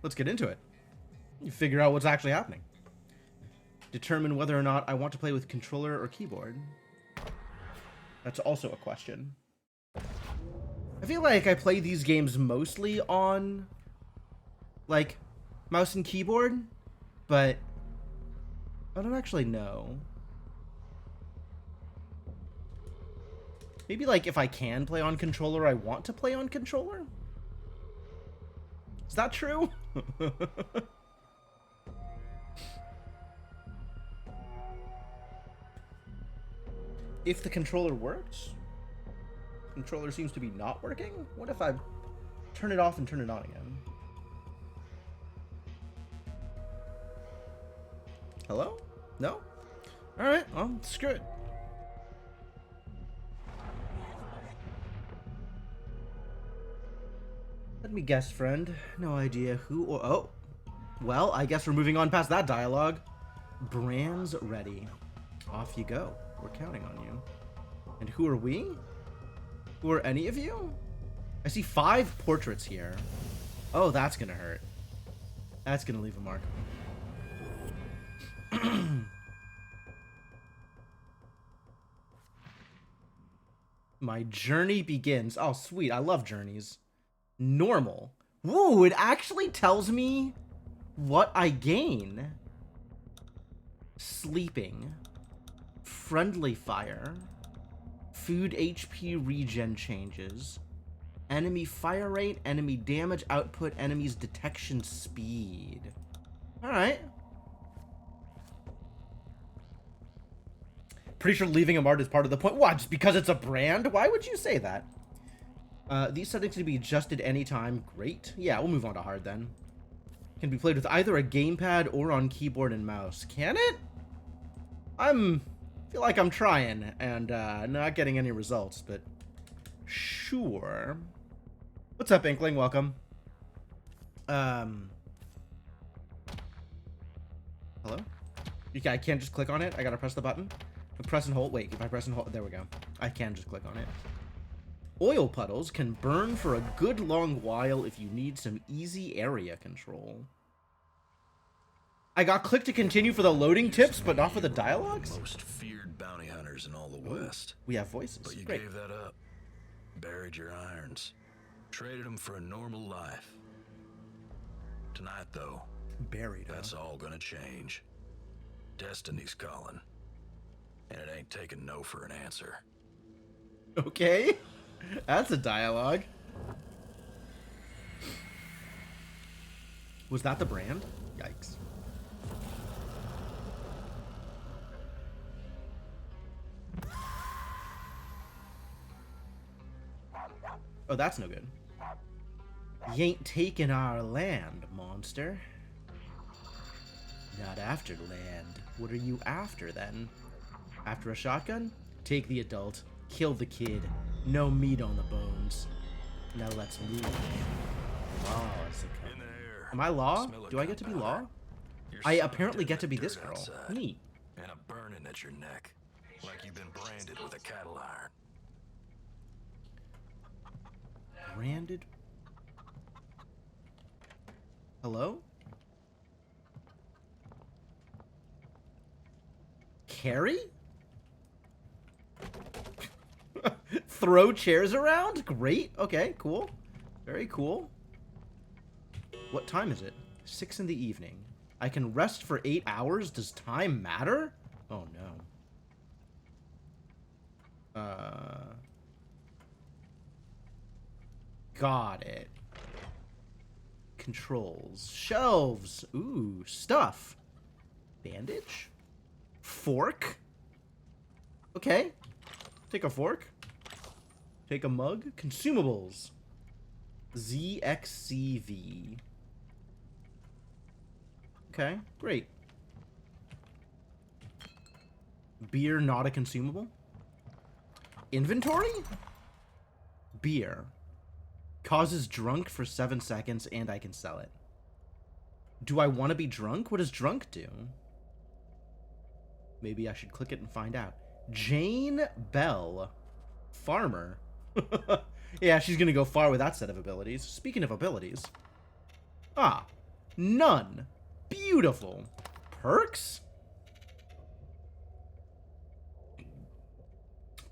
let's get into it. You figure out what's actually happening. Determine whether or not I want to play with controller or keyboard. That's also a question. I feel like I play these games mostly on, like, mouse and keyboard, but I don't actually know. Maybe, like, if I can play on controller, I want to play on controller? Is that true? If the controller works? Controller seems to be not working? What if I turn it off and turn it on again? Hello? No? Alright, well, screw it. Let me guess, friend. No idea who or... Oh. Well, I guess we're moving on past that dialogue. Brands ready. Off you go. We're counting on you. And who are we? Who are any of you? I see 5 portraits here. Oh, that's gonna hurt. That's gonna leave a mark. My journey begins. Oh, sweet. I love journeys. Normal. Whoa, it actually tells me what I gain. Sleeping. Friendly fire. Food HP regen changes. Enemy fire rate, enemy damage output, enemies detection speed. Alright. Pretty sure leaving a mark is part of the point. What? Just because it's a brand? Why would you say that? These settings can be adjusted anytime. Great. Yeah, we'll move on to hard then. Can be played with either a gamepad or on keyboard and mouse. Can it? Feel like I'm trying and not getting any results, but sure. What's up, Inkling? Welcome. Hello? I can't just click on it. I gotta press the button. Press and hold. Wait, if I press and hold, there we go. I can just click on it. Oil puddles can burn for a good long while if you need some easy area control. I got click to continue for the loading tips, but not for the dialogues? Most feared bounty hunters in all the West. We have voices. But you Great. gave that up. Buried your irons. Traded them for a normal life. Tonight, though, Buried. that's all gonna change. Destiny's calling. And it ain't taking no for an answer. Okay. That's a dialogue. Was that the brand? Yikes. Oh, that's no good. You ain't taking our land, monster. Not after land. What are you after, then? After a shotgun? Take the adult. Kill the kid. No meat on the bones. Now let's move. Law is coming. Am I Law? Do I get to be Law? I apparently get to be this girl. Neat. And a burning at your neck. Like you've been branded with a cattle iron. Branded? Hello? Carrie? Throw chairs around? Great. Okay, cool. Very cool. What time is it? 6 in the evening. I can rest for 8 hours? Does time matter? Oh, no. Got it. Controls. Shelves. Ooh, stuff. Bandage? Fork? Okay. Take a fork. Take a mug. Consumables. ZXCV. Okay, great. Beer, not a consumable. Inventory? Beer. Causes drunk for 7 seconds and I can sell it. Do I want to be drunk? What does drunk do? Maybe I should click it and find out. Jane Bell. Farmer. Yeah, she's gonna go far with that set of abilities. Speaking of abilities. Ah, None. Beautiful. Perks?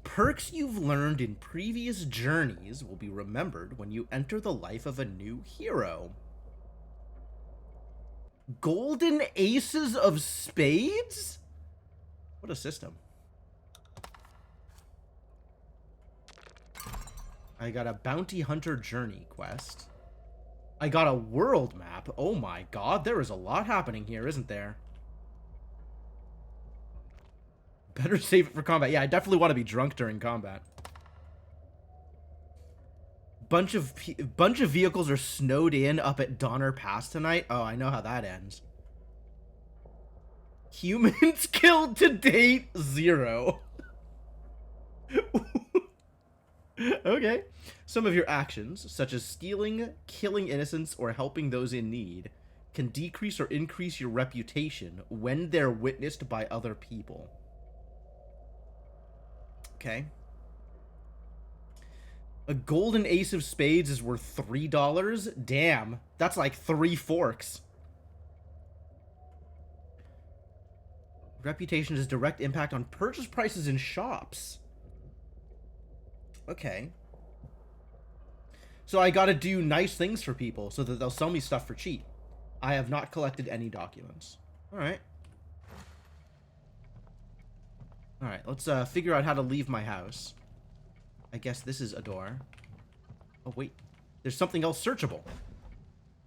Perks you've learned in previous journeys will be remembered when you enter the life of a new hero. Golden Aces of Spades? What a system. I got a Bounty Hunter Journey quest. I got a world map. Oh my god, there is a lot happening here, isn't there? Better save it for combat. Yeah, I definitely want to be drunk during combat. Bunch of vehicles are snowed in up at Donner Pass tonight. Oh, I know how that ends. Humans killed to date, 0. Okay. Some of your actions, such as stealing, killing innocents, or helping those in need, can decrease or increase your reputation when they're witnessed by other people. Okay. A golden ace of spades is worth $3? Damn. That's like 3 forks. Reputation has direct impact on purchase prices in shops. Okay. So I gotta do nice things for people so that they'll sell me stuff for cheap. I have not collected any documents. Alright. Alright, let's figure out how to leave my house. I guess this is a door. Oh, wait. There's something else searchable.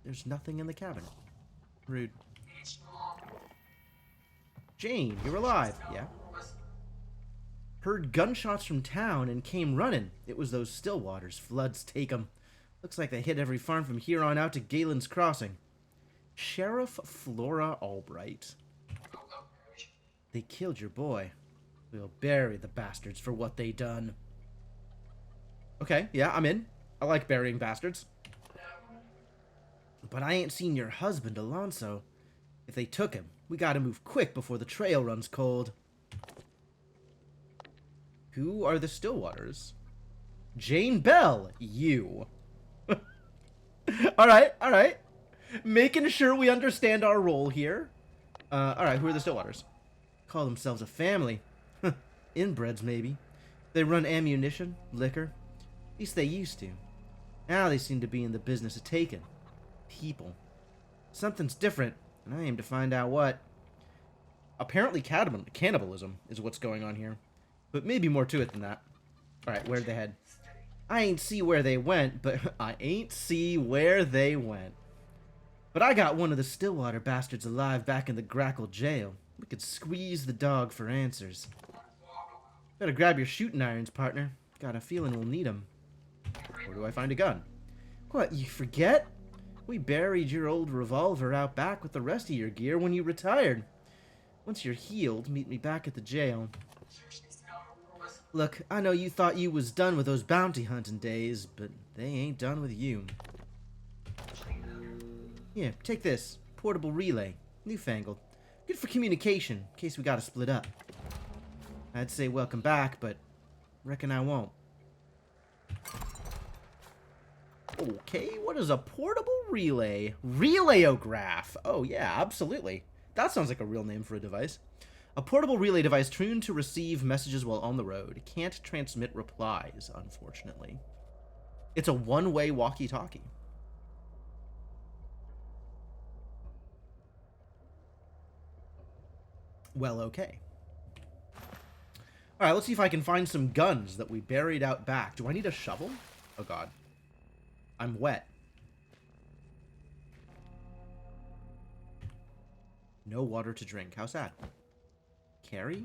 There's nothing in the cabinet. Rude. Jane, you're alive. Yeah. Heard gunshots from town and came running. It was those Stillwaters. Floods take 'em. Looks like they hit every farm from here on out to Galen's Crossing. Sheriff Flora Albright. They killed your boy. We'll bury the bastards for what they done. Okay, yeah, I'm in. I like burying bastards. But I ain't seen your husband, Alonso. If they took him, we gotta move quick before the trail runs cold. Who are the Stillwaters? Jane Bell, you. Alright. Making sure we understand our role here. Alright, who are the Stillwaters? Call themselves a family. Inbreds, maybe. They run ammunition, liquor. At least they used to. Now they seem to be in the business of taking people. Something's different, and I aim to find out what. Apparently cannibalism is what's going on here. But maybe more to it than that. Alright, where'd they head? I ain't see where they went, but I ain't see where they went. But I got one of the Stillwater bastards alive back in the Grackle jail. We could squeeze the dog for answers. Better grab your shooting irons, partner. Got a feeling we'll need 'em. Where do I find a gun? What, you forget? We buried your old revolver out back with the rest of your gear when you retired. Once you're healed, meet me back at the jail. Look, I know you thought you was done with those bounty hunting days, but they ain't done with you. Here, take this. Portable relay. Newfangled. Good for communication, in case we gotta split up. I'd say welcome back, but reckon I won't. Okay, what is a portable relay? Relayograph. Oh yeah, absolutely. That sounds like a real name for a device. A portable relay device tuned to receive messages while on the road. Can't transmit replies, unfortunately. It's a one-way walkie-talkie. Well, okay. Alright, let's see if I can find some guns that we buried out back. Do I need a shovel? Oh god. I'm wet. No water to drink. How sad. Carry?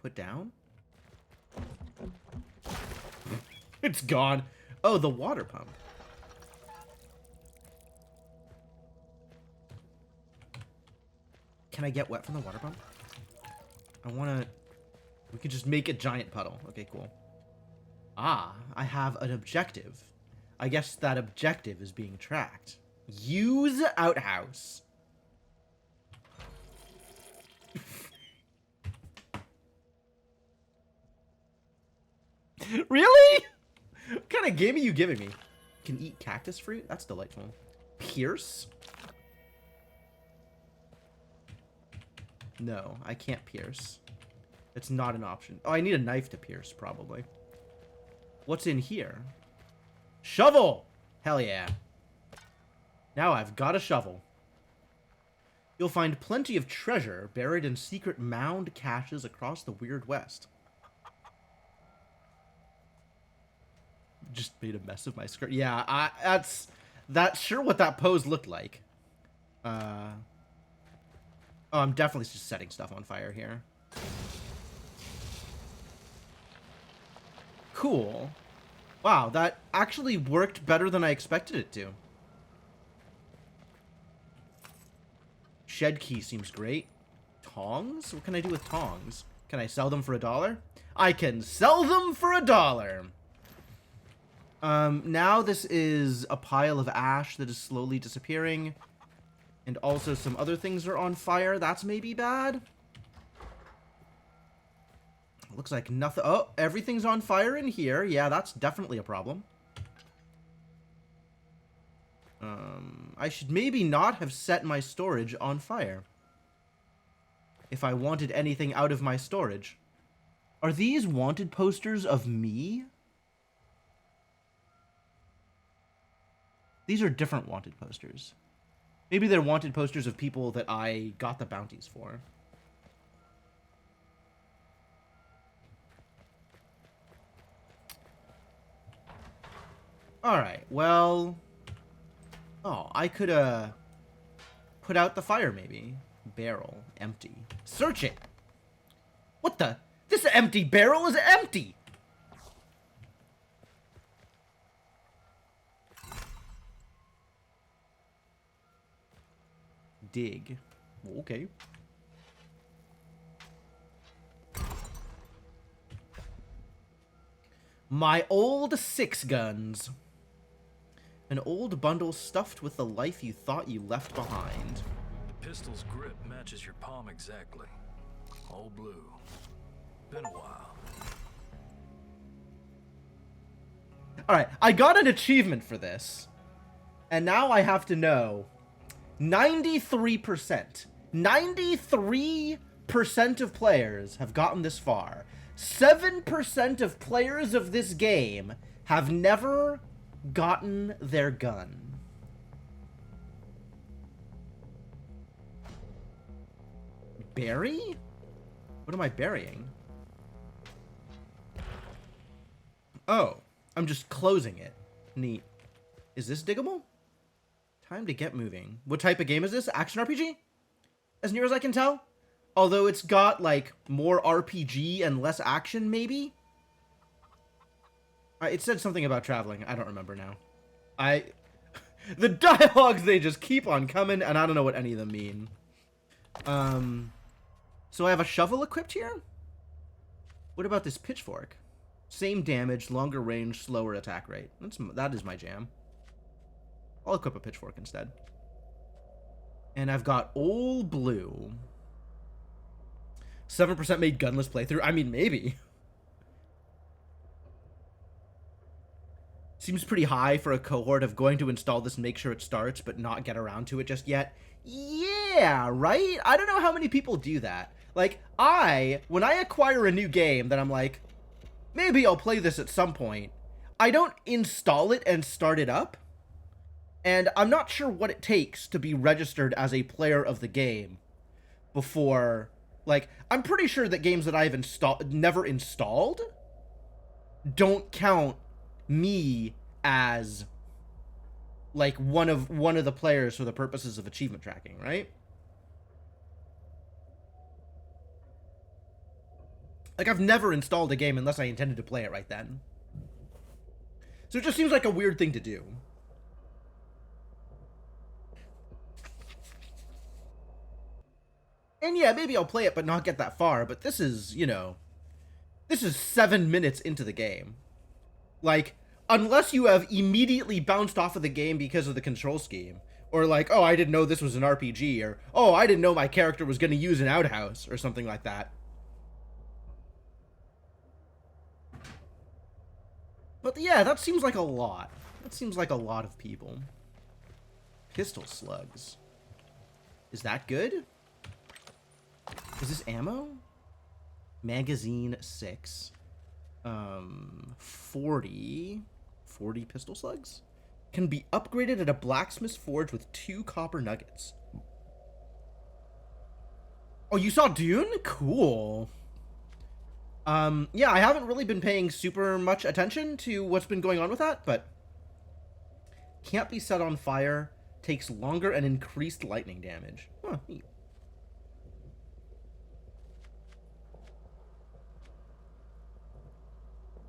Put down? It's gone. Oh, the water pump. Can I get wet from the water pump? I wanna... We could just make a giant puddle. Okay, cool. Ah, I have an objective. I guess that objective is being tracked. Use outhouse. Really? What kind of game are you giving me? Can eat cactus fruit? That's delightful. Pierce? No, I can't pierce. It's not an option. Oh, I need a knife to pierce, probably. What's in here? Shovel! Hell yeah. Now I've got a shovel. You'll find plenty of treasure buried in secret mound caches across the Weird West. Just made a mess of my skirt. Yeah, that's sure what that pose looked like. Oh, I'm definitely just setting stuff on fire here. Cool. Wow, that actually worked better than I expected it to. Shed key seems great. Tongs? What can I do with tongs? Can I sell them for $1? I can sell them for $1! Now this is a pile of ash that is slowly disappearing. And also some other things are on fire. That's maybe bad. Looks like nothing. Oh, everything's on fire in here. Yeah, that's definitely a problem. I should maybe not have set my storage on fire. If I wanted anything out of my storage. Are these wanted posters of me? These are different wanted posters. Maybe they're wanted posters of people that I got the bounties for. Alright, well... Oh, I could, put out the fire, maybe. Barrel. Empty. Search it! What the? This empty barrel is empty! Dig. Okay. My old 6 guns. An old bundle stuffed with the life you thought you left behind. The pistol's grip matches your palm exactly. All blue. Been a while. Alright, I got an achievement for this. And now I have to know 93%. 93% of players have gotten this far. 7% of players of this game have never gotten their gun. Bury? What am I burying? Oh, I'm just closing it. Neat. Is this diggable? Time to get moving. What type of game is this? Action RPG? As near as I can tell? Although it's got, like, more RPG and less action, maybe? It said something about traveling. I don't remember now. The dialogues, they just keep on coming, and I don't know what any of them mean. So I have a shovel equipped here? What about this pitchfork? Same damage, longer range, slower attack rate. That is my jam. I'll equip a pitchfork instead. And I've got Old Blue. 7% made gunless playthrough. I mean, maybe. Seems pretty high for a cohort of going to install this and make sure it starts, but not get around to it just yet. Yeah, right? I don't know how many people do that. Like, when I acquire a new game that I'm like, maybe I'll play this at some point, I don't install it and start it up. And I'm not sure what it takes to be registered as a player of the game before, like, I'm pretty sure that games that I've never installed don't count me as, like, one of the players for the purposes of achievement tracking, right? Like, I've never installed a game unless I intended to play it right then. So it just seems like a weird thing to do. And yeah, maybe I'll play it but not get that far, but this is, you know, this is 7 minutes into the game. Like, unless you have immediately bounced off of the game because of the control scheme, or like, oh, I didn't know this was an RPG, or, oh, I didn't know my character was going to use an outhouse, or something like that. But yeah, that seems like a lot. That seems like a lot of people. Pistol slugs. Is that good? Is this ammo? Magazine 6. 40 pistol slugs? Can be upgraded at a blacksmith's forge with 2 copper nuggets. Oh, you saw Dune? Cool. Yeah, I haven't really been paying super much attention to what's been going on with that, but can't be set on fire, takes longer and increased lightning damage. Huh, neat.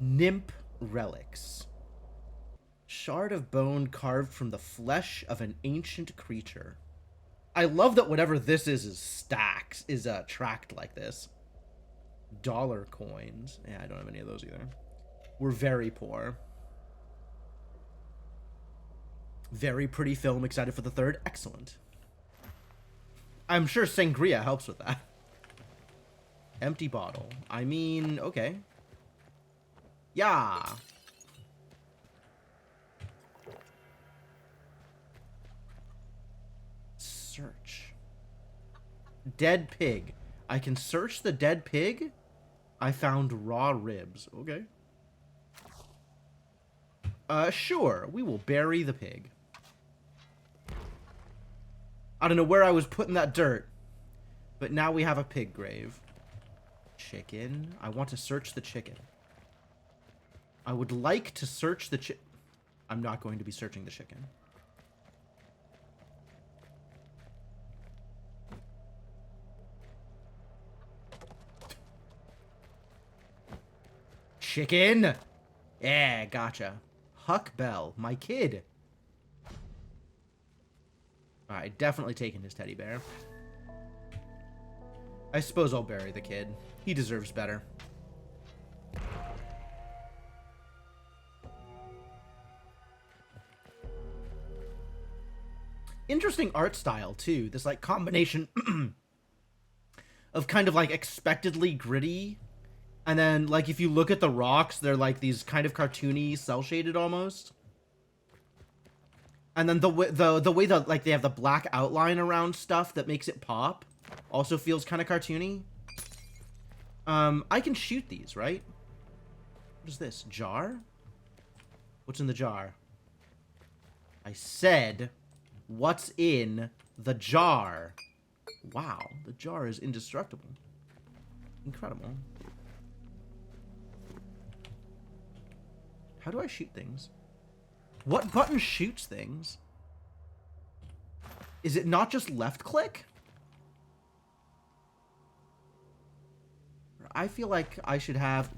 Nymph relics. Shard of bone carved from the flesh of an ancient creature. I love that whatever this is stacks, is tracked like this. Dollar coins. Yeah, I don't have any of those either. We're very poor. Very pretty film. Excited for the third. Excellent. I'm sure sangria helps with that. Empty bottle. I mean, okay. Yeah. Search. Dead pig. I can search the dead pig. I found raw ribs. Okay. Sure. We will bury the pig. I don't know where I was putting that dirt, but now we have a pig grave. Chicken. I want to search the chicken. I would like to search the chicken. I'm not going to be searching the chicken. Chicken! Yeah, gotcha. Huck Bell, my kid. Alright, definitely taking his teddy bear. I suppose I'll bury the kid. He deserves better. Interesting art style, too. This, like, combination of kind of, like, expectedly gritty. And then, like, if you look at the rocks, they're, like, these kind of cartoony, cel-shaded almost. And then the way that, like, they have the black outline around stuff that makes it pop also feels kind of cartoony. I can shoot these, right? What is this? Jar? What's in the jar? I said, what's in the jar? Wow, the jar is indestructible. Incredible. How do I shoot things? What button shoots things? Is it not just left click? I feel like I should have...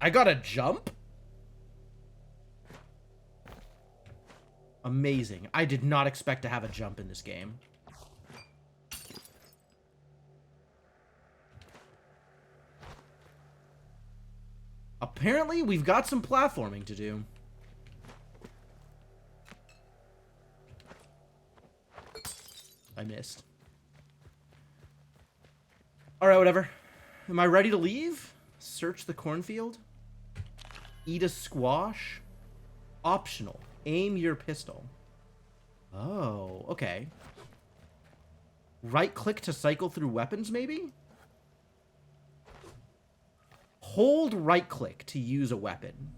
I gotta jump? Amazing. I did not expect to have a jump in this game. Apparently, we've got some platforming to do. I missed. Alright, whatever. Am I ready to leave? Search the cornfield? Eat a squash? Optional. Aim your pistol. Oh, okay. Right-click to cycle through weapons, maybe? Hold right-click to use a weapon.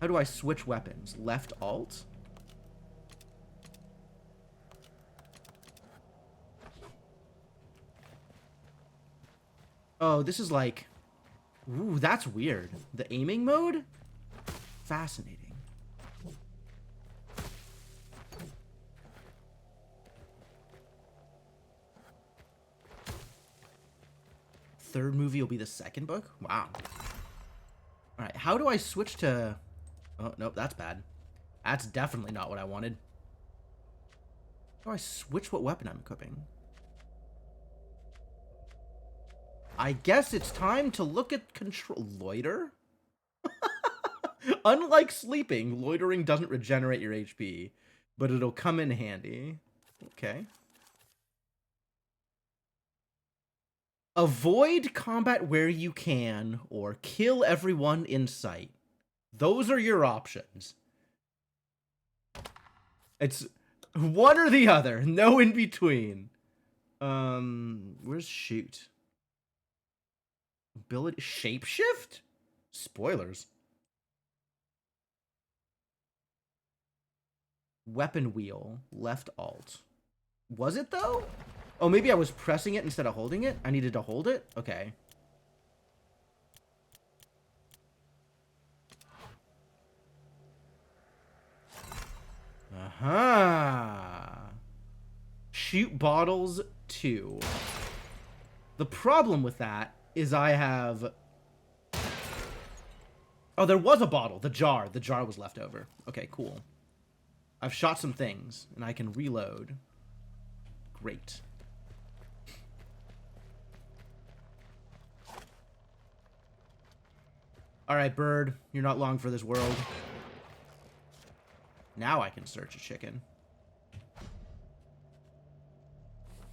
How do I switch weapons? Left alt? Oh, this is like... Ooh, that's weird. The aiming mode? Fascinating. Third movie will be the second book? Wow. Alright, how do I switch to... Oh, nope, that's bad. That's definitely not what I wanted. How do I switch what weapon I'm equipping? I guess it's time to look at control... Loiter? Unlike sleeping, loitering doesn't regenerate your HP, but it'll come in handy. Okay. Avoid combat where you can, or kill everyone in sight. Those are your options. It's one or the other, no in between. Where's shoot? Ability shapeshift? Spoilers. Weapon wheel, left alt. Was it though? Oh, maybe I was pressing it instead of holding it? I needed to hold it? Okay. Aha. Shoot bottles 2. The problem with that is I have... Oh, there was a bottle. The jar. The jar was left over. Okay, cool. I've shot some things, and I can reload. Great. Alright, bird. You're not long for this world. Now I can search a chicken.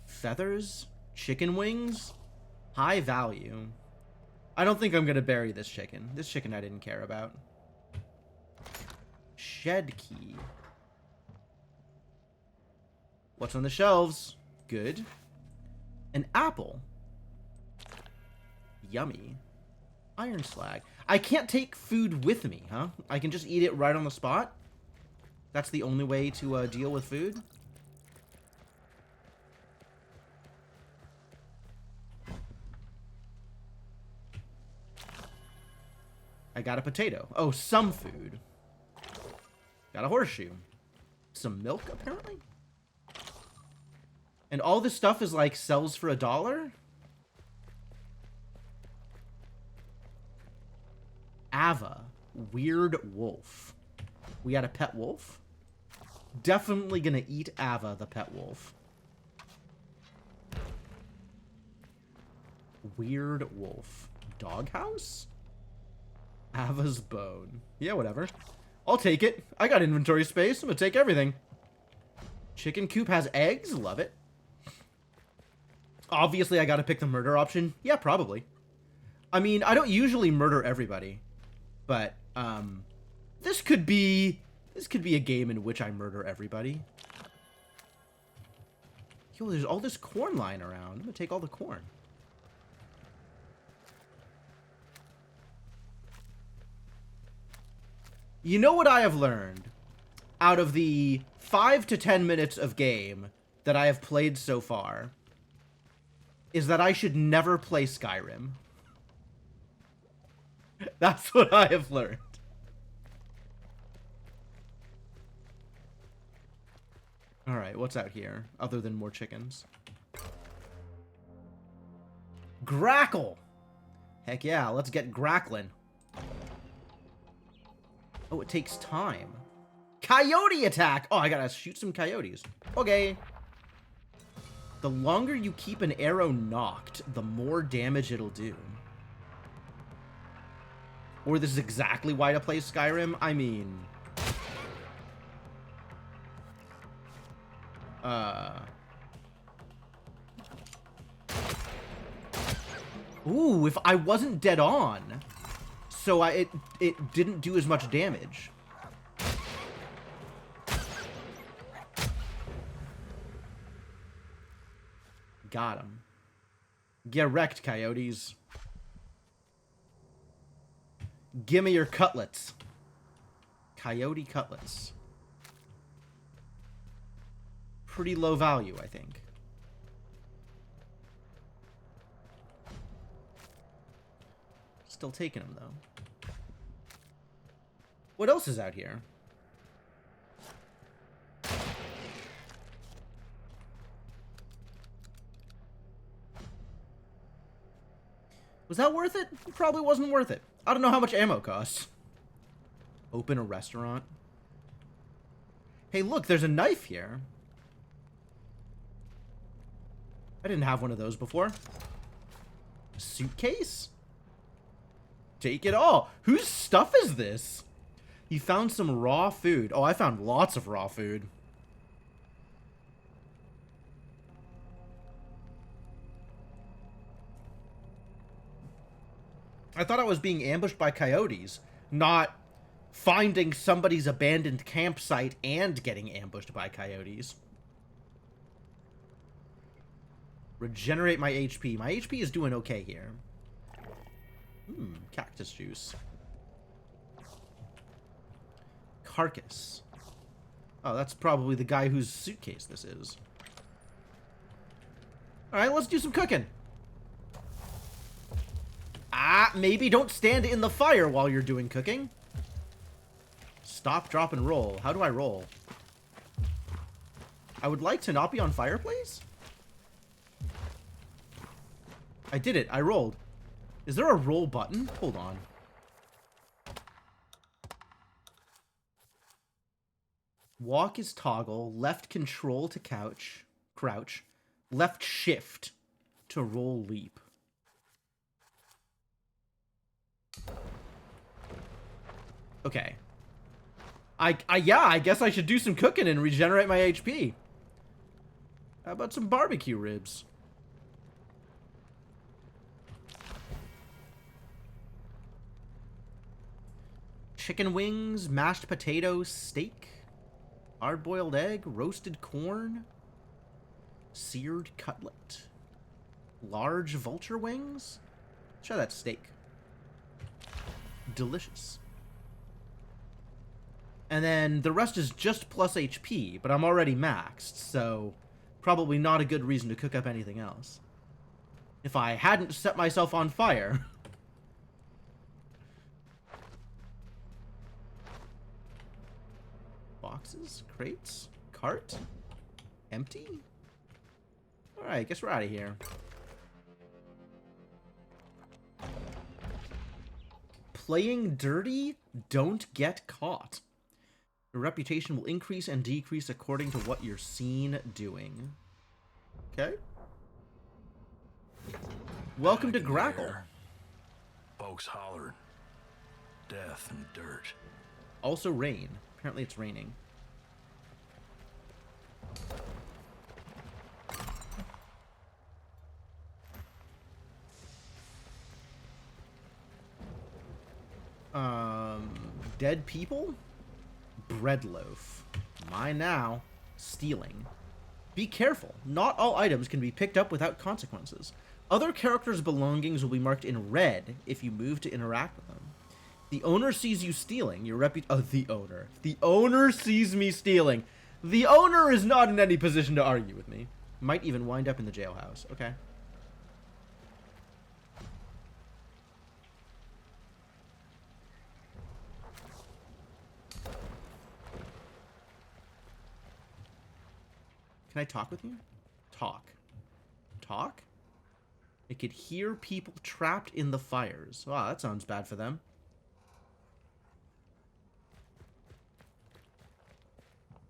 Feathers? Chicken wings? High value. I don't think I'm gonna bury this chicken. This chicken I didn't care about. Shed key. What's on the shelves? Good. An apple. Yummy. Iron slag. I can't take food with me, huh? I can just eat it right on the spot? That's the only way to deal with food? I got a potato. Oh, some food. Got a horseshoe. Some milk, apparently? And all this stuff is like sells for $1? Ava. Weird wolf. We got a pet wolf? Definitely gonna eat Ava, the pet wolf. Weird wolf. Doghouse? Ava's bone. Yeah, whatever. I'll take it. I got inventory space. I'm gonna take everything. Chicken coop has eggs? Love it. Obviously, I gotta pick the murder option. Yeah, probably. I mean, I don't usually murder everybody. But, this could be a game in which I murder everybody. Yo, there's all this corn lying around. I'm gonna take all the corn. You know what I have learned out of the 5 to 10 minutes of game that I have played so far is that I should never play Skyrim. That's what I have learned. Alright, what's out here other than more chickens? Grackle! Heck yeah, let's get grackling. Oh, it takes time. Coyote attack! Oh, I gotta shoot some coyotes. Okay. The longer you keep an arrow knocked, the more damage it'll do. Or this is exactly why to play Skyrim? I mean... Ooh, if I wasn't dead on... So it didn't do as much damage. Got him. Get wrecked, coyotes. Gimme your cutlets. Coyote cutlets. Pretty low value, I think. Still taking them, though. What else is out here? Was that worth it? It probably wasn't worth it. I don't know how much ammo costs. Open a restaurant. Hey, look, there's a knife here. I didn't have one of those before. A suitcase? Take it all. Whose stuff is this? You found some raw food. Oh, I found lots of raw food. I thought I was being ambushed by coyotes, not finding somebody's abandoned campsite and getting ambushed by coyotes. Regenerate my HP. My HP is doing okay here. Cactus juice. Carcass. Oh, that's probably the guy whose suitcase this is. Alright, let's do some cooking. Ah, maybe don't stand in the fire while you're doing cooking. Stop, drop, and roll. How do I roll? I would like to not be on fire, please. I did it. I rolled. Is there a roll button? Hold on. Walk is toggle. Left control to crouch. Left shift to roll leap. Okay. Yeah, I guess I should do some cooking and regenerate my HP. How about some barbecue ribs? Chicken wings, mashed potatoes, steak, hard-boiled egg, roasted corn, seared cutlet, large vulture wings. Try that steak. Delicious. And then the rest is just plus HP, but I'm already maxed, so probably not a good reason to cook up anything else. If I hadn't set myself on fire. Boxes, crates, cart, empty. Alright, guess we're out of here. Playing dirty, don't get caught. Your reputation will increase and decrease according to what you're seen doing. Okay. Welcome to Grackle. Folks hollered. Death and dirt. Also rain. Apparently it's raining. Dead people? Bread loaf. Mine now. Stealing. Be careful. Not all items can be picked up without consequences. Other characters' belongings will be marked in red if you move to interact with them. The owner sees you stealing. Your the owner. The owner sees me stealing. The owner is not in any position to argue with me. Might even wind up in the jailhouse. Okay. Can I talk with you? Talk. Talk? It could hear people trapped in the fires. Wow, that sounds bad for them.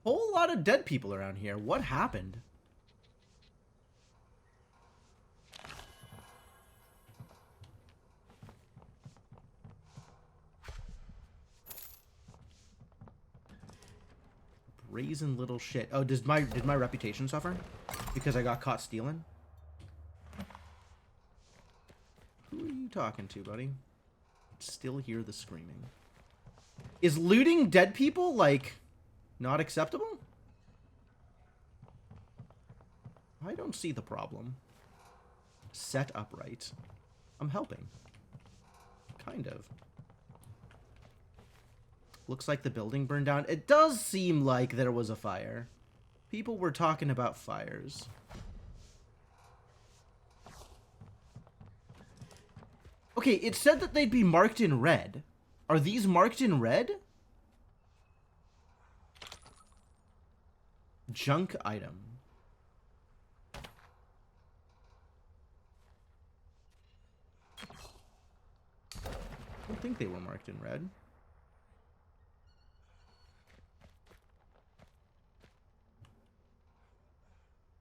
Whole lot of dead people around here. What happened? Brazen little shit. Oh, did my reputation suffer? Because I got caught stealing? Who are you talking to, buddy? Still hear the screaming. Is looting dead people, like, not acceptable? I don't see the problem. Set upright. I'm helping. Kind of. Looks like the building burned down. It does seem like there was a fire. People were talking about fires. Okay, it said that they'd be marked in red. Are these marked in red? Junk item. I don't think they were marked in red.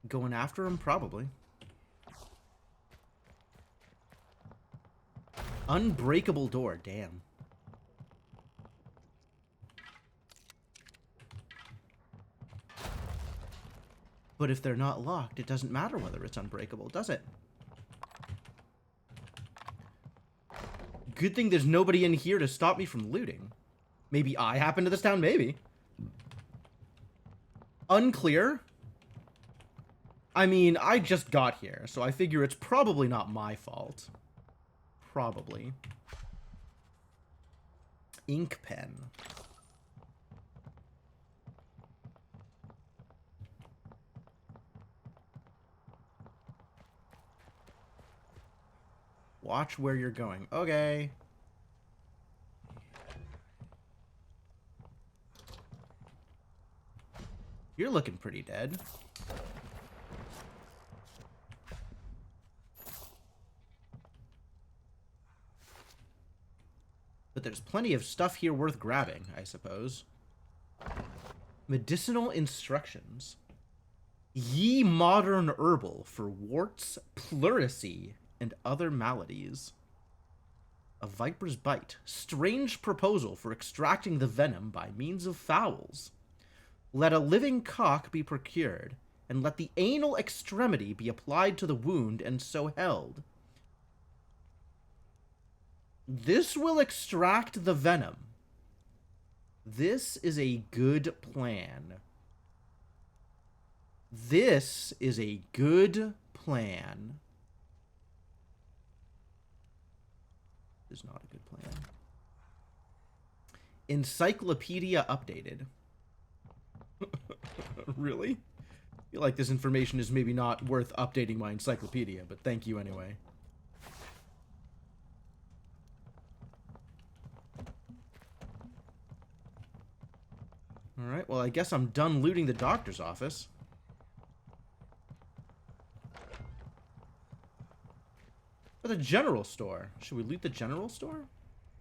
Going after him? Probably. Unbreakable door. Damn. But if they're not locked, it doesn't matter whether it's unbreakable, does it? Good thing there's nobody in here to stop me from looting. Maybe I happen to this town? Maybe. Unclear. I mean, I just got here, so I figure it's probably not my fault. Probably. Ink pen. Watch where you're going. Okay. You're looking pretty dead. But there's plenty of stuff here worth grabbing, I suppose. Medicinal instructions. Ye modern herbal for warts, pleurisy, and other maladies. A viper's bite. Strange proposal for extracting the venom by means of fowls. Let a living cock be procured, and let the anal extremity be applied to the wound and so held. This will extract the venom. This is a good plan. This is a good plan. This is not a good plan. Encyclopedia updated. Really? I feel like this information is maybe not worth updating my encyclopedia, but thank you anyway. Alright, well I guess I'm done looting the doctor's office. Or the general store. Should we loot the general store?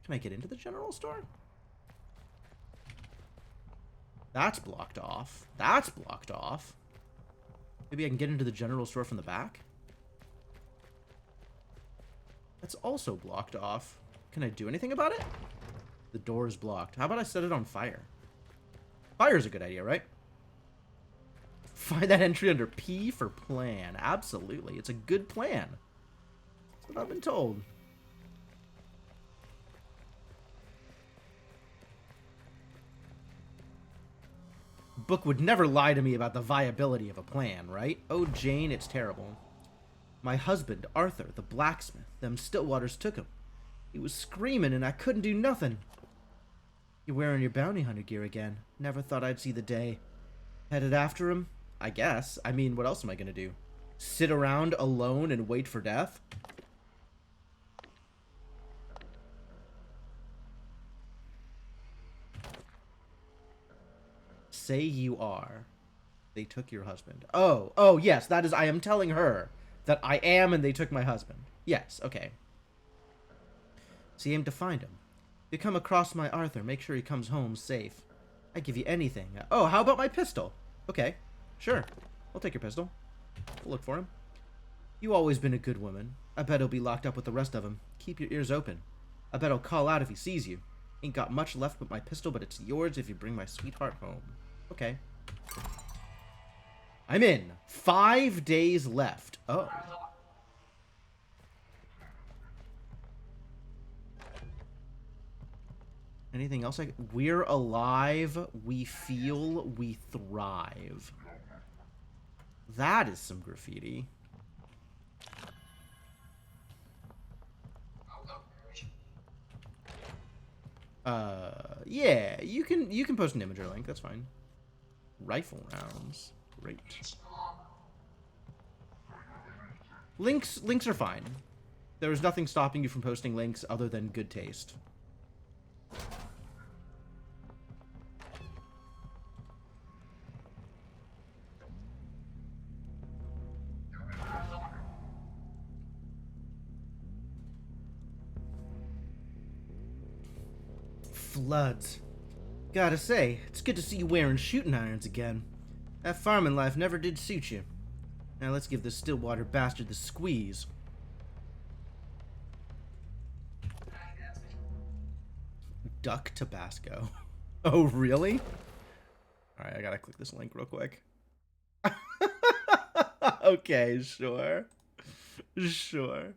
Can I get into the general store? That's blocked off. That's blocked off. Maybe I can get into the general store from the back? That's also blocked off. Can I do anything about it? The door is blocked. How about I set it on fire? Fire's a good idea, right? Find that entry under P for plan. Absolutely. It's a good plan. That's what I've been told. Book would never lie to me about the viability of a plan, right? Oh, Jane, it's terrible. My husband, Arthur, the blacksmith, them Stillwaters took him. He was screaming and I couldn't do nothing. You're wearing your bounty hunter gear again. Never thought I'd see the day. Headed after him? I guess. I mean, what else am I gonna do? Sit around alone and wait for death? Say you are. They took your husband. Oh, yes, that is, I am telling her that I am and they took my husband. Yes, okay. So you aim to find him. If you come across my Arthur, make sure he comes home safe. I give you anything. Oh, how about my pistol? Okay, sure. I'll take your pistol. We'll look for him. You always been a good woman. I bet he'll be locked up with the rest of them. Keep your ears open. I bet he'll call out if he sees you. Ain't got much left but my pistol, but it's yours if you bring my sweetheart home. Okay. I'm in. 5 days left. Oh. Anything else? We're alive. We feel. We thrive. That is some graffiti. Yeah, you can post an Imgur link. That's fine. Rifle rounds. Great. Links are fine. There is nothing stopping you from posting links other than good taste. Floods. Gotta say, it's good to see you wearing shooting irons again. That farming life never did suit you. Now let's give this Stillwater bastard the squeeze. Duck Tabasco. Oh, really? Alright, I gotta click this link real quick. Okay, sure. Sure.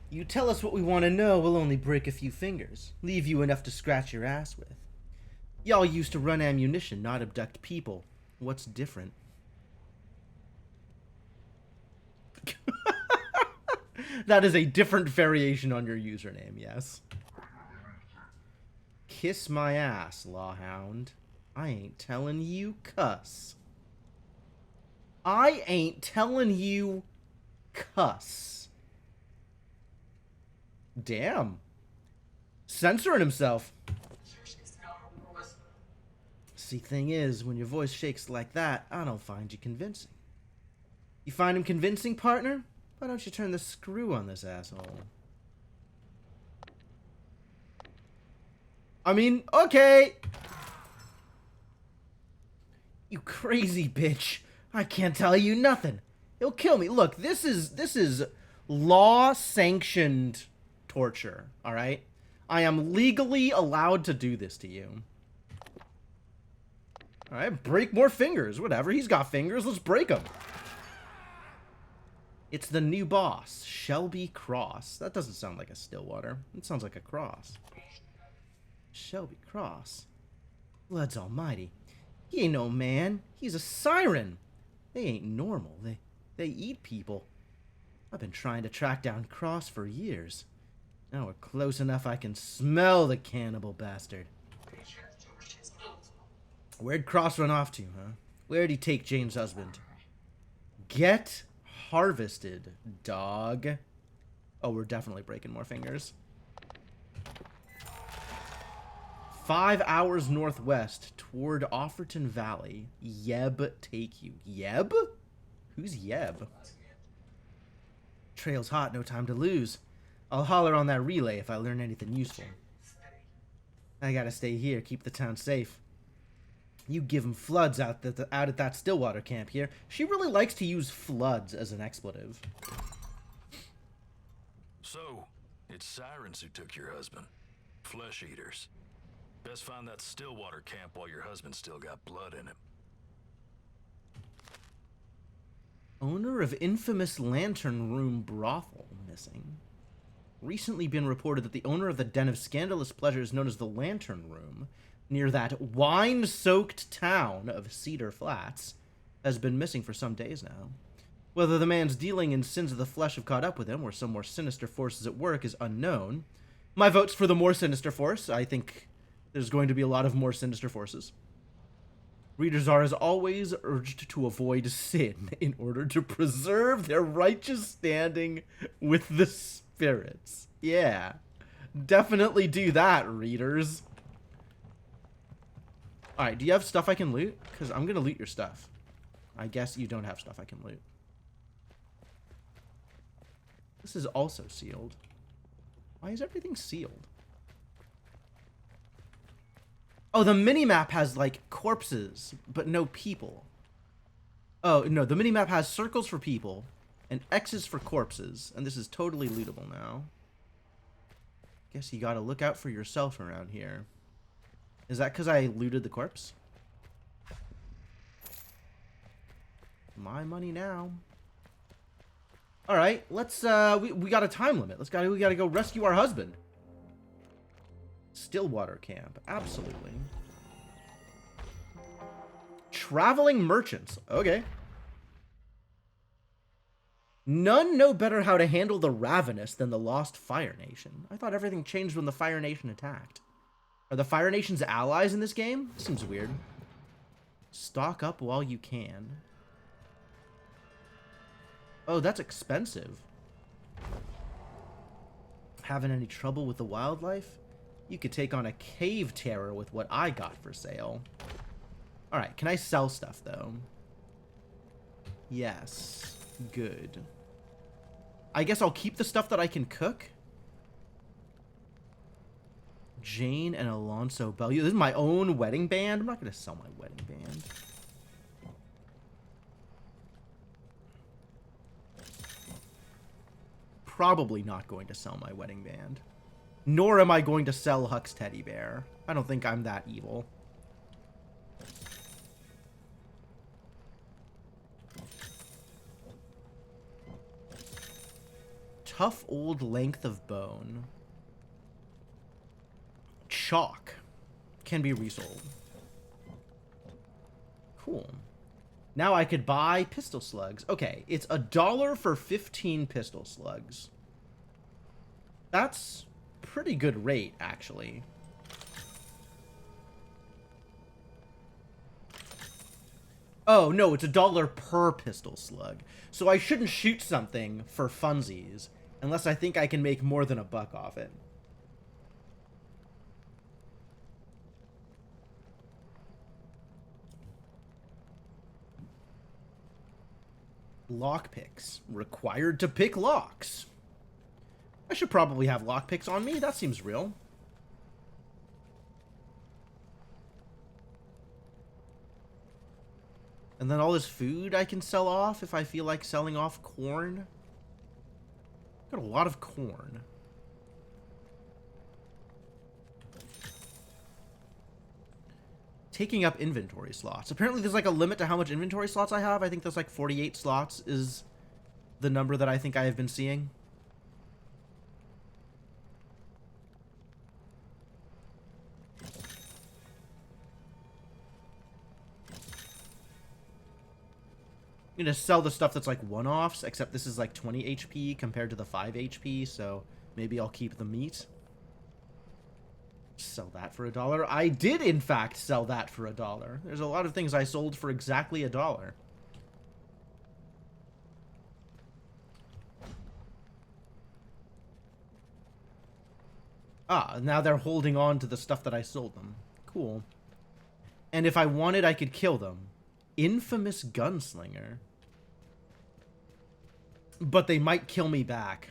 You tell us what we want to know, we'll only break a few fingers. Leave you enough to scratch your ass with. Y'all used to run ammunition, not abduct people. What's different? That is a different variation on your username, yes. Kiss my ass, Lawhound. I ain't telling you cuss. I ain't telling you cuss. Damn. Censoring himself. See, thing is, when your voice shakes like that, I don't find you convincing. You find him convincing, partner? Why don't you turn the screw on this asshole? I mean, okay. You crazy bitch. I can't tell you nothing. He'll kill me. Look, this is law-sanctioned torture, all right? I am legally allowed to do this to you. All right, break more fingers. Whatever, he's got fingers. Let's break them. It's the new boss, Shelby Cross. That doesn't sound like a Stillwater. It sounds like a cross. Shelby Cross. Blood's almighty. He ain't no man. He's a siren. They ain't normal. They eat people. I've been trying to track down Cross for years. Now we're close enough I can smell the cannibal bastard. Where'd Cross run off to, huh? Where'd he take Jane's husband? Get harvested, dog. Oh, we're definitely breaking more fingers. 5 hours northwest toward Offerton Valley. Yeb take you. Yeb? Who's Yeb? Trail's hot, no time to lose. I'll holler on that relay if I learn anything useful. I gotta stay here, keep the town safe. You give him floods out at that Stillwater camp here. She really likes to use floods as an expletive. So, it's sirens who took your husband. Flesh eaters. Best find that Stillwater camp while your husband still got blood in him. Owner of infamous Lantern Room brothel missing. Recently been reported that the owner of the den of scandalous pleasures known as the Lantern Room, near that wine-soaked town of Cedar Flats, has been missing for some days now. Whether the man's dealing in sins of the flesh have caught up with him, or some more sinister forces at work, is unknown. My vote's for the more sinister force. I think there's going to be a lot of more sinister forces. Readers are, as always, urged to avoid sin in order to preserve their righteous standing with the spirits. Yeah, definitely do that, readers. Alright, do you have stuff I can loot? Because I'm going to loot your stuff. I guess you don't have stuff I can loot. This is also sealed. Why is everything sealed? Oh, the minimap has, like, corpses, but no people. Oh, no, the minimap has circles for people and X's for corpses, and this is totally lootable now. Guess you gotta look out for yourself around here. Is that because I looted the corpse? My money now. Alright, let's, we got a time limit. We gotta go rescue our husband. Stillwater camp, absolutely. Traveling merchants, okay. None know better how to handle the ravenous than the Lost Fire Nation. I thought everything changed when the Fire Nation attacked. Are the Fire Nation's allies in this game? Seems weird. Stock up while you can. Oh, that's expensive. Having any trouble with the wildlife? You could take on a cave terror with what I got for sale. Alright, can I sell stuff, though? Yes. Good. I guess I'll keep the stuff that I can cook. Jane and Alonso Bellew. This is my own wedding band. I'm not going to sell my wedding band. Probably not going to sell my wedding band. Nor am I going to sell Huck's teddy bear. I don't think I'm that evil. Tough old length of bone. Chalk can be resold. Cool. Now I could buy pistol slugs. Okay, it's $1 for 15 pistol slugs. That's pretty good rate, actually. Oh, no, it's $1 per pistol slug. So I shouldn't shoot something for funsies unless I think I can make more than $1 off it. Lockpicks. Required to pick locks. I should probably have lockpicks on me. That seems real. And then all this food I can sell off if I feel like selling off corn. Got a lot of corn. Taking up inventory slots. Apparently there's like a limit to how much inventory slots I have. I think there's like 48 slots is the number that I think I have been seeing. I'm gonna sell the stuff that's like one-offs, except this is like 20 HP compared to the 5 HP, so maybe I'll keep the meat. Sell that for $1. I did, in fact, sell that for $1. There's a lot of things I sold for exactly $1. Ah, now they're holding on to the stuff that I sold them. Cool. And if I wanted, I could kill them. Infamous gunslinger. But they might kill me back.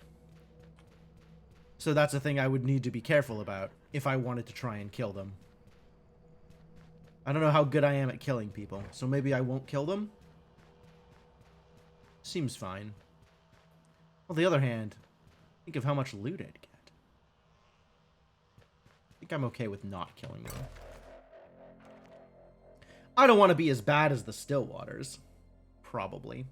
So that's a thing I would need to be careful about if I wanted to try and kill them. I don't know how good I am at killing people, so maybe I won't kill them? Seems fine. On the other hand, think of how much loot I'd get. I think I'm okay with not killing them. I don't want to be as bad as the Stillwaters. Probably.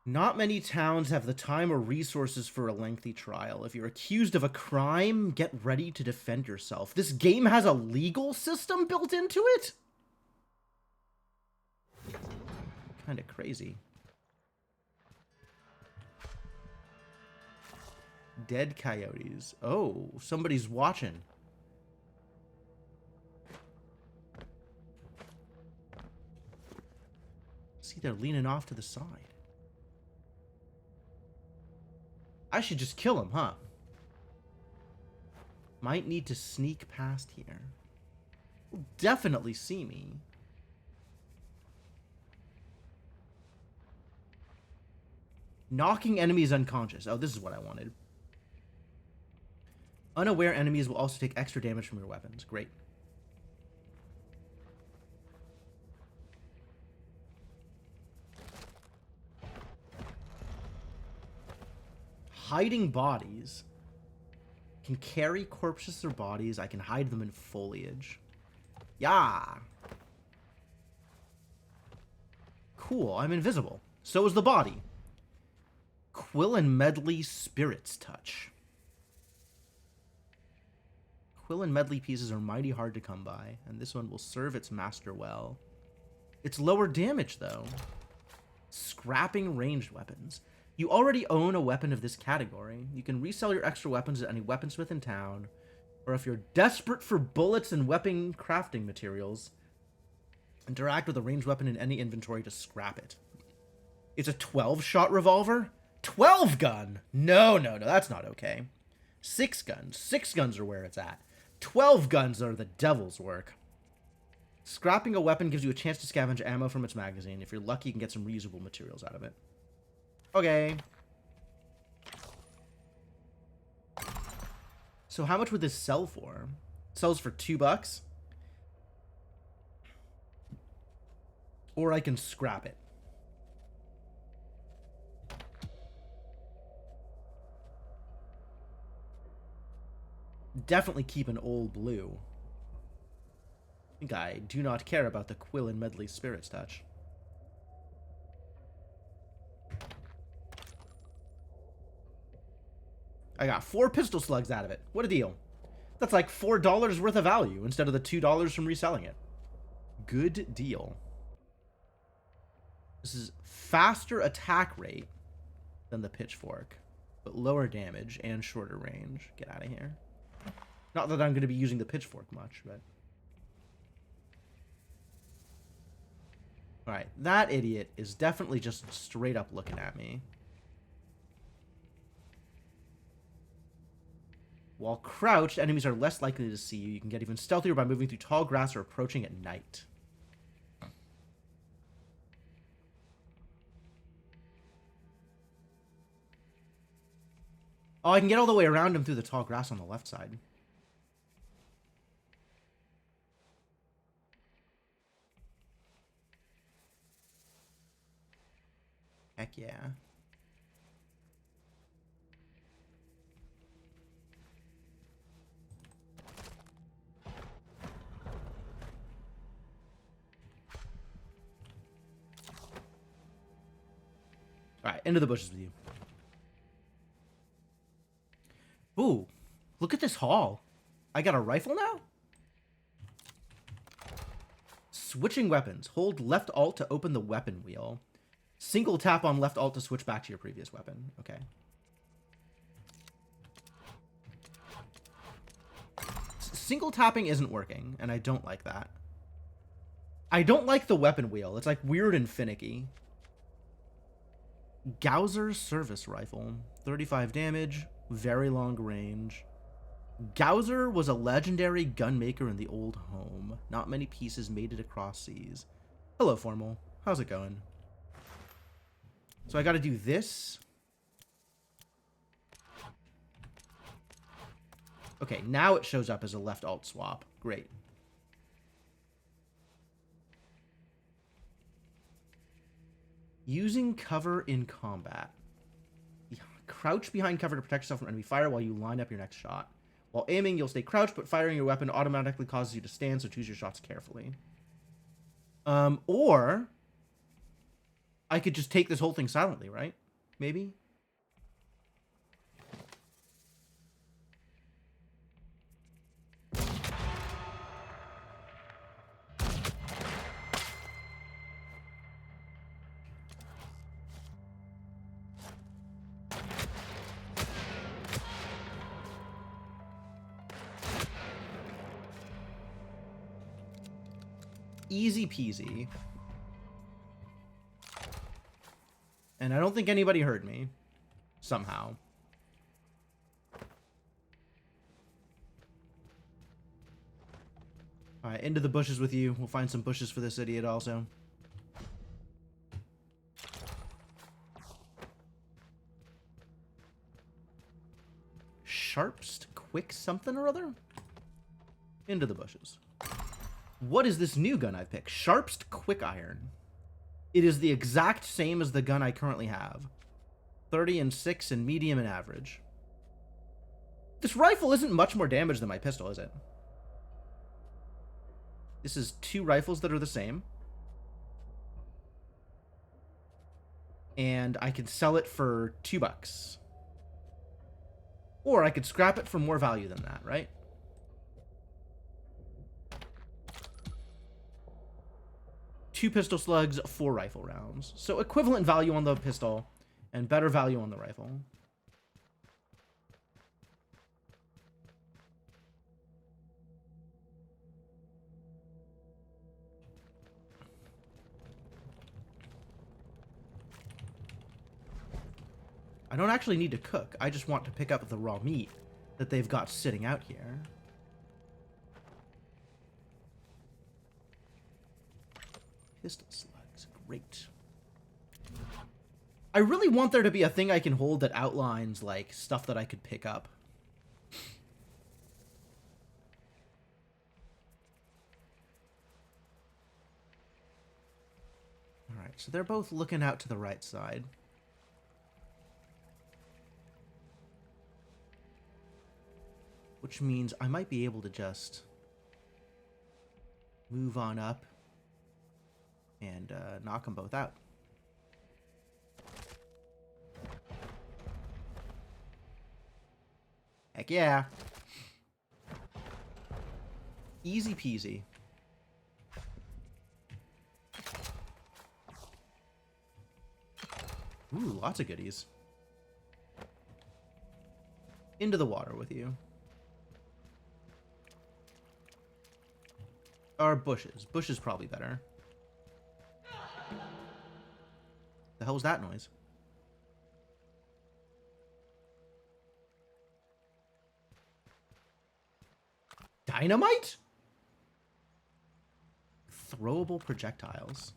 Not many towns have the time or resources for a lengthy trial. If you're accused of a crime, get ready to defend yourself. This game has a legal system built into it? Kind of crazy. Dead coyotes. Oh, somebody's watching. See, they're leaning off to the side. I should just kill him, huh? Might need to sneak past here. Will definitely see me. Knocking enemies unconscious. Oh, this is what I wanted. Unaware enemies will also take extra damage from your weapons. Great. Hiding bodies. Can carry corpses or bodies. I can hide them in foliage. Yeah. Cool, I'm invisible. So is the body. Quill and Medley Spirit's Touch. Quill and Medley pieces are mighty hard to come by, and this one will serve its master well. It's lower damage, though. Scrapping ranged weapons. You already own a weapon of this category. You can resell your extra weapons at any weaponsmith in town, or if you're desperate for bullets and weapon crafting materials, interact with a ranged weapon in any inventory to scrap it. It's a 12-shot revolver? 12 gun? No, that's not okay. 6 guns. 6 guns are where it's at. 12 guns are the devil's work. Scrapping a weapon gives you a chance to scavenge ammo from its magazine. If you're lucky, you can get some reusable materials out of it. Okay. So how much would this sell for? It sells for $2. Or I can scrap it. Definitely keep an old blue. I think I do not care about the Quill and Medley Spirit's Touch. I got 4 pistol slugs out of it. What a deal. That's like $4 worth of value instead of the $2 from reselling it. Good deal. This is faster attack rate than the pitchfork, but lower damage and shorter range. Get out of here. Not that I'm going to be using the pitchfork much, but... Alright, that idiot is definitely just straight up looking at me. While crouched, enemies are less likely to see you. You can get even stealthier by moving through tall grass or approaching at night. Oh, I can get all the way around him through the tall grass on the left side. Heck yeah. Alright, into the bushes with you. Ooh, look at this haul. I got a rifle now? Switching weapons. Hold left alt to open the weapon wheel. Single tap on left alt to switch back to your previous weapon. Okay. Single tapping isn't working, and I don't like that. I don't like the weapon wheel. It's like weird and finicky. Gauzer's service rifle. 35 damage. Very long range. Gauzer was a legendary gunmaker in the old home. Not many pieces made it across seas. Hello, Formal. How's it going? So I gotta do this. Okay, now it shows up as a left alt swap. Great. Using cover in combat. Crouch behind cover to protect yourself from enemy fire while you line up your next shot. While aiming, you'll stay crouched, but firing your weapon automatically causes you to stand, so choose your shots carefully. Or I could just take this whole thing silently, right? Maybe? Easy peasy. And I don't think anybody heard me. Somehow. Alright, into the bushes with you. We'll find some bushes for this idiot also. Sharpst quick something or other? Into the bushes. What is this new gun I picked? Sharpst Quick Iron. It is the exact same as the gun I currently have. 30 and 6 and medium and average. This rifle isn't much more damage than my pistol, is it? This is 2 rifles that are the same. And I can sell it for $2. Or I could scrap it for more value than that, right? Two pistol slugs, 4 rifle rounds. So equivalent value on the pistol and better value on the rifle. I don't actually need to cook. I just want to pick up the raw meat that they've got sitting out here. Pistol slugs. Great. I really want there to be a thing I can hold that outlines, like, stuff that I could pick up. Alright, so they're both looking out to the right side. Which means I might be able to just move on up and knock them both out. Heck yeah. Easy peasy. Ooh, lots of goodies. Into the water with you. Or bushes. Bushes probably better. The hell's that noise? Dynamite? Throwable projectiles.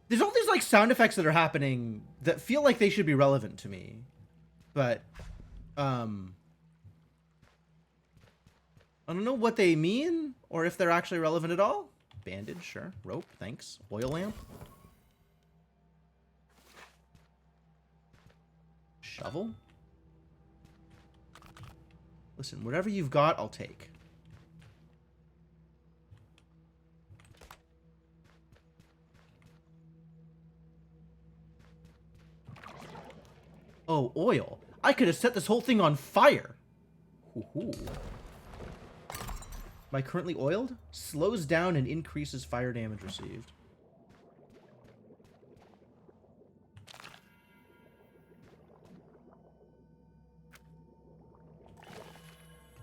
There's all these like sound effects that are happening that feel like they should be relevant to me. But I don't know what they mean or if they're actually relevant at all. Bandage, sure. Rope, thanks. Oil lamp. Shovel. Listen, whatever you've got, I'll take. Oh, oil. I could have set this whole thing on fire. Hoo-hoo. Am I currently oiled? Slows down and increases fire damage received.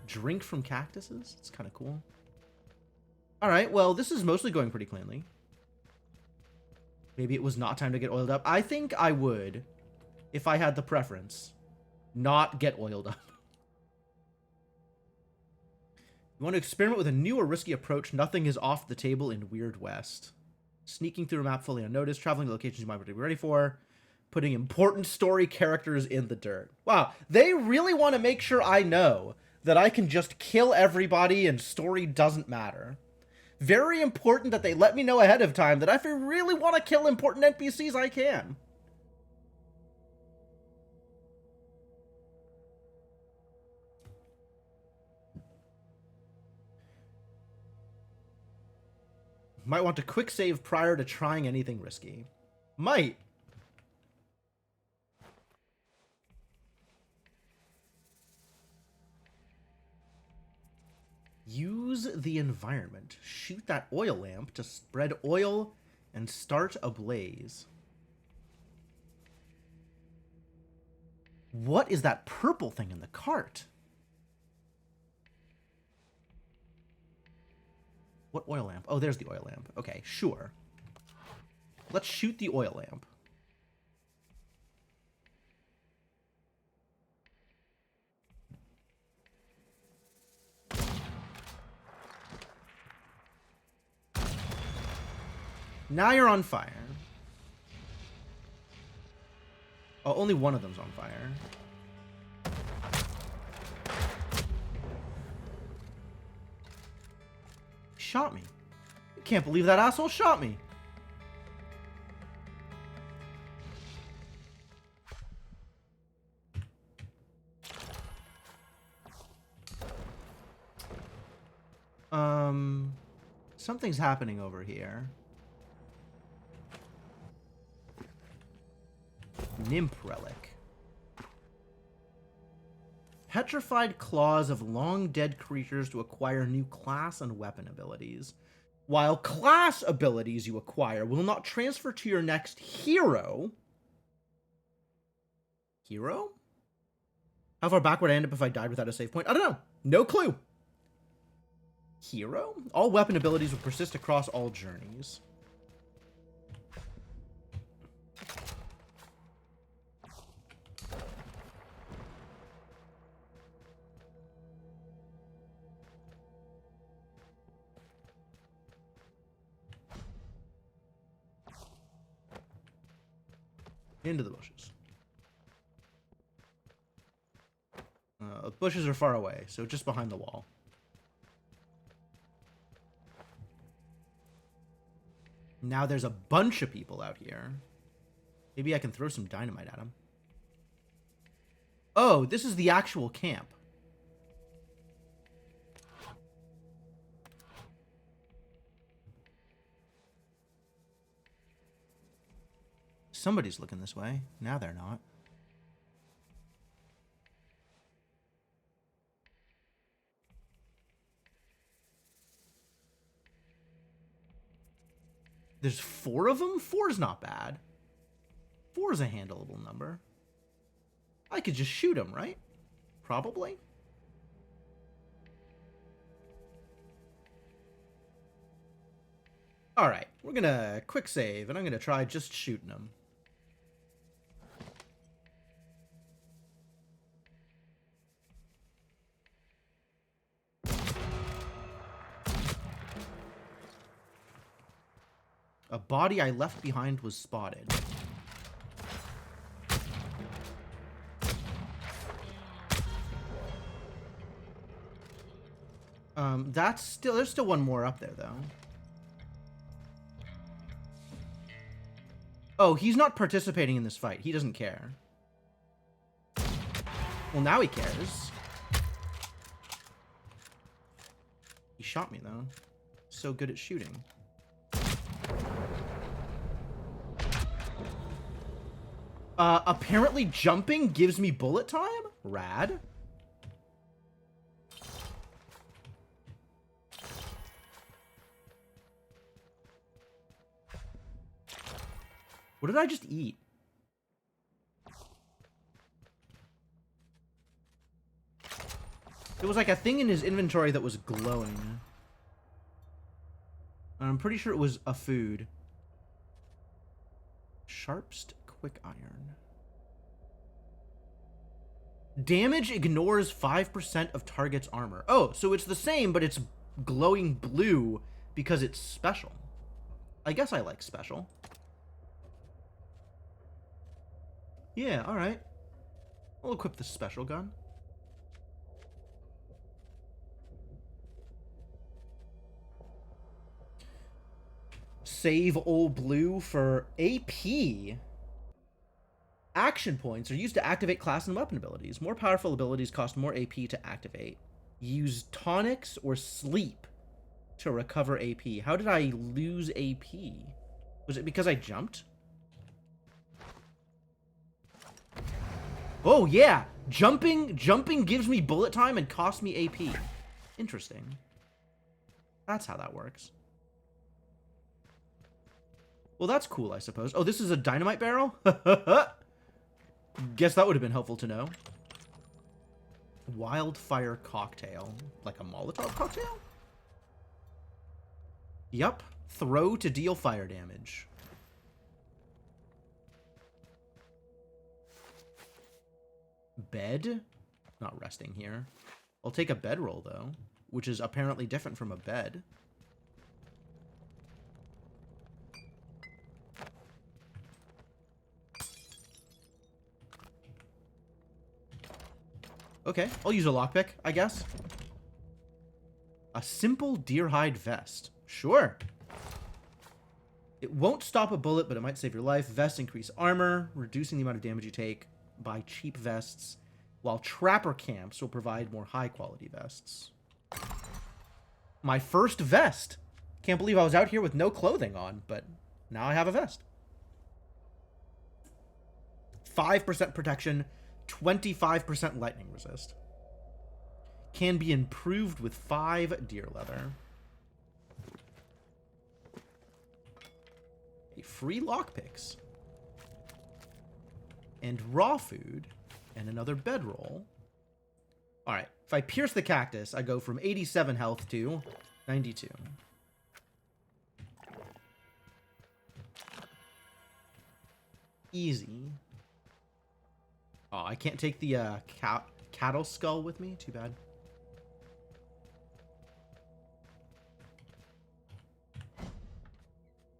Drink from cactuses? It's kind of cool. Alright, well, this is mostly going pretty cleanly. Maybe it was not time to get oiled up. I think I would, if I had the preference, not get oiled up. You want to experiment with a new or risky approach? Nothing is off the table in Weird West. Sneaking through a map fully unnoticed, traveling to locations you might be ready for, putting important story characters in the dirt. Wow, they really want to make sure I know that I can just kill everybody and story doesn't matter. Very important that they let me know ahead of time that if I really want to kill important NPCs, I can. Might want to quick save prior to trying anything risky. Might. Use the environment. Shoot that oil lamp to spread oil and start a blaze. What is that purple thing in the cart? What oil lamp? Oh, there's the oil lamp. Okay, sure. Let's shoot the oil lamp. Now you're on fire. Oh, only one of them's on fire. Shot me. I can't believe that asshole shot me. Something's happening over here. Nymph relic. Petrified claws of long dead creatures to acquire new class and weapon abilities. While class abilities you acquire will not transfer to your next hero. Hero? How far back would I end up if I died without a save point? I don't know. No clue. Hero? All weapon abilities will persist across all journeys. Into the bushes. Bushes are far away, so just behind the wall. Now there's a bunch of people out here. Maybe I can throw some dynamite at them. Oh, this is the actual camp. Somebody's looking this way. Now they're not. There's 4 of them? 4's not bad. 4's a handleable number. I could just shoot them, right? Probably. Alright, we're gonna quick save, and I'm gonna try just shooting them. A body I left behind was spotted. There's still one more up there, though. Oh, he's not participating in this fight. He doesn't care. Well, now he cares. He shot me, though. So good at shooting. Apparently jumping gives me bullet time? Rad. What did I just eat? There was like a thing in his inventory that was glowing. And I'm pretty sure it was a food. Sharpst quick iron. Damage ignores 5% of target's armor. Oh, so it's the same, but it's glowing blue because it's special. I guess I like special. Yeah, alright. I'll equip the special gun. Save old blue for AP. Action points are used to activate class and weapon abilities. More powerful abilities cost more AP to activate. Use tonics or sleep to recover AP. How did I lose AP? Was it because I jumped? Oh, yeah. Jumping gives me bullet time and costs me AP. Interesting. That's how that works. Well, that's cool, I suppose. Oh, this is a dynamite barrel? Guess that would have been helpful to know. Wildfire cocktail. Like a Molotov cocktail? Yup. Throw to deal fire damage. Bed? Not resting here. I'll take a bedroll, though, which is apparently different from a bed. Okay, I'll use a lockpick, I guess. A simple deer hide vest. Sure. It won't stop a bullet, but it might save your life. Vests increase armor, reducing the amount of damage you take by cheap vests, while trapper camps will provide more high-quality vests. My first vest. Can't believe I was out here with no clothing on, but now I have a vest. 5% protection, 25% lightning resist. Can be improved with 5 deer leather. A free lockpicks. And raw food. And another bedroll. Alright, if I pierce the cactus, I go from 87 health to 92. Easy. Oh, I can't take the cattle skull with me? Too bad.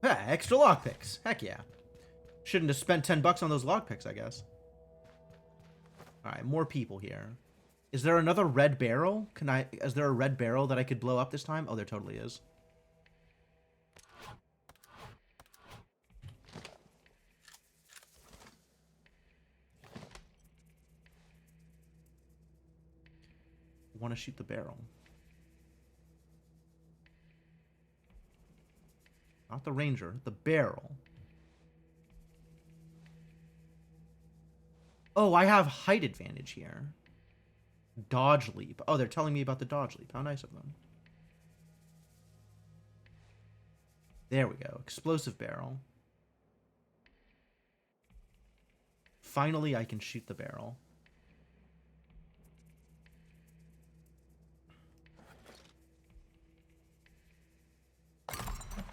Ah, extra lockpicks. Heck yeah. Shouldn't have spent 10 bucks on those lockpicks, I guess. Alright, more people here. Is there another red barrel? Is there a red barrel that I could blow up this time? Oh, there totally is. I want to shoot the barrel. Not the ranger, the barrel. Oh, I have height advantage here. Dodge leap. Oh, they're telling me about the dodge leap. How nice of them. There we go. Explosive barrel. Finally, I can shoot the barrel.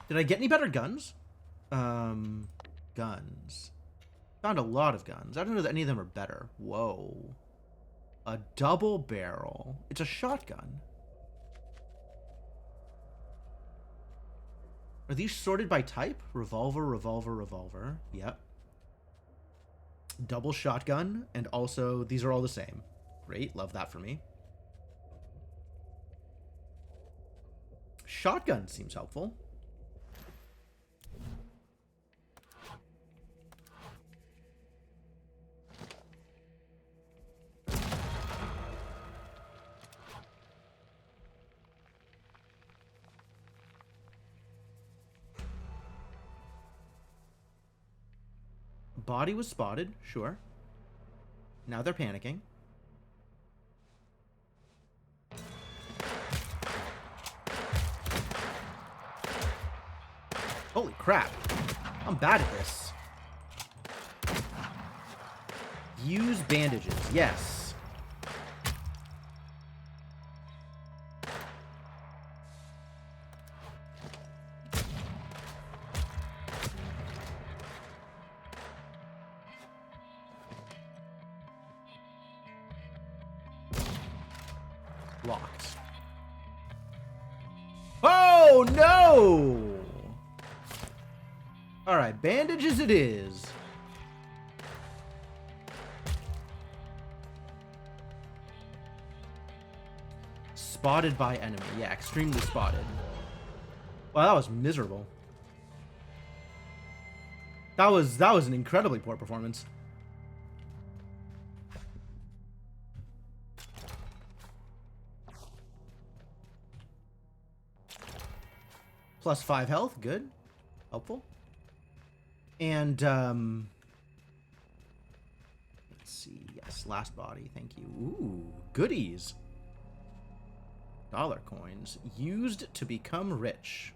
Did I get any better guns? Guns. Found a lot of guns. I don't know that any of them are better. Whoa. A double barrel. It's a shotgun. Are these sorted by type? Revolver, revolver, revolver. Yep. Double shotgun, and also these are all the same. Great, love that for me. Shotgun seems helpful. Body was spotted, sure. Now they're panicking. Holy crap. I'm bad at this. Use bandages, yes. Locked. Oh, no! Alright, bandages it is. Spotted by enemy. Yeah, extremely spotted. Wow, that was miserable. That was an incredibly poor performance. Plus 5 health, good. Helpful. And, let's see. Yes, last body, thank you. Ooh, goodies. Dollar coins. Used to become rich.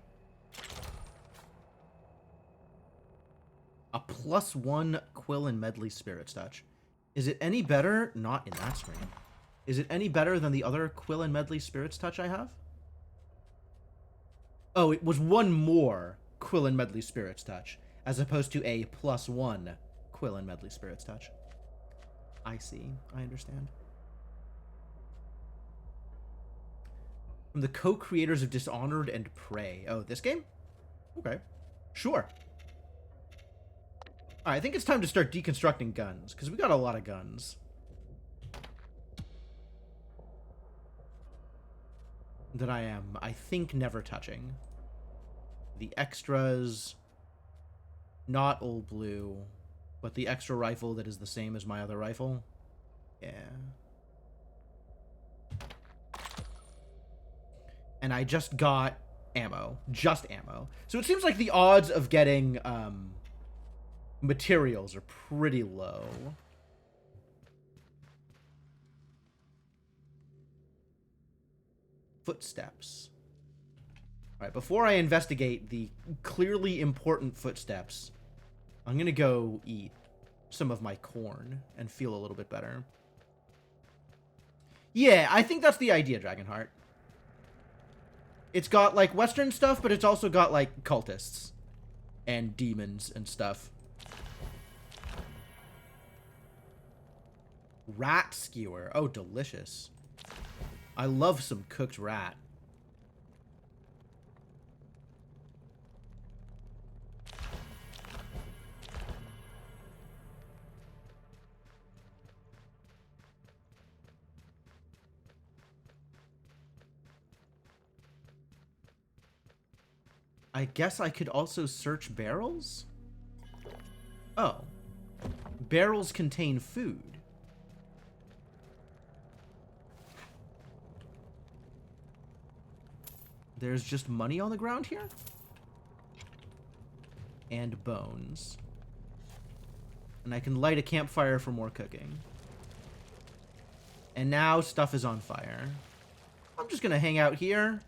A +1 Quill and Medley Spirits Touch. Is it any better? Not in that screen. Is it any better than the other Quill and Medley Spirits Touch I have? Oh, it was one more Quill and Medley Spirits Touch, as opposed to a +1 Quill and Medley Spirits Touch. I see. I understand. From the co-creators of Dishonored and Prey. Oh, this game? Okay. Sure. Alright, I think it's time to start deconstructing guns, because we got a lot of guns. That I think, never touching. The extras, not old blue, but the extra rifle that is the same as my other rifle. Yeah. And I just got ammo. Just ammo. So it seems like the odds of getting materials are pretty low. Footsteps. Alright, before I investigate the clearly important footsteps, I'm gonna go eat some of my corn and feel a little bit better. Yeah, I think that's the idea, Dragonheart. It's got, like, Western stuff, but it's also got, like, cultists and demons and stuff. Rat skewer. Oh, delicious. I love some cooked rat. I guess I could also search barrels? Oh. Barrels contain food. There's just money on the ground here? And bones. And I can light a campfire for more cooking. And now stuff is on fire. I'm just gonna hang out here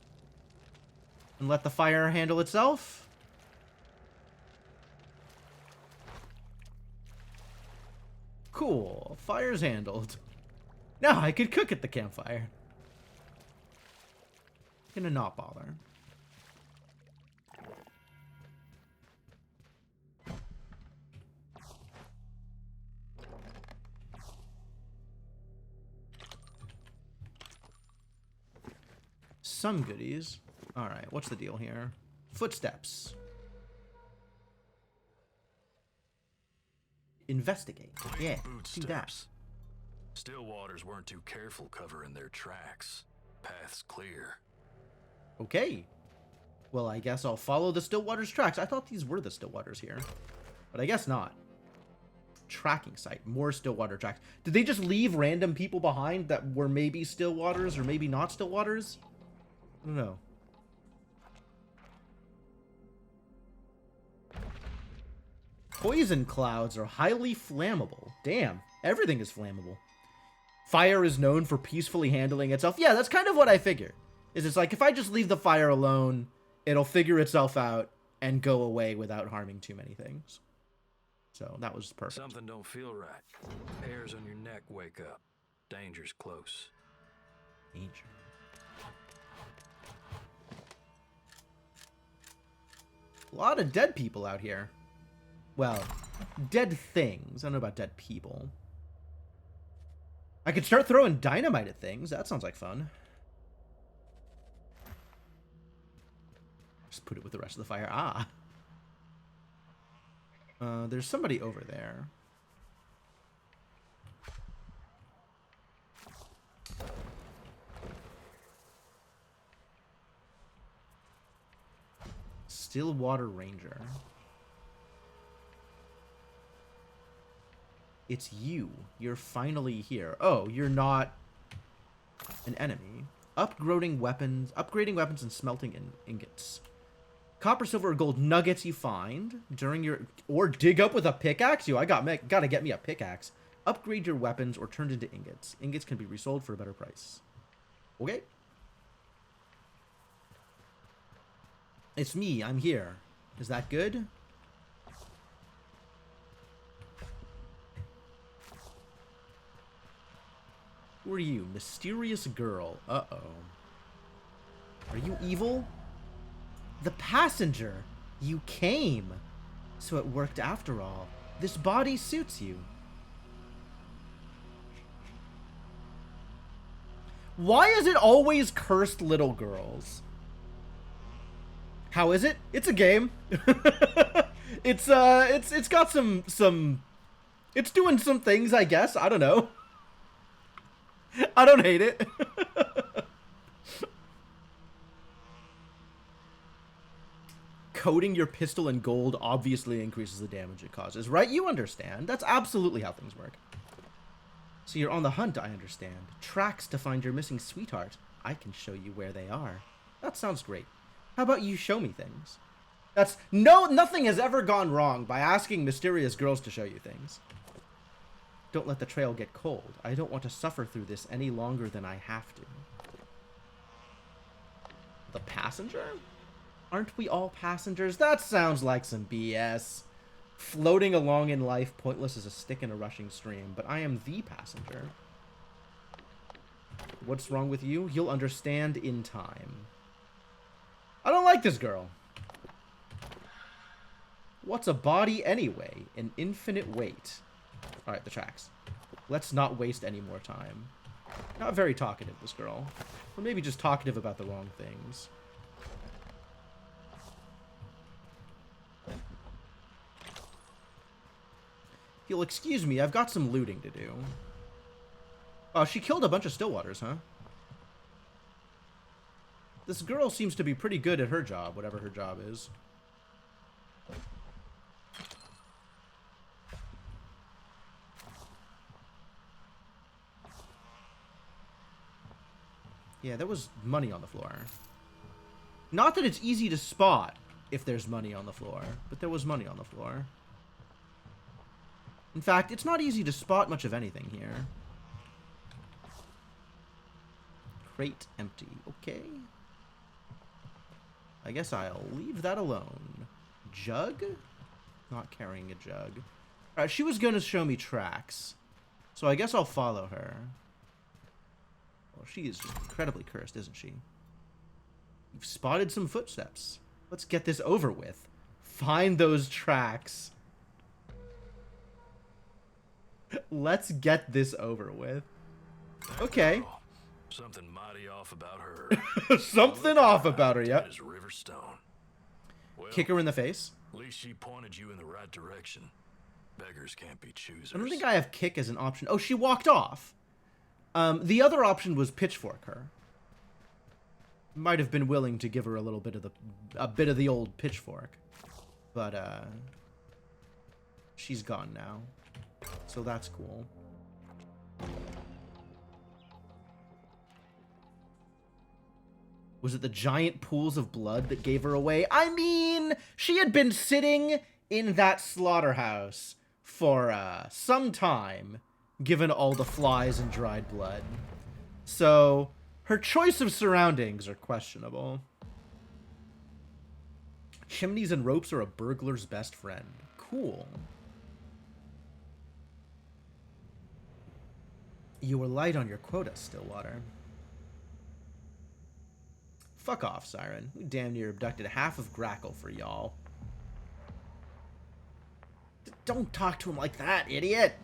and let the fire handle itself. Cool. Fire's handled. Now I could cook at the campfire. Gonna not bother. Some goodies. Alright, what's the deal here? Footsteps. Investigate. Yeah, do that. Stillwaters weren't too careful covering their tracks. Path's clear. Okay. Well, I guess I'll follow the Stillwaters tracks. I thought these were the Stillwaters here. But I guess not. Tracking site. More Stillwater tracks. Did they just leave random people behind that were maybe Stillwaters or maybe not Stillwaters? I don't know. Poison clouds are highly flammable. Damn, everything is flammable. Fire is known for peacefully handling itself. Yeah, that's kind of what I figured. It's like, if I just leave the fire alone, it'll figure itself out and go away without harming too many things. So, that was perfect. Something don't feel right. Hairs on your neck wake up. Danger's close. Danger. A lot of dead people out here. Well, dead things. I don't know about dead people. I could start throwing dynamite at things. That sounds like fun. Just put it with the rest of the fire. Ah. There's somebody over there. Stillwater Ranger. It's you. You're finally here. Oh, you're not an enemy. Upgrading weapons and smelting ingots. Copper, silver, or gold nuggets you find during your... Or dig up with a pickaxe? Yo, gotta get me a pickaxe. Upgrade your weapons or turned into ingots. Ingots can be resold for a better price. Okay. It's me. I'm here. Is that good? Who are you? Mysterious girl. Uh-oh. Are you evil? The passenger. You came. So it worked after all. This body suits you. Why is it always cursed little girls? How is it? It's a game. It's got some it's doing some things, I guess. I don't know. I don't hate it. Coating your pistol in gold obviously increases the damage it causes, right? You understand. That's absolutely how things work. So you're on the hunt, I understand. Tracks to find your missing sweetheart. I can show you where they are. That sounds great. How about you show me things? Nothing has ever gone wrong by asking mysterious girls to show you things. Don't let the trail get cold. I don't want to suffer through this any longer than I have to. The passenger? Aren't we all passengers? That sounds like some BS. Floating along in life, pointless as a stick in a rushing stream, but I am the passenger. What's wrong with you? You'll understand in time. I don't like this girl. What's a body anyway? An infinite weight. Alright, the tracks. Let's not waste any more time. Not very talkative, this girl. Or maybe just talkative about the wrong things. You'll excuse me, I've got some looting to do. Oh, she killed a bunch of Stillwaters, huh? This girl seems to be pretty good at her job, whatever her job is. Yeah, there was money on the floor. Not that it's easy to spot if there's money on the floor, but there was money on the floor. In fact, it's not easy to spot much of anything here. Crate empty. Okay. I guess I'll leave that alone. Jug? Not carrying a jug. Alright, she was going to show me tracks. So I guess I'll follow her. Well, she is just incredibly cursed, isn't she? You've spotted some footsteps. Let's get this over with. Find those tracks. Let's get this over with. Okay. Something mighty off about her. Something off about her, yep. Riverstone. Well, Kick her in the face. at least she pointed you in the right direction. Beggars can't be choosers. I don't think I have kick as an option. Oh, she walked off. The other option was pitchfork her. Might have been willing to give her a little bit of the old pitchfork. But she's gone now. So that's cool. Was it the giant pools of blood that gave her away? I mean, she had been sitting in that slaughterhouse for some time, given all the flies and dried blood. So her choice of surroundings are questionable. Chimneys and ropes are a burglar's best friend. Cool. You were light on your quota, Stillwater. Fuck off, Siren. We damn near abducted half of Grackle for y'all. Don't talk to him like that, idiot!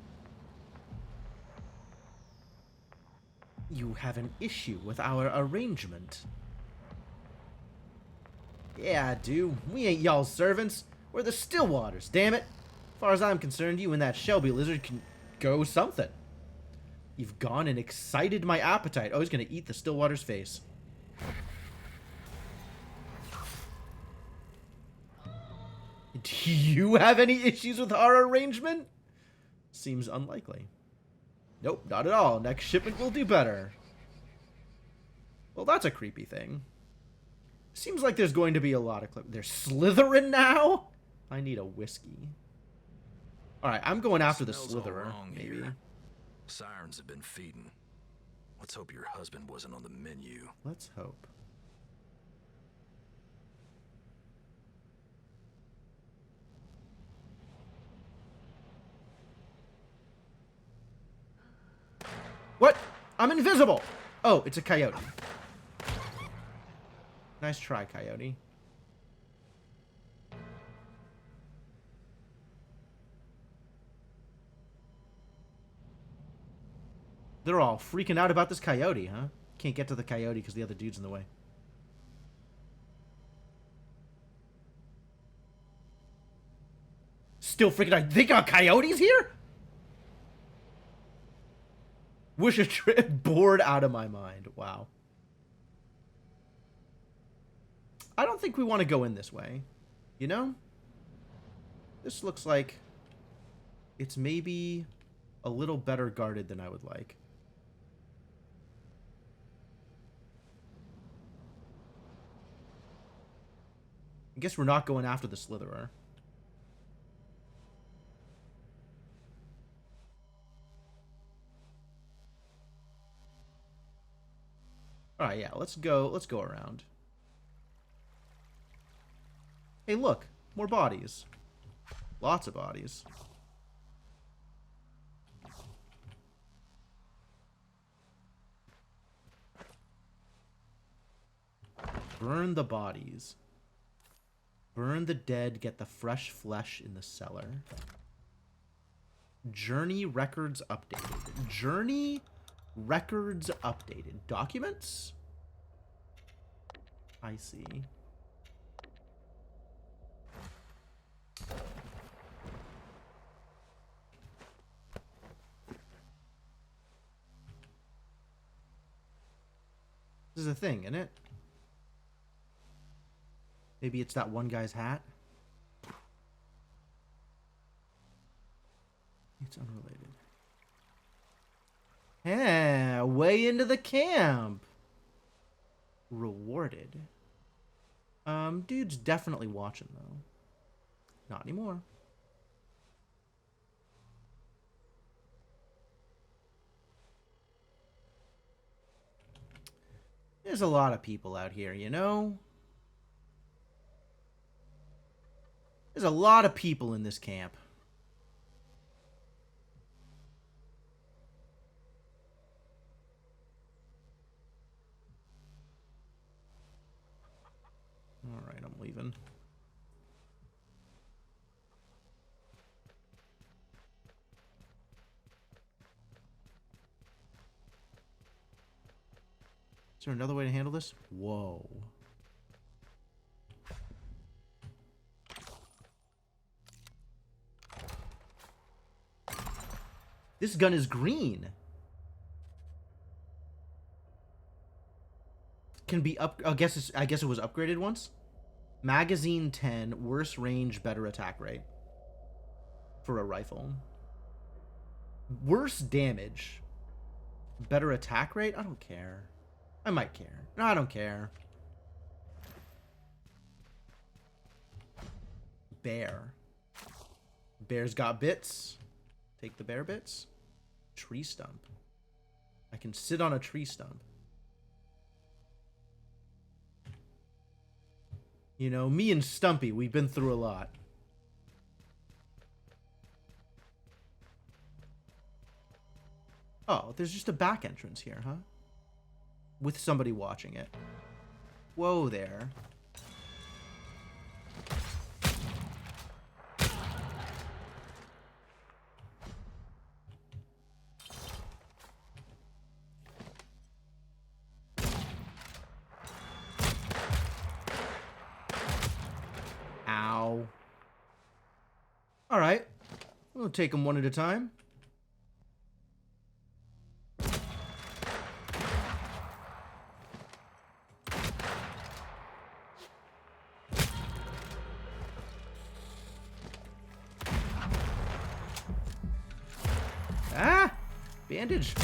You have an issue with our arrangement. Yeah, I do. We ain't y'all's servants. We're the Stillwaters, damn it. As far as I'm concerned, you and that Shelby lizard can go something. You've gone and excited my appetite. Oh, he's gonna eat the Stillwater's face. Do you have any issues with our arrangement? Seems unlikely. Nope, not at all. Next shipment will do better. Well, that's a creepy thing. Seems like there's going to be a lot of They're Slytherin now? I need a whiskey. Alright, I'm going after the Slitherer, maybe. Here. Sirens have been feeding. Let's hope your husband wasn't on the menu. Let's hope. What? I'm invisible! Oh, it's a coyote. Nice try, coyote. They're all freaking out about this coyote, huh? Can't get to the coyote because the other dude's in the way. Still freaking out. They got coyotes here? Wish a trip. Bored out of my mind. Wow. I don't think we want to go in this way. You know? This looks like it's maybe a little better guarded than I would like. I guess we're not going after the Slitherer. Alright, yeah, let's go around. Hey, look, more bodies. Lots of bodies. Burn the bodies. Burn the dead, get the fresh flesh in the cellar. Journey records updated. Journey records updated. Documents? I see. This is a thing, isn't it? Maybe it's that one guy's hat? It's unrelated. Yeah, way into the camp. Rewarded. Dude's definitely watching, though. Not anymore. There's a lot of people out here, you know? There's a lot of people in this camp. Alright, I'm leaving. Is there another way to handle this? Whoa. This gun is green. Can be up. I guess it was upgraded once. Magazine 10, worse range, better attack rate for a rifle. Worse damage, better attack rate. I don't care. I might care. No, I don't care. Bear. Bear's got bits. Take the bear bits. Tree stump. I can sit on a tree stump. You know, me and Stumpy, we've been through a lot. Oh, there's just a back entrance here, huh? With somebody watching it. Whoa there. Ow. Alright. We'll take them one at a time. Ah! Bandage.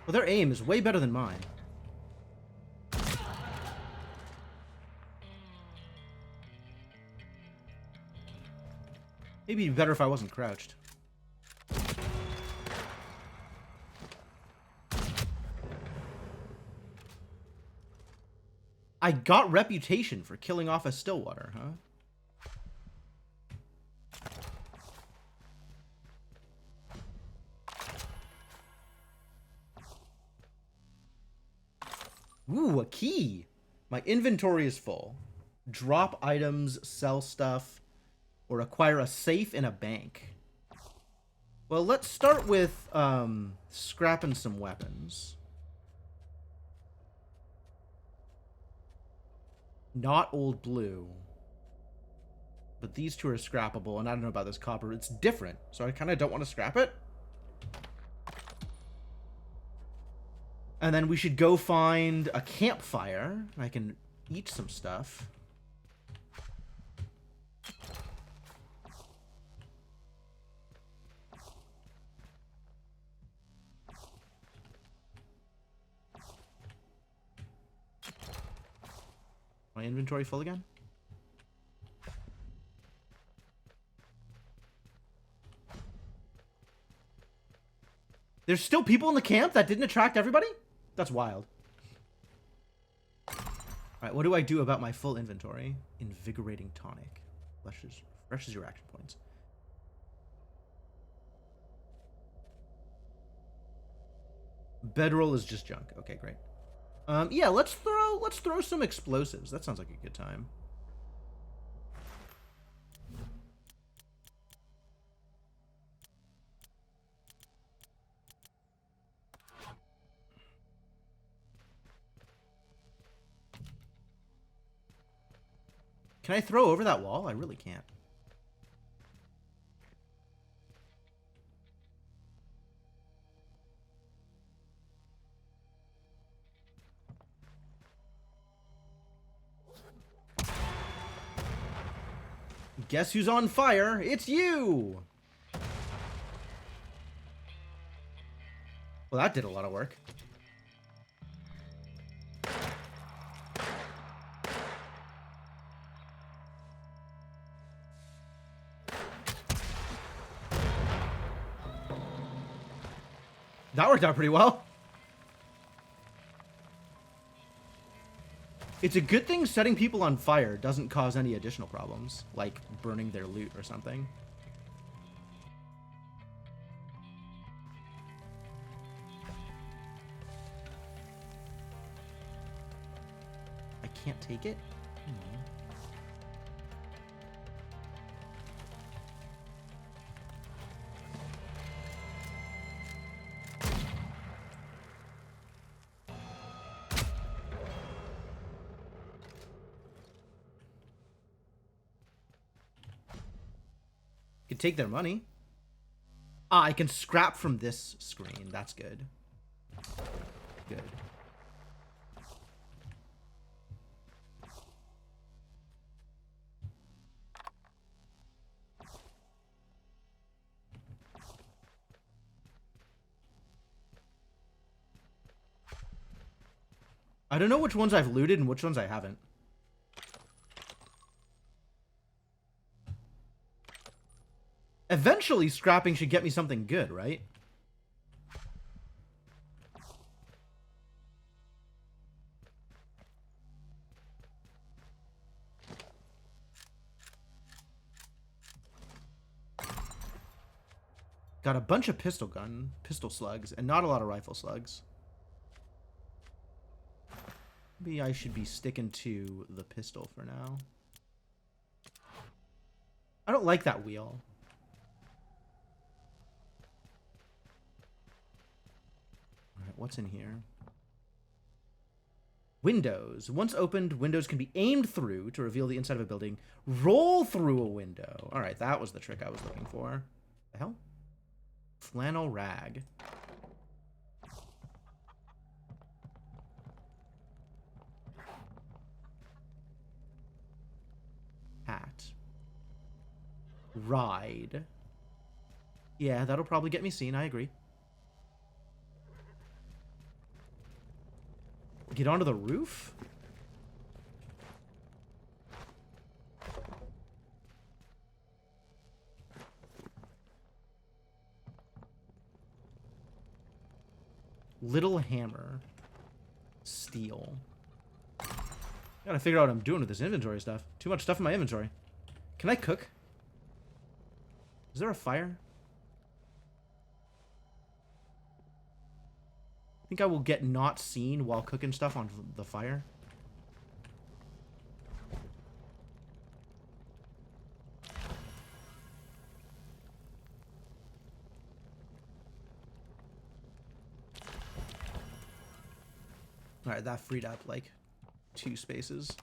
Well, their aim is way better than mine. Maybe it'd be better if I wasn't crouched. I got reputation for killing off a Stillwater, huh? Ooh, a key! My inventory is full. Drop items, sell stuff, or acquire a safe in a bank. Well, let's start with scrapping some weapons. Not old blue. But these two are scrappable, and I don't know about this copper. It's different, so I kind of don't want to scrap it. And then we should go find a campfire. I can eat some stuff. My inventory full again? There's still people in the camp that didn't attract everybody? That's wild. Alright, what do I do about my full inventory? Invigorating tonic. Refreshes your action points. Bedroll is just junk. Okay, great. Yeah, let's throw some explosives. That sounds like a good time. Can I throw over that wall? I really can't. Guess who's on fire? It's you! Well, that did a lot of work. That worked out pretty well. It's a good thing setting people on fire doesn't cause any additional problems, like burning their loot or something. I can't take it? Could take their money. Ah, I can scrap from this screen. That's good. Good. I don't know which ones I've looted and which ones I haven't. Eventually, scrapping should get me something good, right? Got a bunch of pistol slugs, and not a lot of rifle slugs. Maybe I should be sticking to the pistol for now. I don't like that wheel. Alright, what's in here? Windows. Once opened, windows can be aimed through to reveal the inside of a building. Roll through a window. Alright, that was the trick I was looking for. The hell? Flannel rag. Hat. Ride. Yeah, that'll probably get me seen. I agree. Get onto the roof? Little hammer. Steel. Gotta figure out what I'm doing with this inventory stuff. Too much stuff in my inventory. Can I cook? Is there a fire? I think I will get not seen while cooking stuff on the fire. Alright, that freed up like 2 spaces.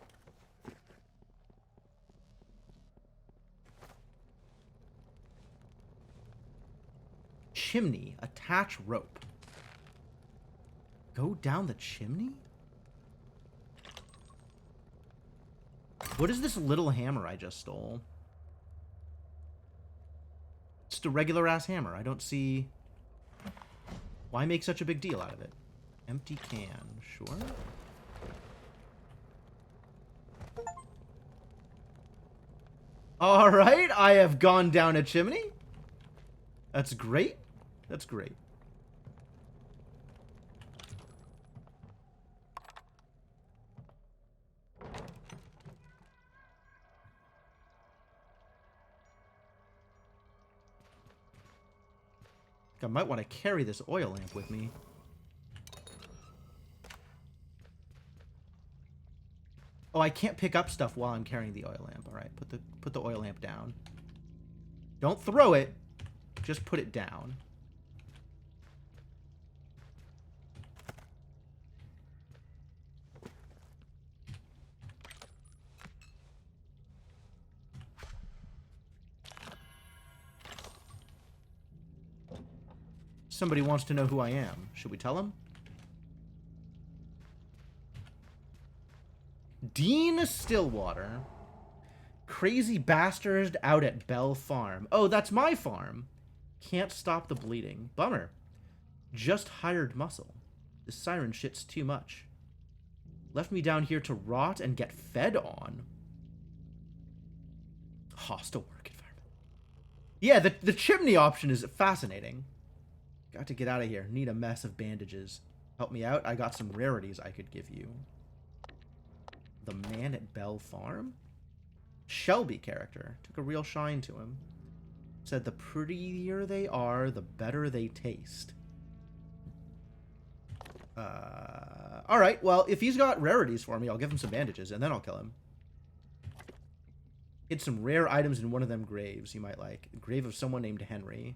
Chimney. Attach rope. Go down the chimney? What is this little hammer I just stole? It's just a regular ass hammer. I don't see... Why make such a big deal out of it? Empty can. Sure. Alright, I have gone down a chimney. That's great. That's great. I might want to carry this oil lamp with me. Oh, I can't pick up stuff while I'm carrying the oil lamp. All right, put the oil lamp down. Don't throw it. Just put it down. Somebody wants to know who I am. Should we tell him? Dean Stillwater. Crazy bastard out at Bell Farm. Oh, that's my farm. Can't stop the bleeding. Bummer. Just hired muscle. This siren shit's too much. Left me down here to rot and get fed on. Hostile work environment. Yeah, the chimney option is fascinating. Got to get out of here. Need a mess of bandages. Help me out. I got some rarities I could give you. The man at Bell Farm? Shelby character. Took a real shine to him. Said the prettier they are, the better they taste. Alright, well, if he's got rarities for me, I'll give him some bandages, and then I'll kill him. Hid some rare items in one of them graves you might like. Grave of someone named Henry.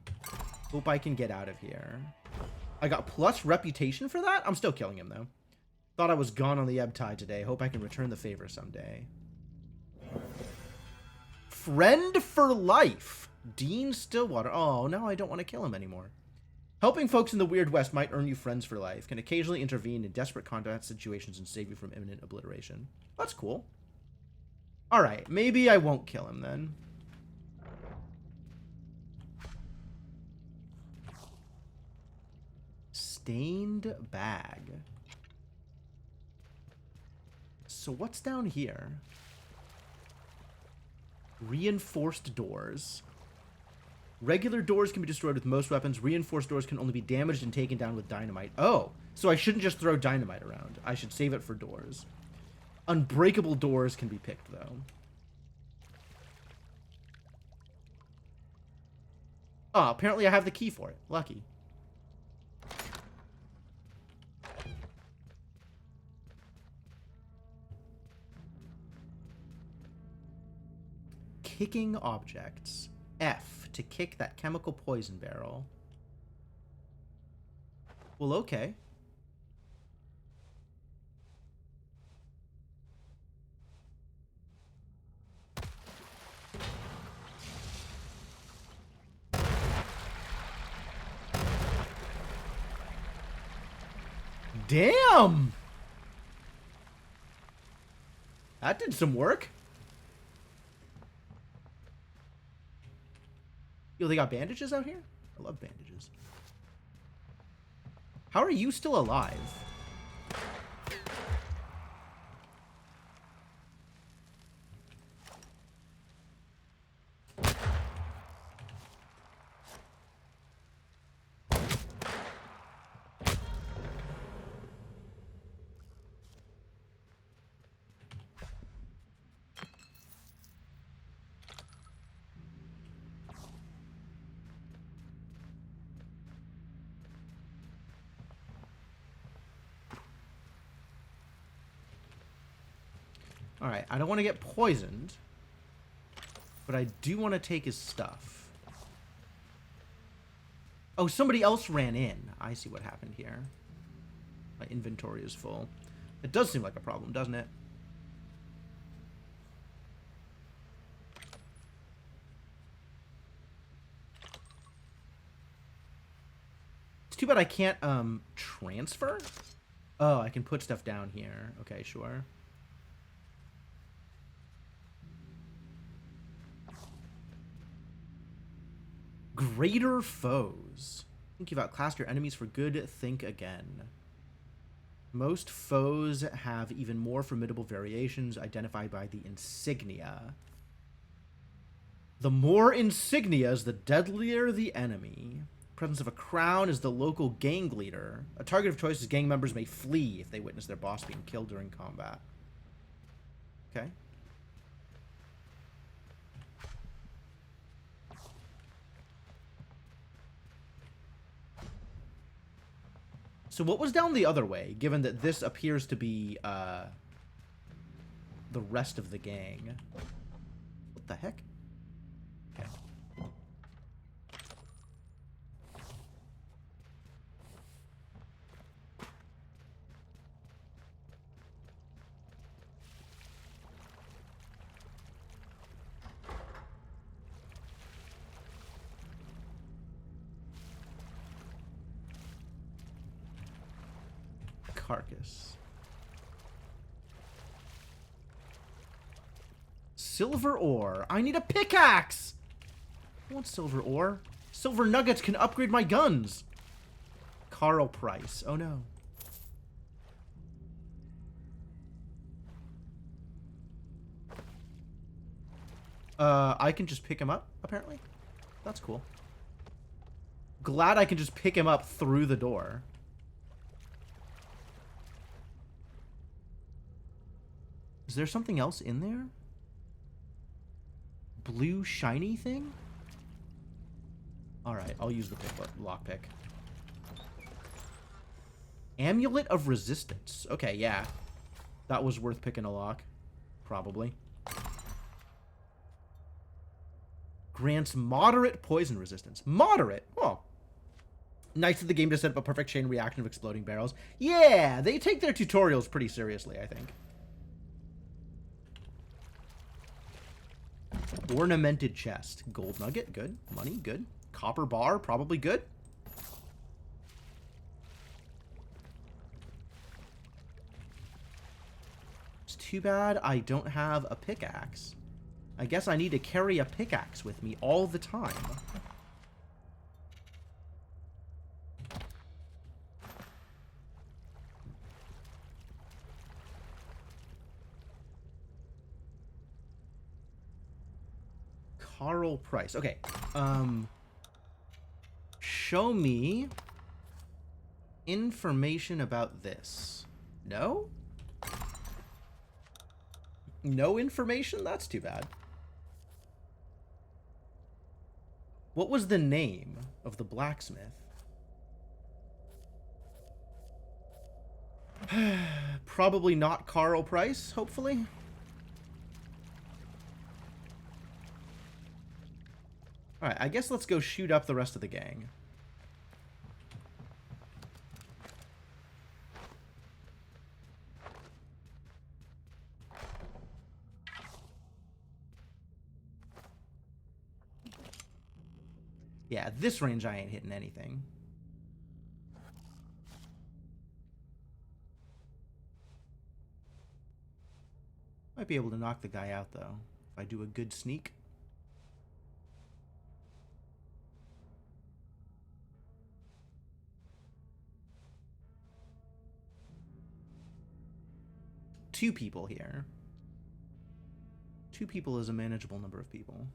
Hope I can get out of here. I got plus reputation for that? I'm still killing him, though. Thought I was gone on the ebb tide today. Hope I can return the favor someday. Friend for life. Dean Stillwater. Oh, now I don't want to kill him anymore. Helping folks in the Weird West might earn you friends for life. Can occasionally intervene in desperate combat situations and save you from imminent obliteration. That's cool. Alright, maybe I won't kill him then. Stained bag. So what's down here? Reinforced doors. Regular doors can be destroyed with most weapons. Reinforced doors can only be damaged and taken down with dynamite. Oh, so I shouldn't just throw dynamite around. I should save it for doors. Unbreakable doors can be picked, though. Oh, apparently I have the key for it. Lucky. Kicking objects. F to kick that chemical poison barrel. Well, okay. Damn! That did some work. Yo, they got bandages out here? I love bandages. How are you still alive? Alright, I don't want to get poisoned, but I do want to take his stuff. Oh, somebody else ran in. I see what happened here. My inventory is full. It does seem like a problem, doesn't it? It's too bad I can't, transfer? Oh, I can put stuff down here. Okay, sure. Greater foes. Think you've outclassed your enemies for good. Think again. Most foes have even more formidable variations identified by the insignia. The more insignias, the deadlier the enemy. Presence of a crown is the local gang leader. A target of choice is gang members may flee if they witness their boss being killed during combat. Okay. So what was down the other way, given that this appears to be, the rest of the gang? What the heck? Okay. Carcass. Silver ore. I need a pickaxe! I want silver ore. Silver nuggets can upgrade my guns. Carl Price. Oh no. I can just pick him up, apparently. That's cool. glad I can just pick him up through the door. Is there something else in there? Blue shiny thing? Alright, I'll use the lockpick. Amulet of Resistance. Okay, yeah. That was worth picking a lock. Probably. Grants moderate poison resistance. Moderate? Oh. Nice of the game to set up a perfect chain reaction of exploding barrels. Yeah, they take their tutorials pretty seriously, I think. Ornamented chest. Gold nugget, good. Money, good. Copper bar, probably good. It's too bad I don't have a pickaxe. I guess I need to carry a pickaxe with me all the time. Carl Price. Okay. Show me information about this. No? No information? That's too bad. What was the name of the blacksmith? Probably not Carl Price, hopefully. Alright, I guess let's go shoot up the rest of the gang. Yeah, at this range I ain't hitting anything. Might be able to knock the guy out, though, if I do a good sneak. Two people here. Two people is a manageable number of people.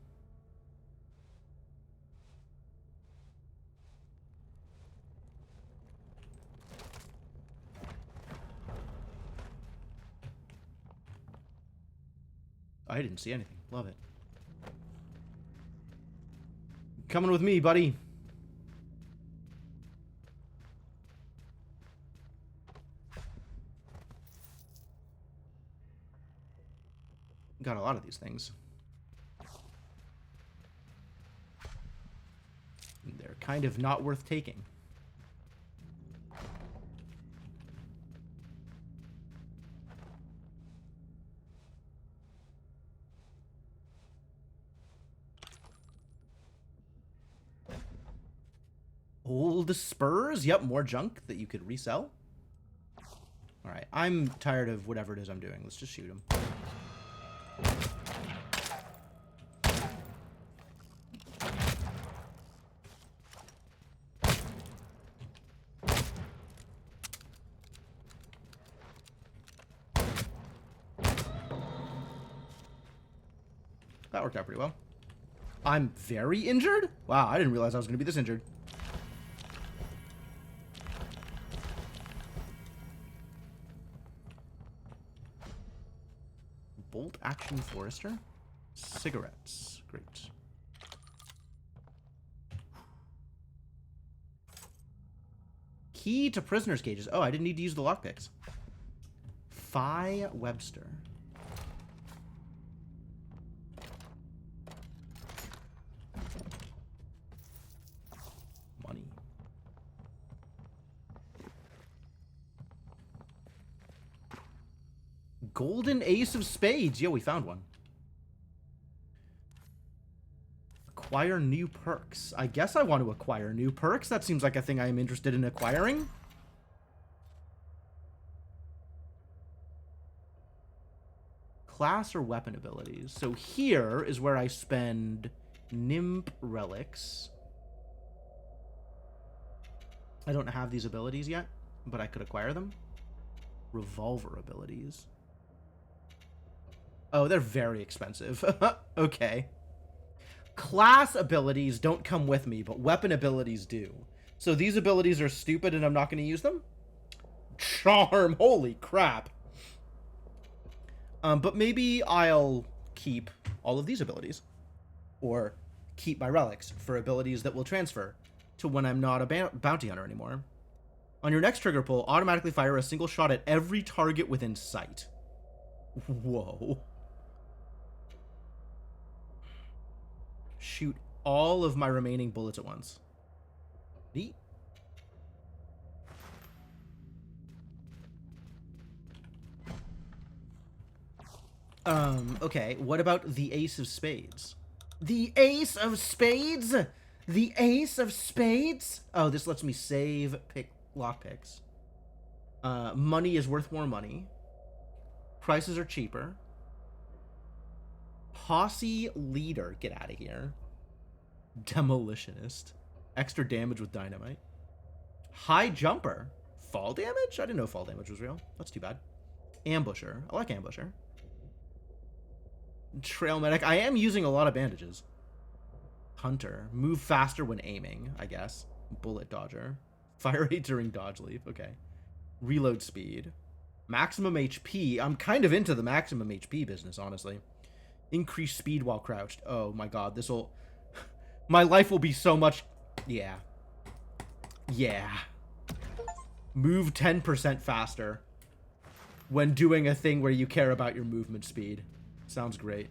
I didn't see anything. Love it. Coming with me, buddy. Got a lot of these things. They're kind of not worth taking. Old spurs? Yep, more junk that you could resell. Alright, I'm tired of whatever it is I'm doing. Let's just shoot him. That worked out pretty well. I'm very injured? Wow, I didn't realize I was going to be this injured. Bolt action forester? Cigarettes. Great. Key to prisoner's cages. Oh, I didn't need to use the lockpicks. Phi Webster. Money. Golden Ace of Spades. Yo, we found one. Acquire new perks. I guess I want to acquire new perks. That seems like a thing I am interested in acquiring. Class or weapon abilities. So here is where I spend Nymph relics. I don't have these abilities yet, but I could acquire them. Revolver abilities. Oh, they're very expensive. Okay. class abilities don't come with me, but weapon abilities do. So these abilities are stupid and I'm not going to use them? Charm! Holy crap. But maybe I'll keep all of these abilities. Or keep my relics for abilities that will transfer to when I'm not a bounty hunter anymore. On your next trigger pull, automatically fire a single shot at every target within sight. Whoa. Shoot all of my remaining bullets at once. Neat. Okay, what about the Ace of Spades? The Ace of Spades? The Ace of Spades? Oh, this lets me save lockpicks. Money is worth more money. Prices are cheaper. Posse Leader, get out of here. Demolitionist. Extra damage with dynamite. High Jumper. Fall damage? I didn't know fall damage was real. That's too bad. Ambusher. I like Ambusher. Trail Medic. I am using a lot of bandages. Hunter. Move faster when aiming, I guess. Bullet Dodger. Fire rate during dodge leap. Okay. Reload speed. Maximum HP. I'm kind of into the maximum HP business, honestly. Increase speed while crouched. Oh my god, this'll... My life will be so much... Yeah. Yeah. Move 10% faster when doing a thing where you care about your movement speed. Sounds great.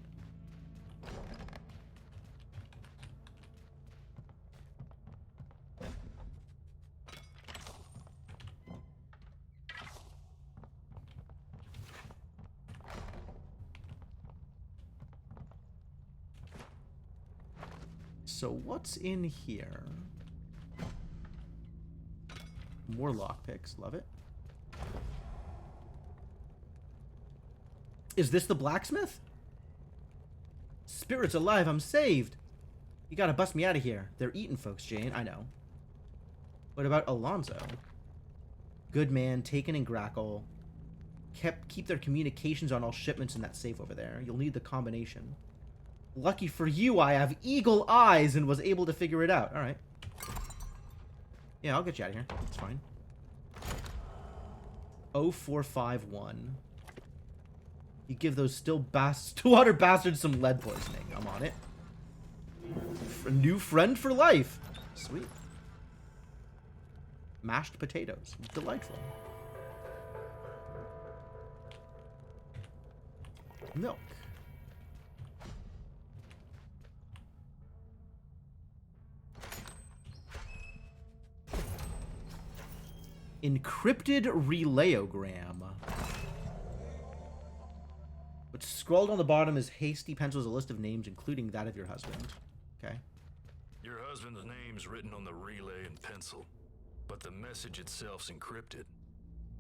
So what's in here? More lockpicks. Love it. Is this the blacksmith? Spirit's alive. I'm saved. You gotta bust me out of here. They're eating folks, Jane. I know. What about Alonzo? Good man. Taken in Grackle. Keep their communications on all shipments in that safe over there. You'll need the combination. Lucky for you, I have eagle eyes and was able to figure it out. All right. Yeah, I'll get you out of here. It's fine. 0451. You give those Stillwater bastards some lead poisoning. I'm on it. A new friend for life. Sweet. Mashed potatoes. Delightful. Milk. Encrypted relayogram. What's scrawled on the bottom is hasty pencils, a list of names, including that of your husband. Okay. Your husband's name's written on the relay in pencil, but the message itself's encrypted.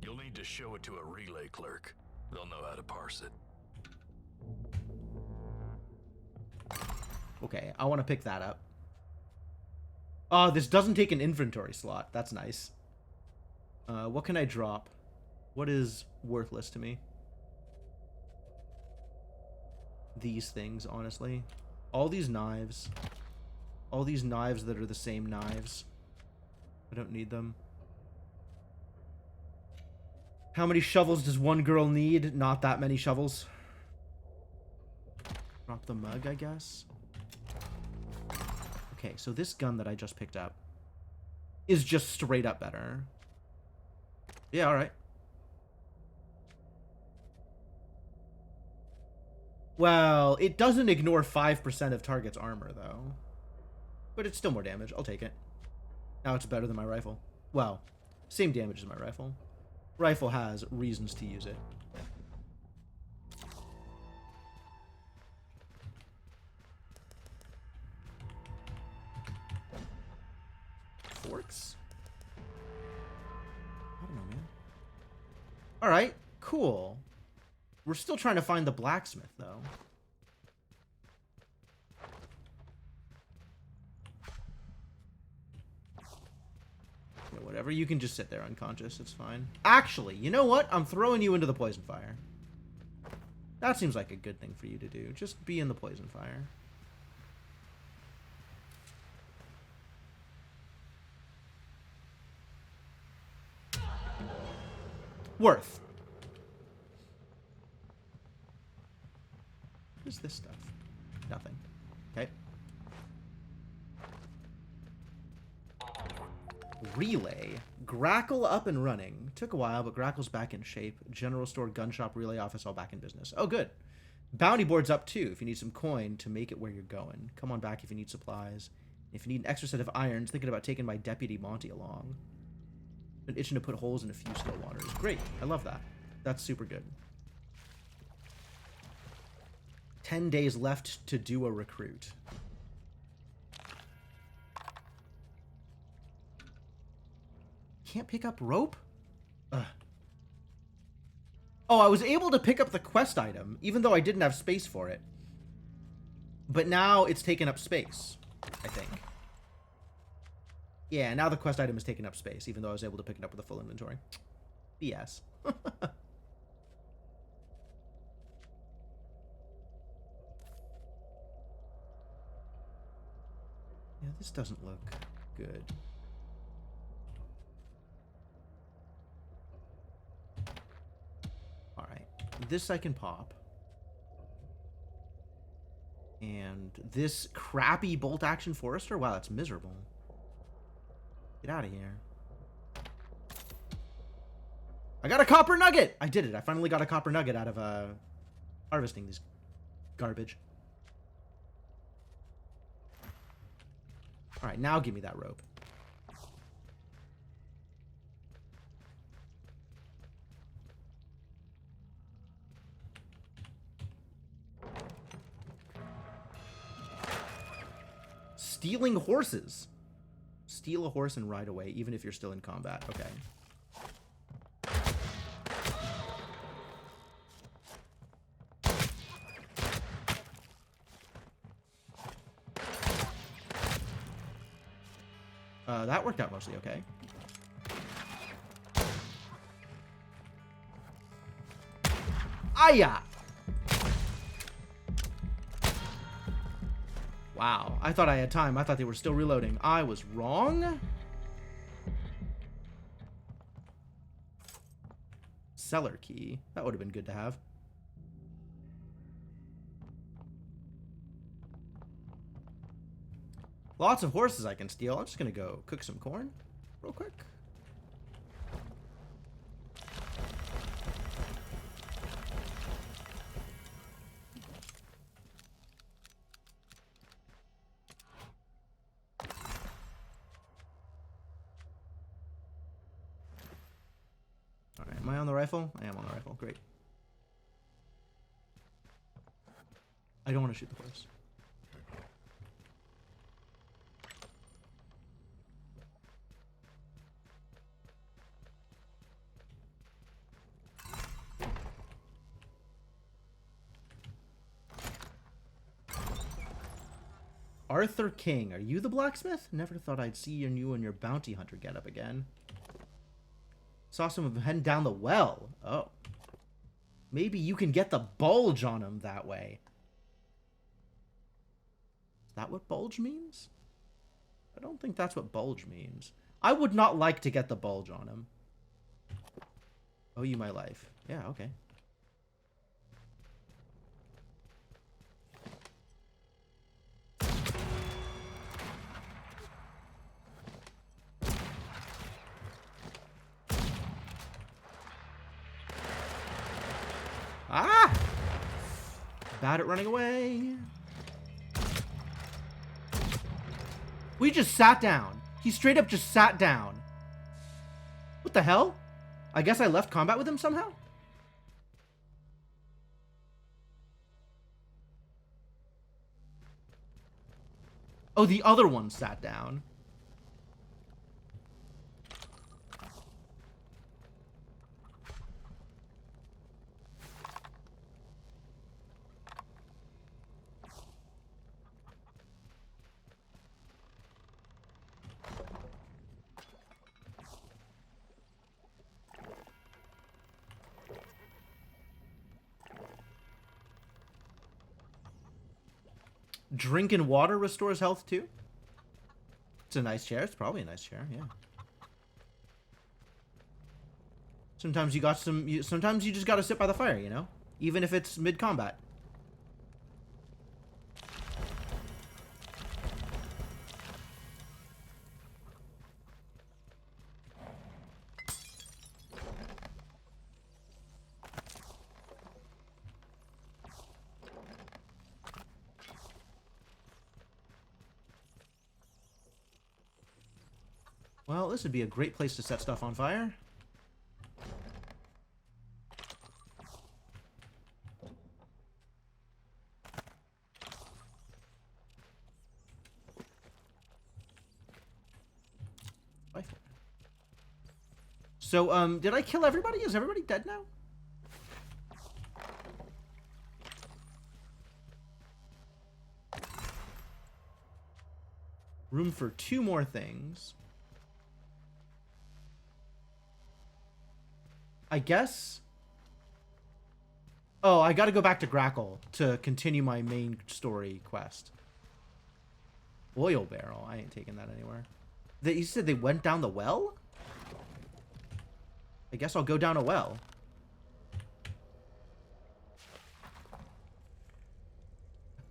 You'll need to show it to a relay clerk. They'll know how to parse it. Okay, I want to pick that up. Oh, this doesn't take an inventory slot. That's nice. What can I drop? What is worthless to me? These things, honestly. All these knives. All these knives that are the same knives. I don't need them. How many shovels does one girl need? Not that many shovels. Drop the mug, I guess. Okay, so this gun that I just picked up is just straight up better. Yeah, alright. Well, it doesn't ignore 5% of target's armor, though. But it's still more damage. I'll take it. Now it's better than my rifle. Well, same damage as my rifle. Rifle has reasons to use it. Forks? I don't know, man. Alright, cool. We're still trying to find the blacksmith, though. Yeah, whatever. You can just sit there unconscious. It's fine. Actually, you know what? I'm throwing you into the poison fire. That seems like a good thing for you to do. Just be in the poison fire. Worth. What is this stuff? Nothing. Okay. Relay. Grackle up and running. Took a while, but Grackle's back in shape. General store, gun shop, relay office, all back in business. Oh, good. Bounty board's up too if you need some coin to make it where you're going. Come on back if you need supplies. If you need an extra set of irons, thinking about taking my Deputy Monty along. Been itching to put holes in a few still waters. Great. I love that. That's super good. 10 days left to do a recruit. Can't pick up rope? Ugh. Oh, I was able to pick up the quest item, even though I didn't have space for it. But now it's taken up space, I think. Yeah, now the quest item is taking up space, even though I was able to pick it up with a full inventory. BS. Yeah, this doesn't look good. Alright. This I can pop. And this crappy bolt action Forester? Wow, that's miserable. Get out of here. I got a copper nugget! I did it. I finally got a copper nugget out of harvesting this garbage. Alright, now give me that rope. Stealing horses. Steal a horse and ride away, even if you're still in combat. Okay. That worked out mostly okay. Aya! Wow, I thought I had time. I thought they were still reloading. I was wrong. Cellar key. That would have been good to have. Lots of horses I can steal. I'm just going to go cook some corn real quick. Alright, am I on the rifle? I am on the rifle. Great. I don't want to shoot the horse. Arthur King, are you the blacksmith? Never thought I'd see you and your bounty hunter getup again. Saw some of them heading down the well. Oh. Maybe you can get the bulge on him that way. Is that what bulge means? I don't think that's what bulge means. I would not like to get the bulge on him. Owe you my life. Yeah, okay. Ah! Bad at running away. We just sat down. He straight up just sat down. What the hell? I guess I left combat with him somehow? Oh, the other one sat down. Drinking water restores health too? It's a nice chair. It's probably a nice chair, yeah. Sometimes you got some. Sometimes you just gotta sit by the fire, you know, even if it's mid-combat. Well, this would be a great place to set stuff on fire. So, did I kill everybody? Is everybody dead now? Room for 2 more things. I guess. Oh, I gotta go back to Grackle to continue my main story quest. Oil barrel. I ain't taking that anywhere. You said they went down the well? I guess I'll go down a well.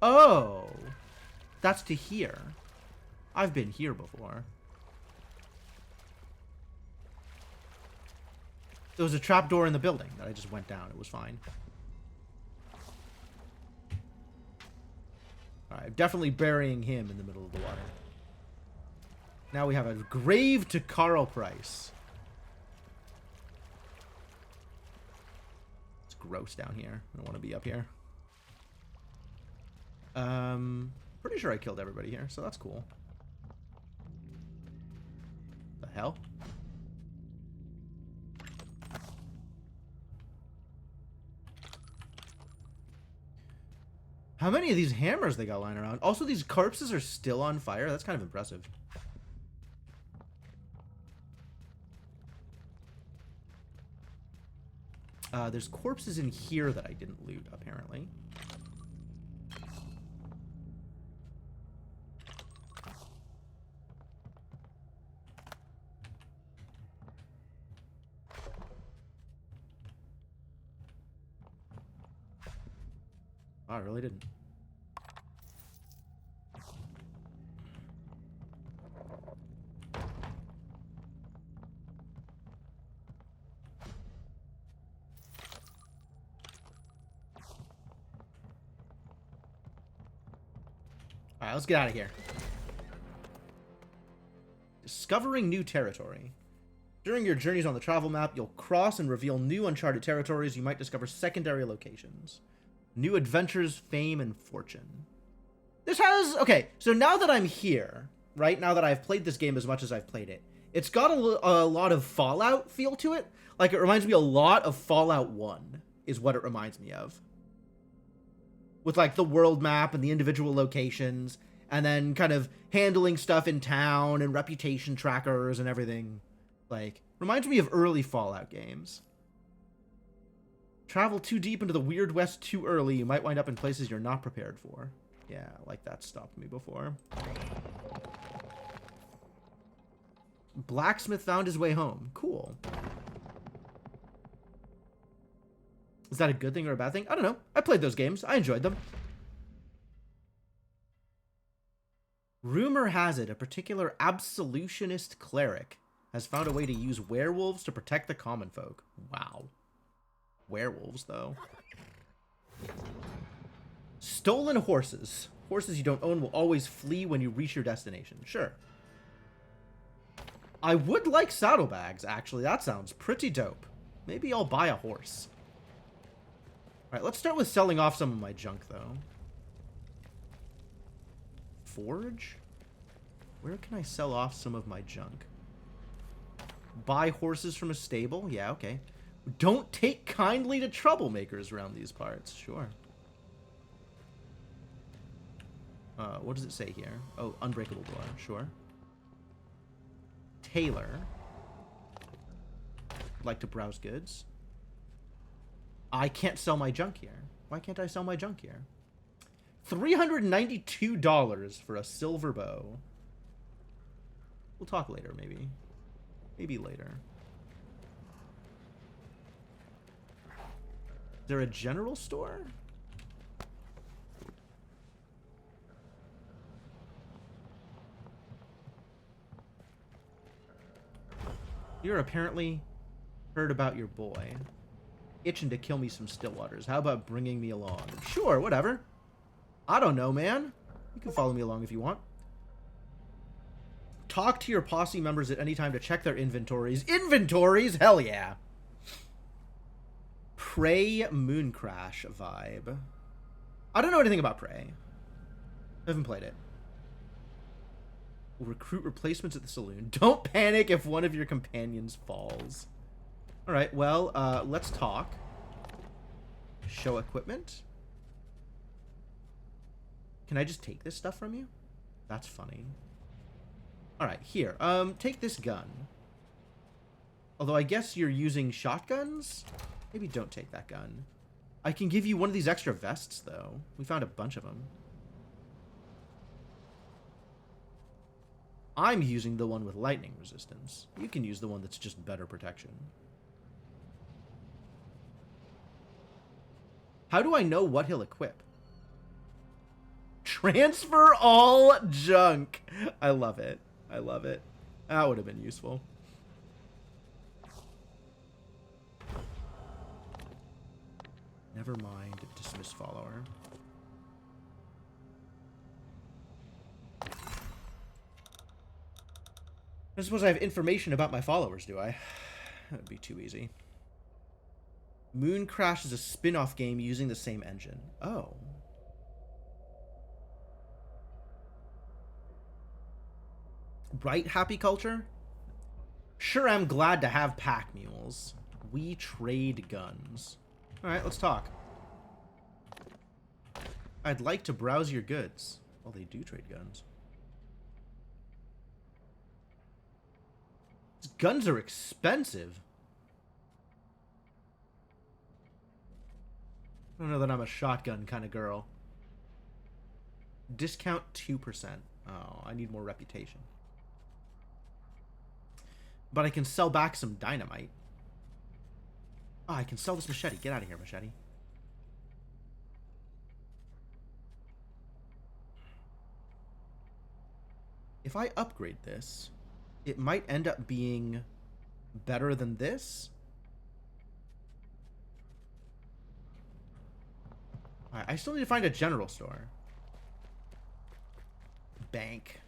Oh. That's to here. I've been here before. There was a trapdoor in the building that I just went down. It was fine. Alright, definitely burying him in the middle of the water. Now we have a grave to Carl Price. It's gross down here. I don't want to be up here. Pretty sure I killed everybody here, so that's cool. The hell? How many of these hammers they got lying around? Also, these corpses are still on fire. That's kind of impressive. There's corpses in here that I didn't loot, apparently. Oh, I really didn't. Alright, let's get out of here. Discovering new territory. During your journeys on the travel map, you'll cross and reveal new uncharted territories. You might discover secondary locations. New adventures, fame, and fortune. This has... Okay, so now that I'm here, right? Now that I've played this game as much as I've played it, it's got a lot of Fallout feel to it. Like, it reminds me a lot of Fallout 1, is what it reminds me of. With, like, the world map and the individual locations, and then kind of handling stuff in town and reputation trackers and everything. Like, reminds me of early Fallout games. Travel too deep into the Weird West too early, you might wind up in places you're not prepared for. Yeah, like that stopped me before. Blacksmith found his way home. Cool. Is that a good thing or a bad thing? I don't know. I played those games. I enjoyed them. Rumor has it a particular absolutionist cleric has found a way to use werewolves to protect the common folk. Wow. Werewolves, though. Stolen horses. Horses you don't own will always flee when you reach your destination. Sure. I would like saddlebags, actually. That sounds pretty dope. Maybe I'll buy a horse. Alright, let's start with selling off some of my junk, though. Forge? Where can I sell off some of my junk? Buy horses from a stable? Yeah, okay. Don't take kindly to troublemakers around these parts. Sure. What does it say here? Oh, unbreakable door. Sure. Tailor. Like to browse goods. I can't sell my junk here. Why can't I sell my junk here? $392 for a silver bow. We'll talk later, maybe. Maybe later. there a general store? You're apparently heard about your boy. Itching to kill me some Stillwaters. How about bringing me along? Sure, whatever. I don't know, man. You can follow me along if you want. Talk to your posse members at any time to check their inventories. Inventories? Hell yeah. Prey Mooncrash vibe. I don't know anything about Prey. I haven't played it. We'll recruit replacements at the saloon. Don't panic if one of your companions falls. Alright, well, let's talk. Show equipment. Can I just take this stuff from you? That's funny. Alright, here. Take this gun. Although I guess you're using shotguns? Maybe don't take that gun. I can give you one of these extra vests, though. We found a bunch of them. I'm using the one with lightning resistance. You can use the one that's just better protection. How do I know what he'll equip? Transfer all junk. I love it. I love it. That would have been useful. Never mind. Dismiss follower. I suppose I have information about my followers, do I? That would be too easy. Mooncrash is a spin-off game using the same engine. Oh. Right, Happy Culture? Sure, I'm glad to have pack mules. We trade guns. Alright, let's talk. I'd like to browse your goods. Well, they do trade guns. These guns are expensive. I don't know that I'm a shotgun kind of girl. Discount 2%. Oh, I need more reputation. But I can sell back some dynamite. Oh, I can sell this machete. Get out of here, machete. If I upgrade this, it might end up being better than this. Alright, I still need to find a general store. Bank.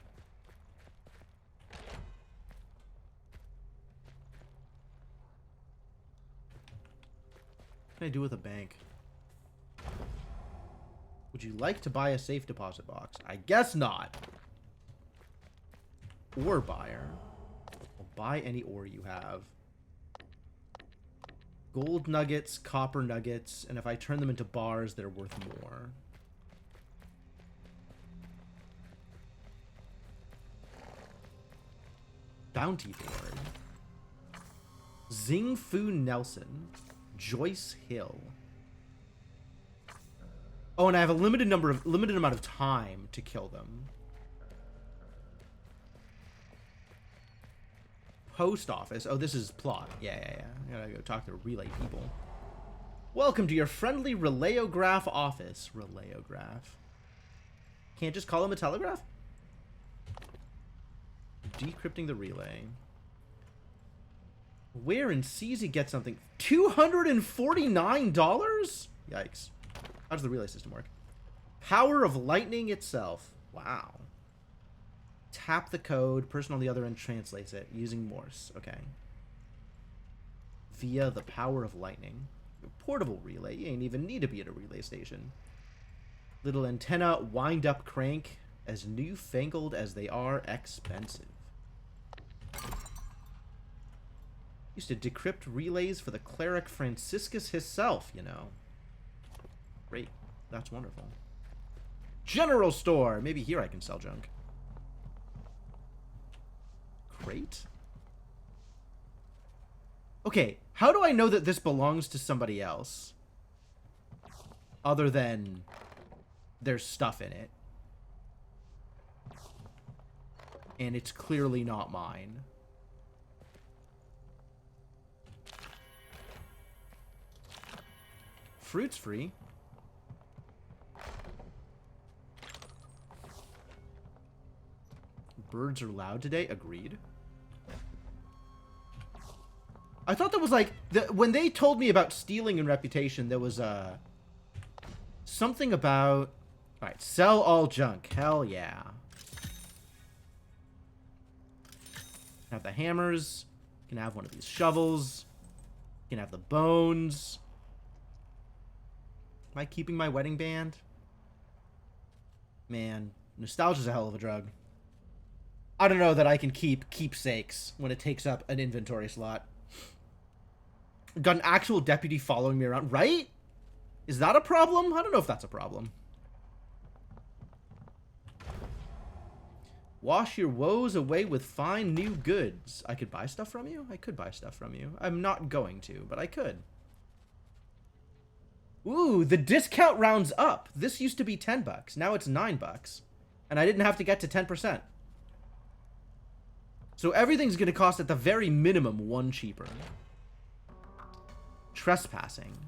What can I do with a bank? Would you like to buy a safe deposit box? I guess not. Ore buyer. I'll buy any ore you have. Gold nuggets, copper nuggets, and if I turn them into bars, they're worth more. Bounty board. Zing Fu Nelson. Joyce Hill. Oh, and I have a limited amount of time to kill them. Post office. Oh, this is plot. Yeah. I gotta go talk to relay people. Welcome to your friendly relayograph office. Relayograph. Can't just call him a telegraph? Decrypting the relay. Where in CZ get something? $249? Yikes. How does the relay system work? Power of lightning itself. Wow. Tap the code. Person on the other end translates it using Morse. Okay. Via the power of lightning. A portable relay. You ain't even need to be at a relay station. Little antenna, wind up crank. As newfangled as they are expensive. Used to decrypt relays for the cleric Franciscus himself, you know. Great. That's wonderful. General store. Maybe here I can sell junk. Crate? Okay, how do I know that this belongs to somebody else? Other than there's stuff in it. And it's clearly not mine. Fruit's free. Birds are loud today. Agreed. I thought that was like... when they told me about stealing and reputation, there was something about... Alright, sell all junk. Hell yeah. Have the hammers. Can have one of these shovels. Can have the bones. Am I keeping my wedding band? Man, nostalgia's a hell of a drug. I don't know that I can keep keepsakes when it takes up an inventory slot. Got an actual deputy following me around, right? Is that a problem? I don't know if that's a problem. Wash your woes away with fine new goods. I could buy stuff from you? I could buy stuff from you. I'm not going to, but I could. Ooh, the discount rounds up. This used to be $10. Now it's $9. And I didn't have to get to 10%. So everything's going to cost at the very minimum 1 cheaper. Trespassing.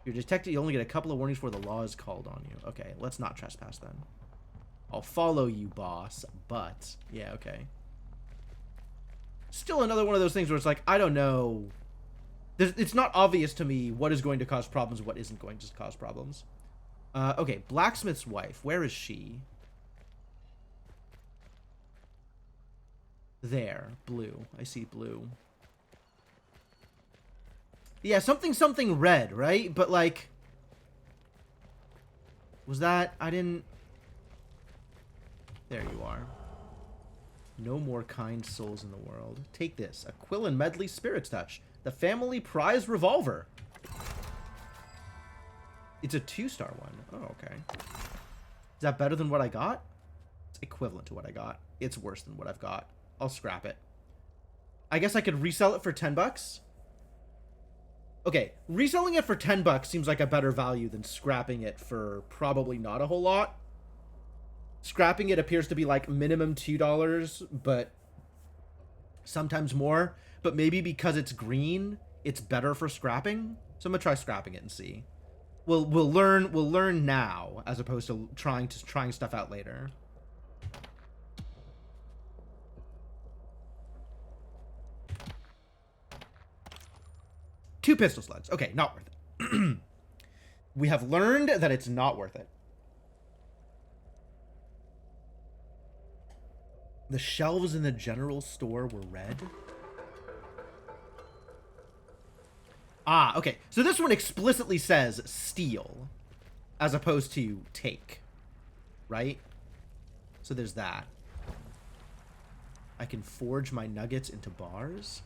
You're detected. You only get a couple of warnings before the law is called on you. Okay, let's not trespass then. I'll follow you, boss. But, yeah, okay. Still another one of those things where it's like, I don't know. It's not obvious to me what is going to cause problems and what isn't going to cause problems. Okay, blacksmith's wife. Where is she? There. Blue. I see blue. Yeah, something red, right? But, like... Was that... I didn't... There you are. No more kind souls in the world. Take this. A Quillen Medley Spirit's Touch. The family prize revolver. It's a 2-star one. Oh, okay. Is that better than what I got? It's equivalent to what I got. It's worse than what I've got. I'll scrap it. I guess I could resell it for $10. Okay, reselling it for $10 seems like a better value than scrapping it for probably not a whole lot. Scrapping it appears to be like minimum $2, but sometimes more. But maybe because it's green, it's better for scrapping. So I'm gonna try scrapping it and see. We'll learn now as opposed to trying stuff out later. Two pistol slugs. Okay, not worth it. We have learned that it's not worth it. The shelves in the general store were red. Ah, okay. So this one explicitly says steal as opposed to take. Right? So there's that. I can forge my nuggets into bars.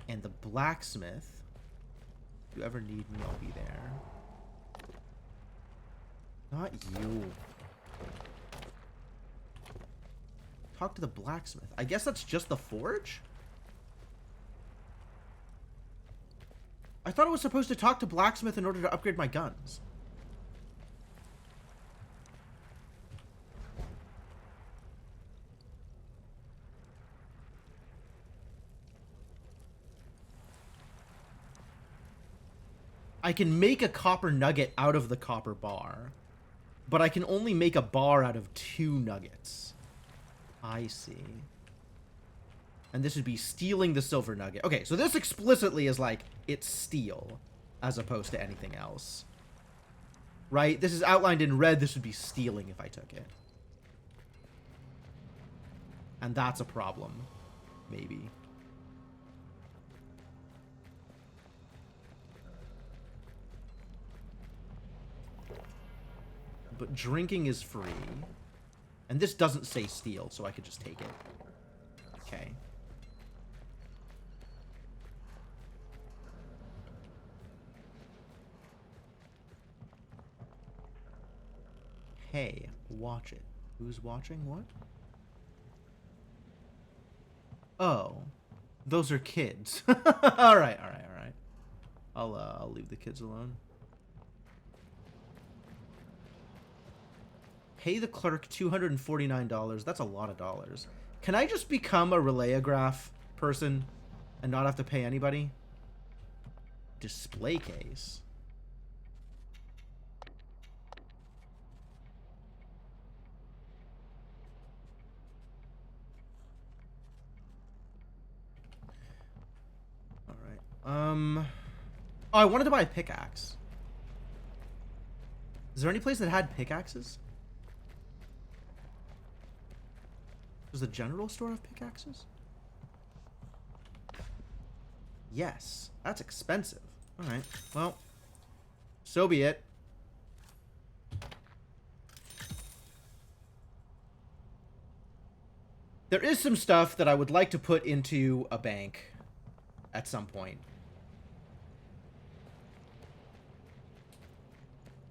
And the blacksmith. If you ever need me, I'll be there. Not you. Talk to the blacksmith. I guess that's just the forge? I thought I was supposed to talk to blacksmith in order to upgrade my guns. I can make a copper nugget out of the copper bar, but I can only make a bar out of 2 nuggets. I see. And this would be stealing the silver nugget. Okay, so this explicitly is like, it's steal, as opposed to anything else. Right? This is outlined in red. This would be stealing if I took it. And that's a problem. Maybe. But drinking is free. And this doesn't say steal, so I could just take it. Okay. Hey, watch it. Who's watching what? Oh. Those are kids. Alright. I'll leave the kids alone. Pay the clerk $249. That's a lot of dollars. Can I just become a relayograph person? and not have to pay anybody. Display case. All right. Oh, I wanted to buy a pickaxe. Is there any place that had pickaxes? Does the general store have pickaxes? Yes. That's expensive. Alright. Well, so be it. There is some stuff that I would like to put into a bank at some point.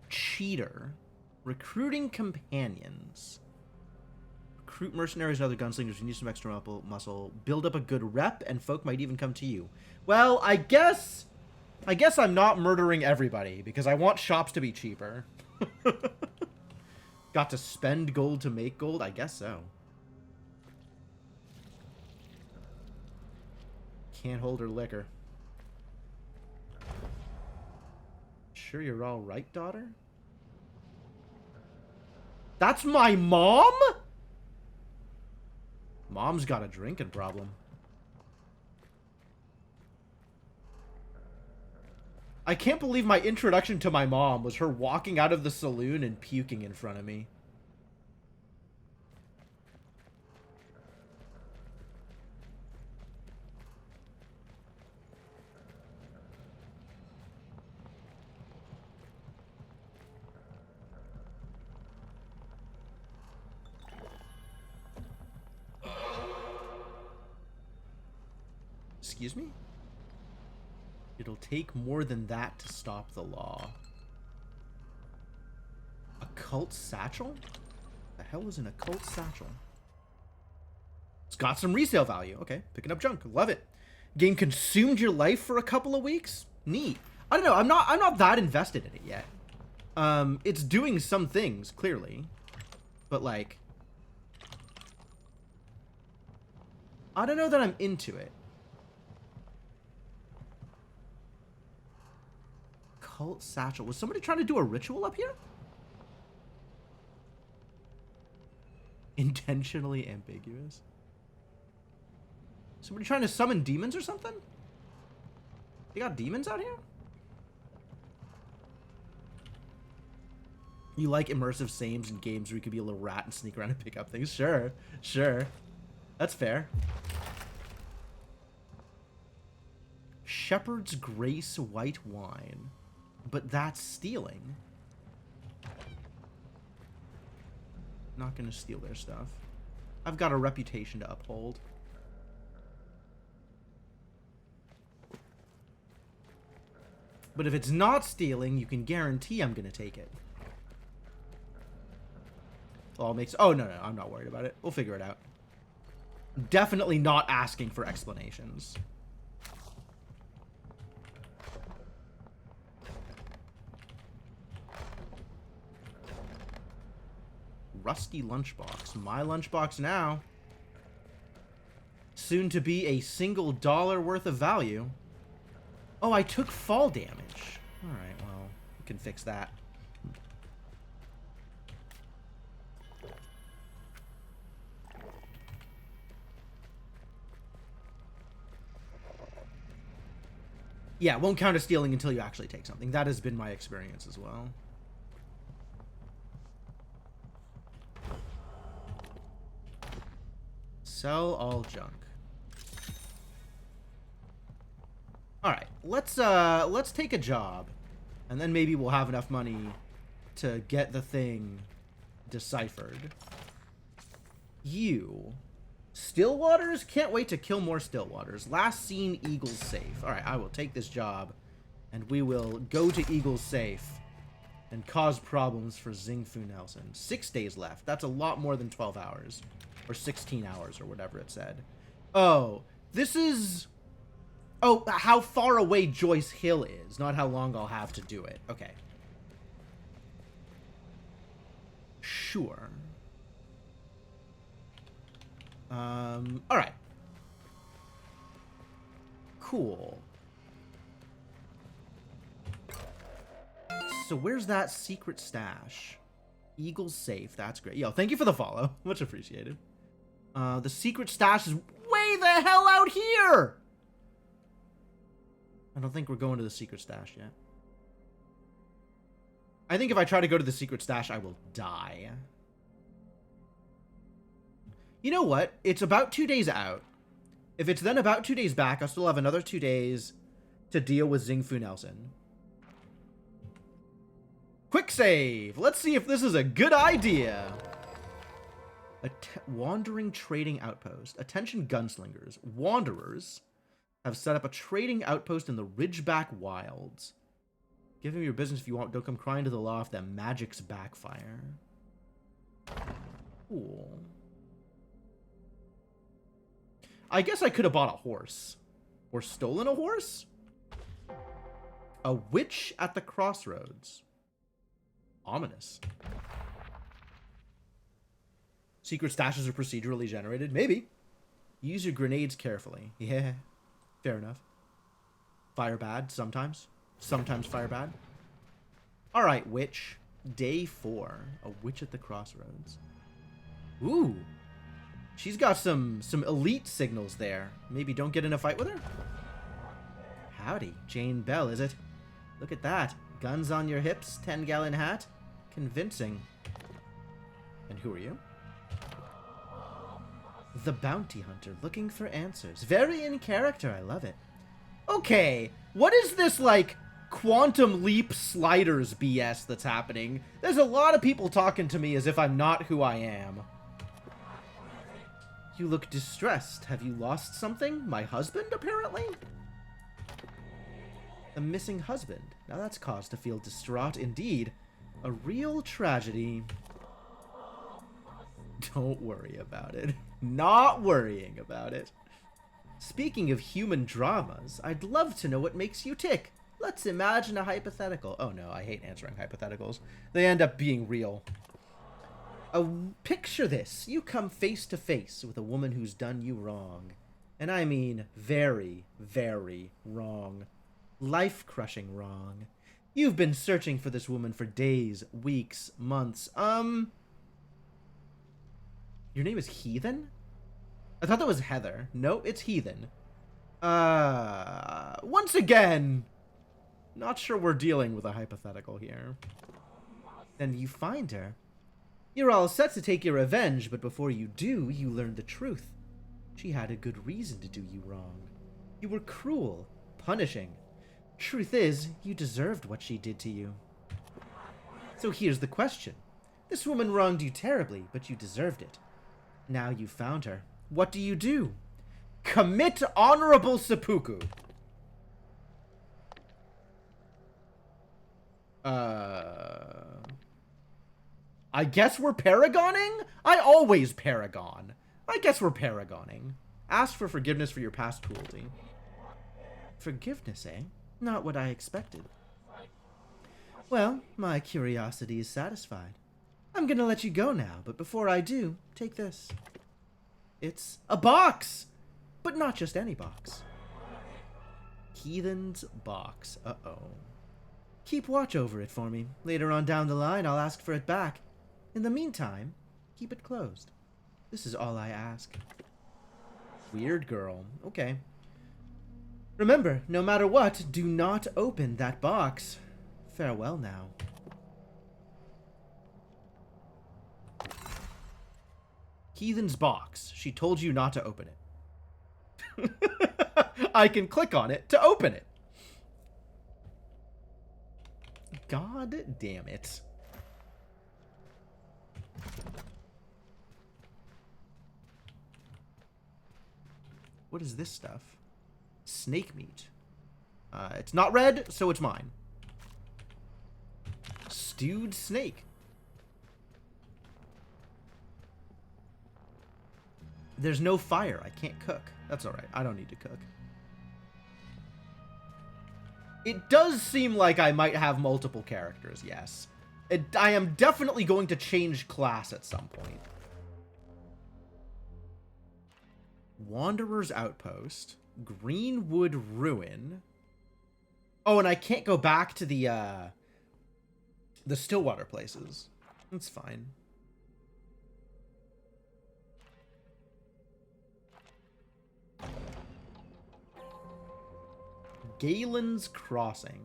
Cheater. Recruiting companions. Recruit mercenaries and other gunslingers. You need some extra muscle. Build up a good rep, and folk might even come to you. Well, I guess I'm not murdering everybody, because I want shops to be cheaper. Got to spend gold to make gold? I guess so. Can't hold her liquor. Sure you're all right, daughter? That's my mom? Mom's got a drinking problem. I can't believe my introduction to my mom was her walking out of the saloon and puking in front of me. Excuse me? It'll take more than that to stop the law. A cult satchel? The hell is an occult satchel? It's got some resale value. Okay, picking up junk. Love it. Game consumed your life for a couple of weeks? Neat. I don't know. I'm not that invested in it yet. It's doing some things, clearly. But like, I don't know that I'm into it. Cult satchel. Was somebody trying to do a ritual up here? Intentionally ambiguous. Somebody trying to summon demons or something? You got demons out here? You like immersive sames and games where you could be a little rat and sneak around and pick up things? Sure, sure. That's fair. Shepherd's Grace white wine. But that's stealing. Not gonna steal their stuff. I've got a reputation to uphold. But if it's not stealing, you can guarantee I'm gonna take it. All makes... Oh, no, I'm not worried about it. We'll figure it out. Definitely not asking for explanations. Rusty lunchbox. My lunchbox now. Soon to be a single dollar worth of value. Oh, I took fall damage. Alright, well, we can fix that. Yeah, it won't count as stealing until you actually take something. That has been my experience as well. Sell all junk. Alright, let's take a job. And then maybe we'll have enough money to get the thing deciphered. You. Stillwaters? Can't wait to kill more Stillwaters. Last seen Eagle's Safe. Alright, I will take this job. And we will go to Eagle's Safe and cause problems for Xingfu Nelson. 6 days left. That's a lot more than 12 hours. Or 16 hours, or whatever it said. Oh, this is... Oh, how far away Joyce Hill is, not how long I'll have to do it. Okay. Sure. Alright. Cool. So where's that secret stash? Eagle safe. That's great. Yo, thank you for the follow. Much appreciated. The secret stash is way the hell out here! I don't think we're going to the secret stash yet. I think if I try to go to the secret stash, I will die. You know what? It's about 2 days out. If it's then about 2 days back, I'll still have another 2 days to deal with Xingfu Nelson. Quick save! Let's see if this is a good idea. Wandering trading outpost. Attention gunslingers. Wanderers have set up a trading outpost in the Ridgeback Wilds. Give him your business if you want. Don't come crying to the law if that magics backfire. Cool. I guess I could have bought a horse. Or stolen a horse? A witch at the crossroads. Ominous. Secret stashes are procedurally generated? Maybe. Use your grenades carefully. Yeah. Fair enough. Fire bad, sometimes. Sometimes fire bad. Alright, witch. Day 4. A witch at the crossroads. Ooh. She's got some elite signals there. Maybe don't get in a fight with her? Howdy. Jane Bell, is it? Look at that. Guns on your hips, 10-gallon hat. Convincing. And who are you? The bounty hunter, looking for answers. Very in character, I love it. Okay, what is this, like, quantum leap sliders BS that's happening? There's a lot of people talking to me as if I'm not who I am. You look distressed. Have you lost something? My husband, apparently? A missing husband. Now that's cause to feel distraught indeed. A real tragedy. Don't worry about it. Not worrying about it. Speaking of human dramas, I'd love to know what makes you tick. Let's imagine a hypothetical. Oh no, I hate answering hypotheticals. They end up being real. Picture this. You come face to face with a woman who's done you wrong. And I mean very, very wrong. Life-crushing wrong. You've been searching for this woman for days, weeks, months. Your name is Heathen? I thought that was Heather. No, it's Heathen. Once again, not sure we're dealing with a hypothetical here. Then you find her. You're all set to take your revenge, but before you do, you learn the truth. She had a good reason to do you wrong. You were cruel, punishing. Truth is, you deserved what she did to you. So here's the question. This woman wronged you terribly, but you deserved it. Now you found her. What do? Commit honorable seppuku. I guess we're paragoning? I always paragon. I guess we're paragoning. Ask for forgiveness for your past cruelty. Forgiveness, eh? Not what I expected. Well, my curiosity is satisfied. I'm gonna let you go now, but before I do, take this. It's a box! But not just any box. Heathen's box. Uh-oh. Keep watch over it for me. Later on down the line, I'll ask for it back. In the meantime, keep it closed. This is all I ask. Weird girl. Okay. Remember, no matter what, do not open that box. Farewell now. Heathen's box. She told you not to open it. I can click on it to open it. God damn it. What is this stuff? Snake meat. It's not red, so it's mine. Stewed snake. There's no fire. I can't cook. That's alright. I don't need to cook. It does seem like I might have multiple characters, yes. I am definitely going to change class at some point. Wanderer's Outpost. Greenwood Ruin. Oh, and I can't go back to the Stillwater places. That's fine. Galen's Crossing.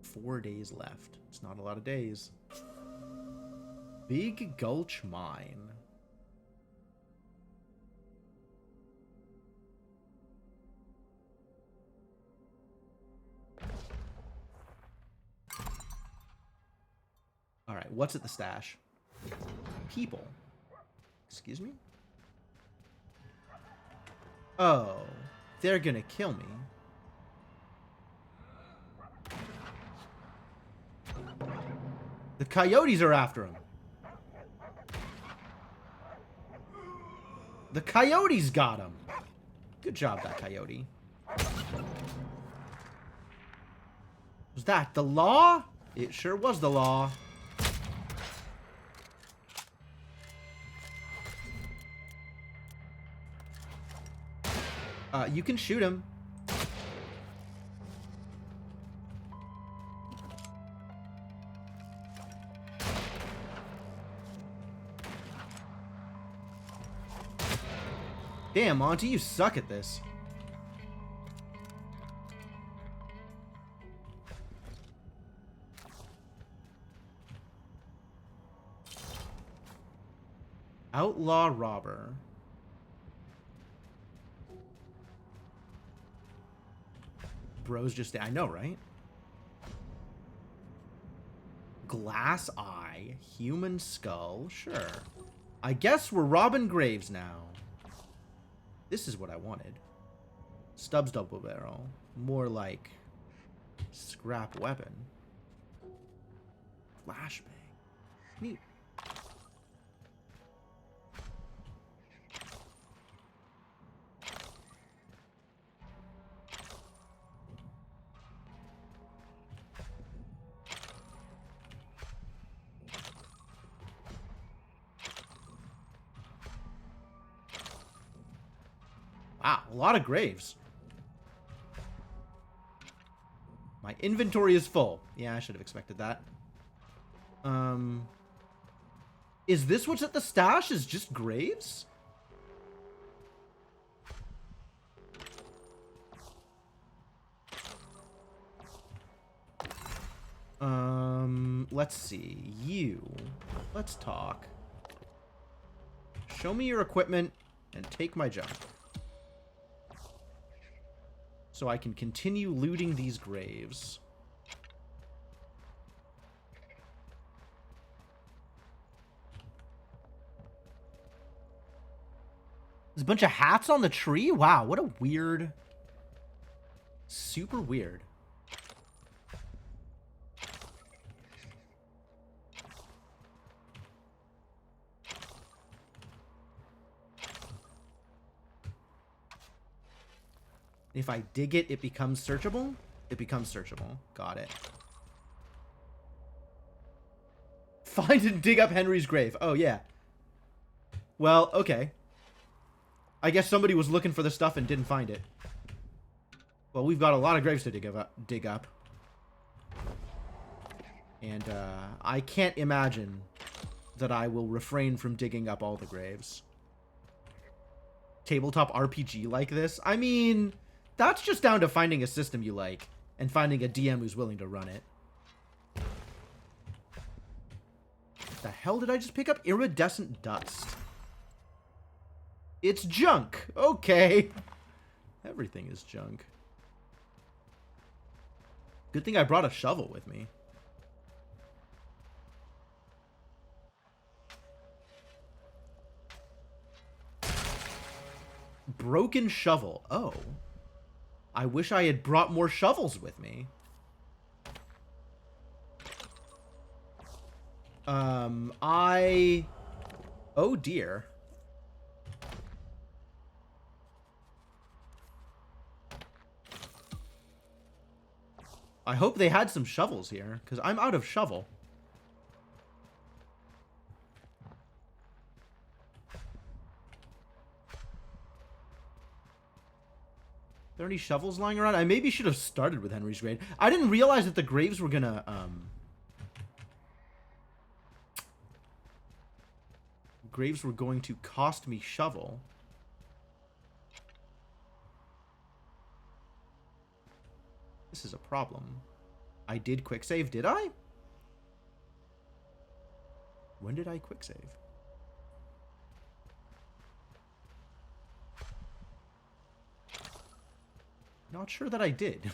Four days left. It's not a lot of days. Big Gulch Mine. All right, what's at the stash? People. Excuse me? Oh, they're gonna kill me. The coyotes are after him. The coyotes got him. Good job, that coyote. Was that the law? It sure was the law. You can shoot him. Damn, Monty, you suck at this. Outlaw robber. Bros just... I know, right? Glass eye. Human skull. Sure. I guess we're robbing graves now. This is what I wanted. Stubbs double barrel. More like scrap weapon. Flashbang. Neat. Wow, a lot of graves. My inventory is full. Yeah, I should have expected that. Is this what's at the stash? Is just graves? Let's see. Let's talk. Show me your equipment and take my junk. So I can continue looting these graves. There's a bunch of hats on the tree? Wow, what a weird... Super weird. If I dig it, it becomes searchable? It becomes searchable. Got it. Find and dig up Henry's grave. Oh, yeah. Well, okay. I guess somebody was looking for the stuff and didn't find it. Well, we've got a lot of graves to dig up. And, I can't imagine that I will refrain from digging up all the graves. Tabletop RPG like this? I mean... That's just down to finding a system you like and finding a DM who's willing to run it. The hell did I just pick up? Iridescent dust. It's junk. Okay. Everything is junk. Good thing I brought a shovel with me. Broken shovel. Oh. I wish I had brought more shovels with me. Oh dear. I hope they had some shovels here, because I'm out of shovel. there any shovels lying around? I maybe should have started with Henry's grave. I didn't realize that the graves were gonna, graves were going to cost me shovel. This is a problem. I did quick save, did I? When did I quick save? Not sure that I did.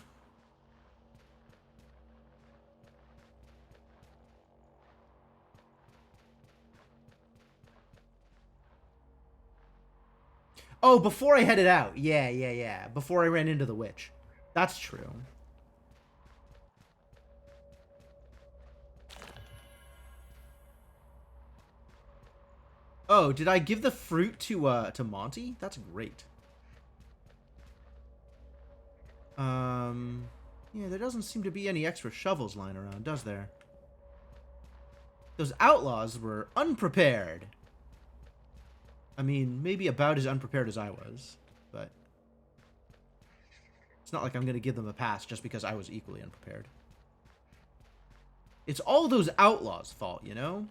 Oh, before I headed out. Yeah. Before I ran into the witch. That's true. Oh, did I give the fruit to Monty? That's great. Yeah, there doesn't seem to be any extra shovels lying around, does there? Those outlaws were unprepared. I mean, maybe about as unprepared as I was, but it's not like I'm going to give them a pass just because I was equally unprepared. It's all those outlaws' fault, you know?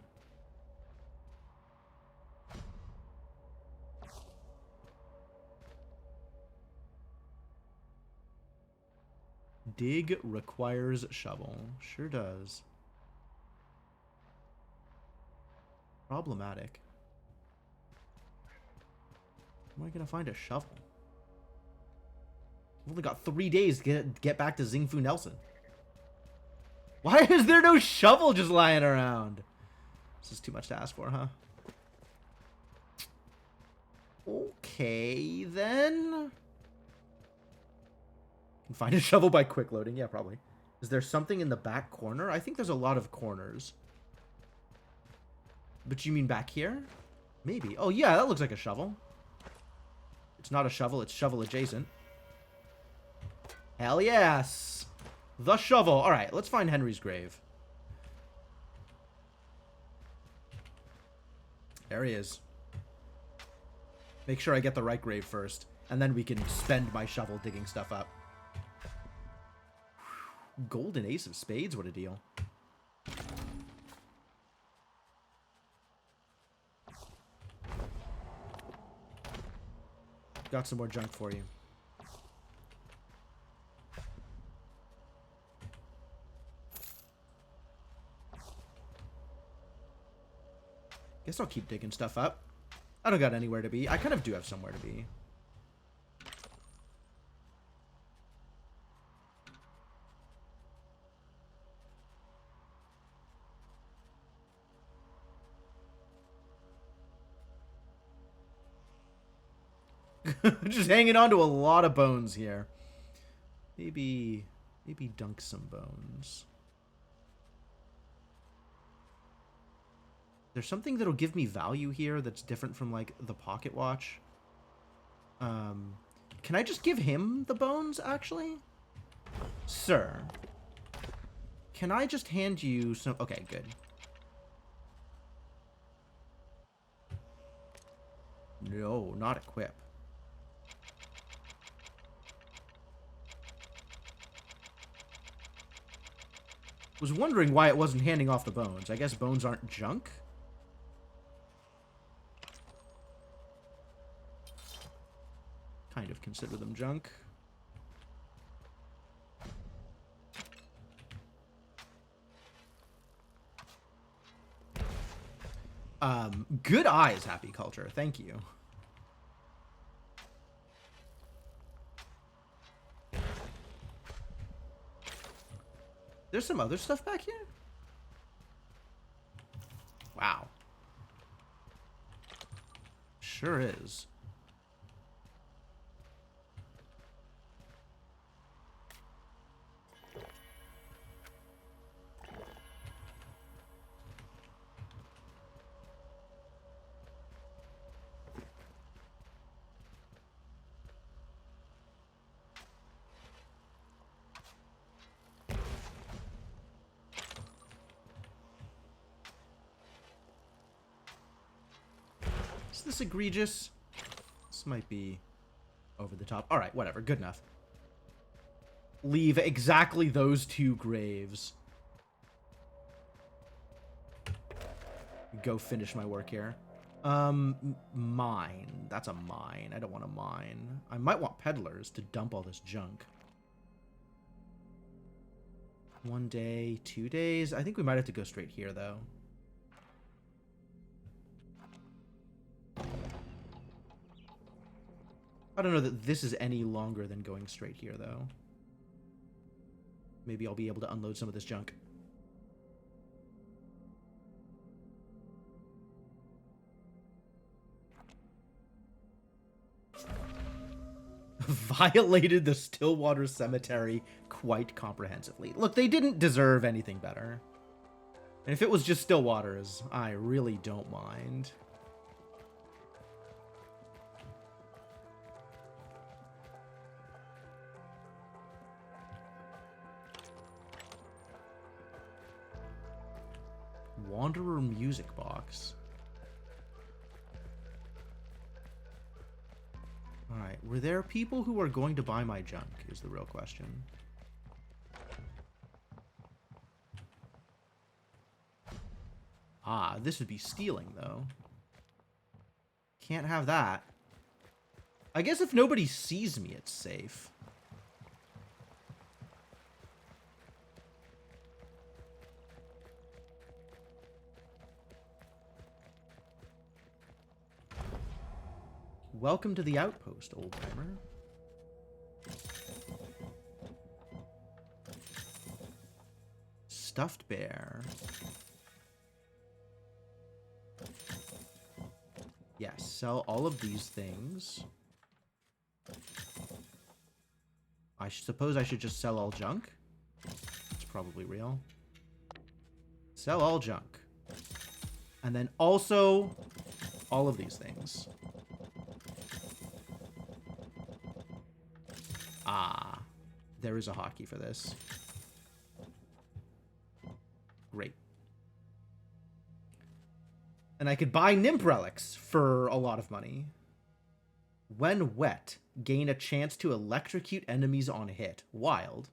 Dig requires shovel. Sure does. Problematic. Where am I going to find a shovel? I've only got 3 days to get back to Xingfu Nelson. Why is there no shovel just lying around? This is too much to ask for, huh? Okay, then. Can find a shovel by quick loading. Yeah, probably. Is there something in the back corner? I think there's a lot of corners. But you mean back here? Maybe. Oh, yeah, that looks like a shovel. It's not a shovel. It's shovel adjacent. Hell yes. The shovel. All right, let's find Henry's grave. There he is. Make sure I get the right grave first. And then we can spend my shovel digging stuff up. Golden ace of spades, what a deal. Got some more junk for you. Guess I'll keep digging stuff up. I don't got anywhere to be. I kind of do have somewhere to be. Just hanging on to a lot of bones here. Maybe dunk some bones. There's something that'll give me value here that's different from, like, the pocket watch. Can I just give him the bones, actually? Sir. Can I just hand you some... Okay, good. No, not equip. Was wondering why it wasn't handing off the bones. I guess bones aren't junk? Kind of consider them junk. Good eyes, Happy Culture. Thank you. There's some other stuff back here? Wow. Sure is. Is this egregious? This might be over the top. All right, whatever. Good enough. leave exactly those 2 graves. Go finish my work here. Mine. That's a mine. I don't want a mine. I might want peddlers to dump all this junk. 1 day, 2 days. I think we might have to go straight here, though. I don't know that this is any longer than going straight here, though. Maybe I'll be able to unload some of this junk. Violated the Stillwater Cemetery quite comprehensively. Look, they didn't deserve anything better. And if it was just Stillwaters, I really don't mind. Wanderer Music Box. Alright, were there people who are going to buy my junk, is the real question. Ah, this would be stealing, though. Can't have that. I guess if nobody sees me, it's safe. Welcome to the outpost, old-timer. Stuffed bear. Yes, sell all of these things. I suppose I should just sell all junk. It's probably real. Sell all junk. And then also all of these things. Ah, there is a hotkey for this. Great. And I could buy nymph relics for a lot of money. When wet, gain a chance to electrocute enemies on hit. Wild.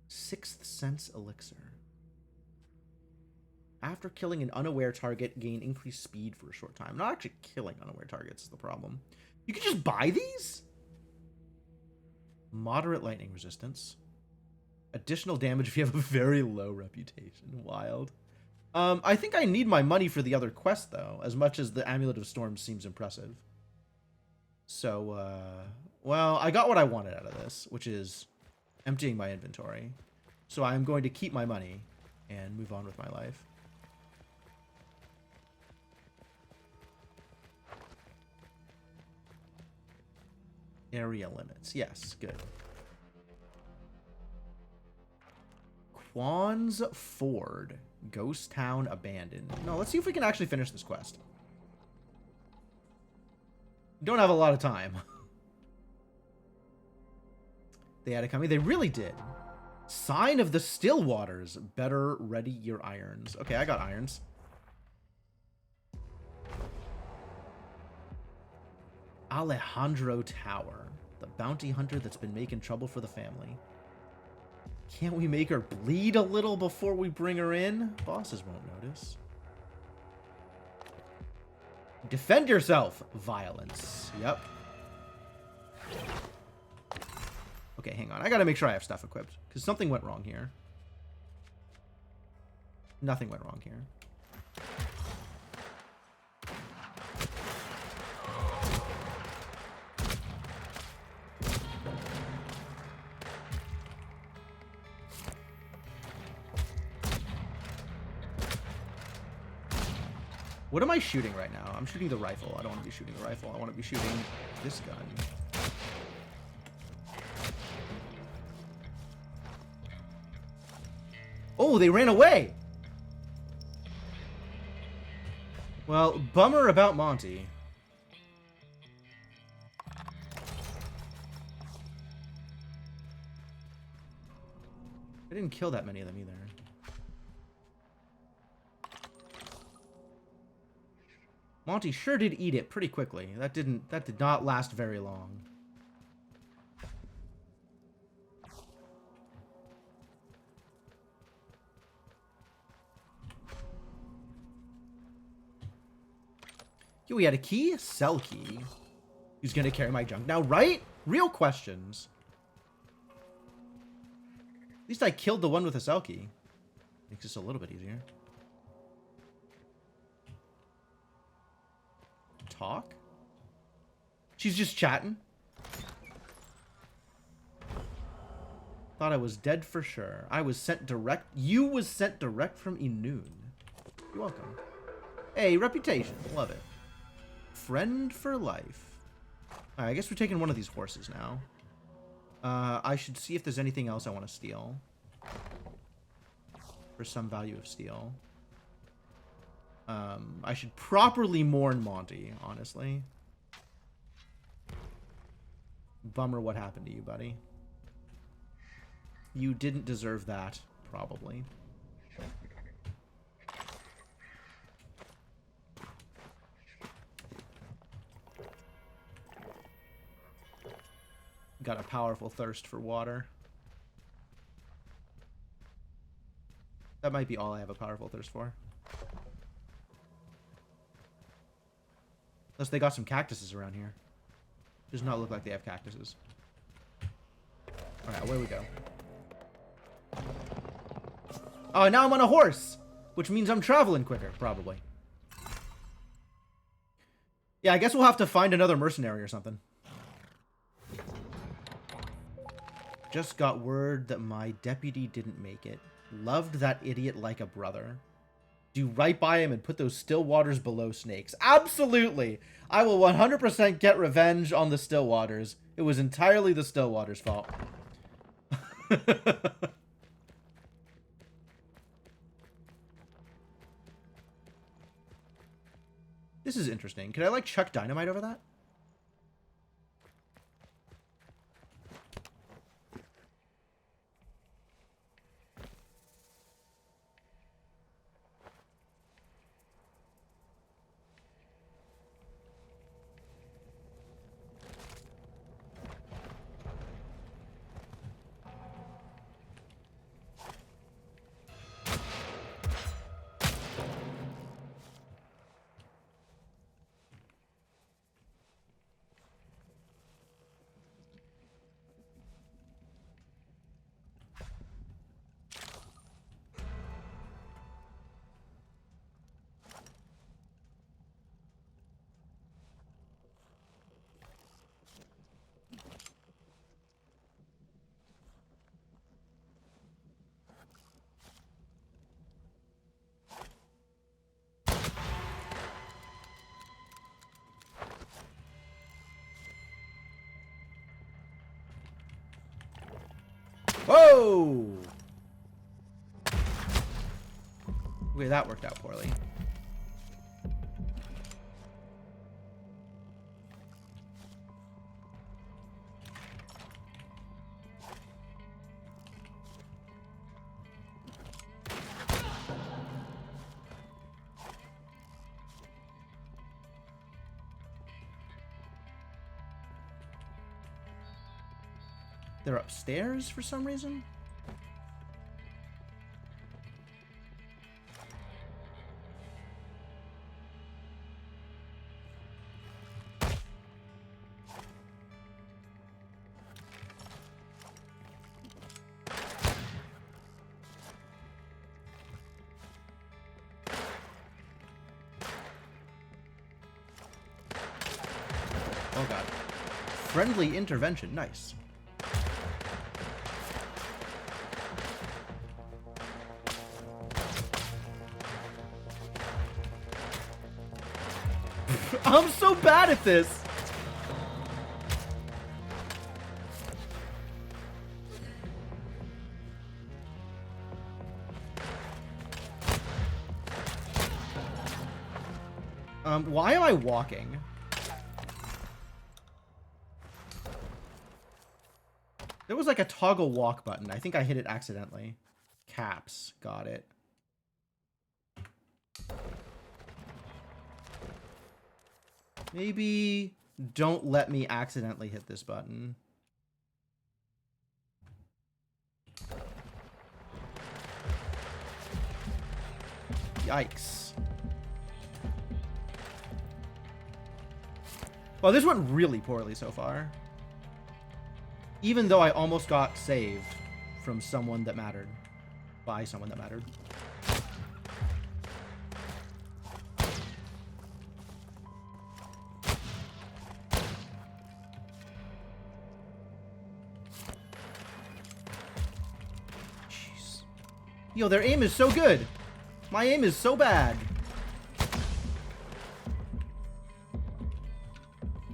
Sixth Sense Elixir. After killing an unaware target, gain increased speed for a short time. Not actually killing unaware targets is the problem. You can just buy these? Moderate lightning resistance. Additional damage if you have a very low reputation. Wild. I think I need my money for the other quest, though, as much as the Amulet of Storms seems impressive. So, well, I got what I wanted out of this, which is emptying my inventory. So I'm going to keep my money and move on with my life. Area limits. Yes, good. Quan's Ford. Ghost Town Abandoned. No, let's see if we can actually finish this quest. Don't have a lot of time. They had it coming. They really did. Sign of the Stillwaters. Better ready your irons. Okay, I got irons. Alejandro Tower. The bounty hunter that's been making trouble for the family. Can't we make her bleed a little before we bring her in? Bosses won't notice. Defend yourself. Violence. Yep. Okay, hang on. I gotta make sure I have stuff equipped, because something went wrong here. Nothing went wrong here. What am I shooting right now? I'm shooting the rifle. I don't want to be shooting the rifle. I want to be shooting this gun. Oh, they ran away! Well, bummer about Monty. I didn't kill that many of them either. Monty sure did eat it pretty quickly. That did not last very long. Yo, we had a key? Cell key. Who's gonna carry my junk now, right? Real questions. At least I killed the one with the cell key. Makes this a little bit easier. Talk? She's just chatting. Thought I was dead for sure. I was sent direct. You was sent direct from Inun. You're welcome. Hey, reputation. Love it. Friend for life. Alright, I guess we're taking one of these horses now. I should see if there's anything else I want to steal. For some value of steel. I should properly mourn Monty, honestly. Bummer what happened to you, buddy. You didn't deserve that, probably. Got a powerful thirst for water. That might be all I have a powerful thirst for. Unless they got some cactuses around here. Does not look like they have cactuses. Alright, away we go. Oh, now I'm on a horse! Which means I'm traveling quicker, probably. Yeah, I guess we'll have to find another mercenary or something. Just got word that my deputy didn't make it. Loved that idiot like a brother. Do right by him and put those still waters below snakes. Absolutely! I will 100% get revenge on the still waters. It was entirely the still waters' fault. This is interesting. Can I, like, chuck dynamite over that? Whoa! Okay, that worked out poorly. They're upstairs for some reason? Oh god. Friendly intervention, nice. I'm so bad at this. Why am I walking? There was like a toggle walk button. I think I hit it accidentally. Caps. Got it. Maybe don't let me accidentally hit this button. Yikes. Well, this went really poorly so far. Even though I almost got saved from someone that mattered. By someone that mattered. Jeez. Yo, their aim is so good. My aim is so bad.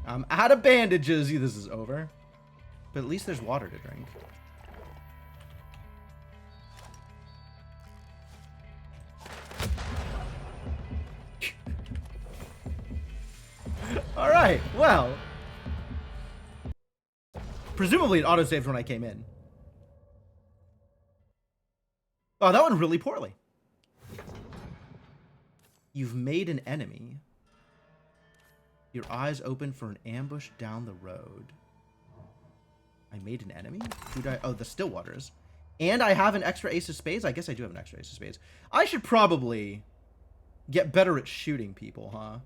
I'm out of bandages. This is over. But at least there's water to drink. Alright, well. Presumably it autosaved when I came in. Oh, that went really poorly. You've made an enemy. Your eyes open for an ambush down the road. I made an enemy? Who did I... Oh, the Stillwaters. And I have an extra ace of spades? I guess I do have an extra ace of spades. I should probably get better at shooting people, huh?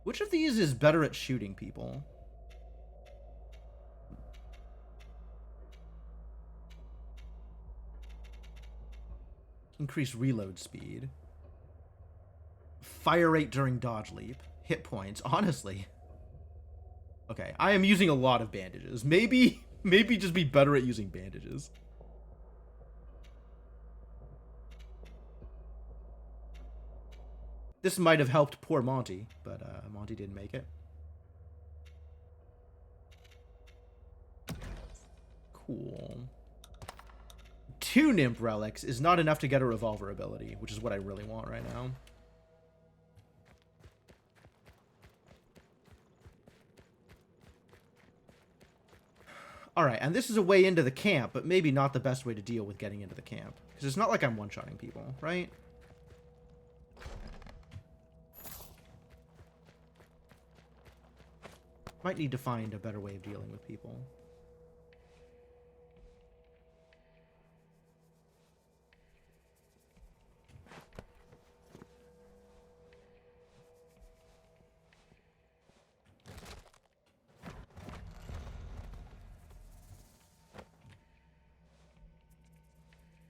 Which of these is better at shooting people? Increase reload speed. Fire rate during dodge leap. Hit points. Honestly. Okay, I am using a lot of bandages. Maybe just be better at using bandages. This might have helped poor Monty, but Monty didn't make it. Cool. 2 Nymph Relics is not enough to get a revolver ability, which is what I really want right now. Alright, and this is a way into the camp, but maybe not the best way to deal with getting into the camp. Because it's not like I'm one-shotting people, right? Might need to find a better way of dealing with people.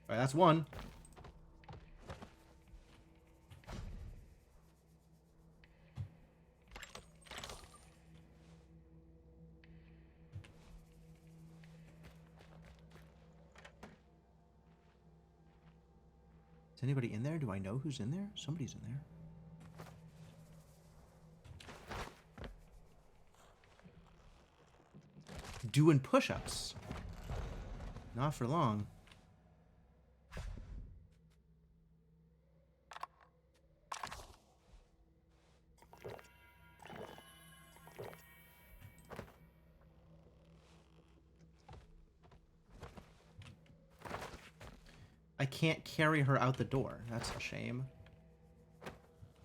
Alright, that's one. Is anybody in there? Do I know who's in there? Somebody's in there. Doing push-ups. Not for long. I can't carry her out the door. That's a shame.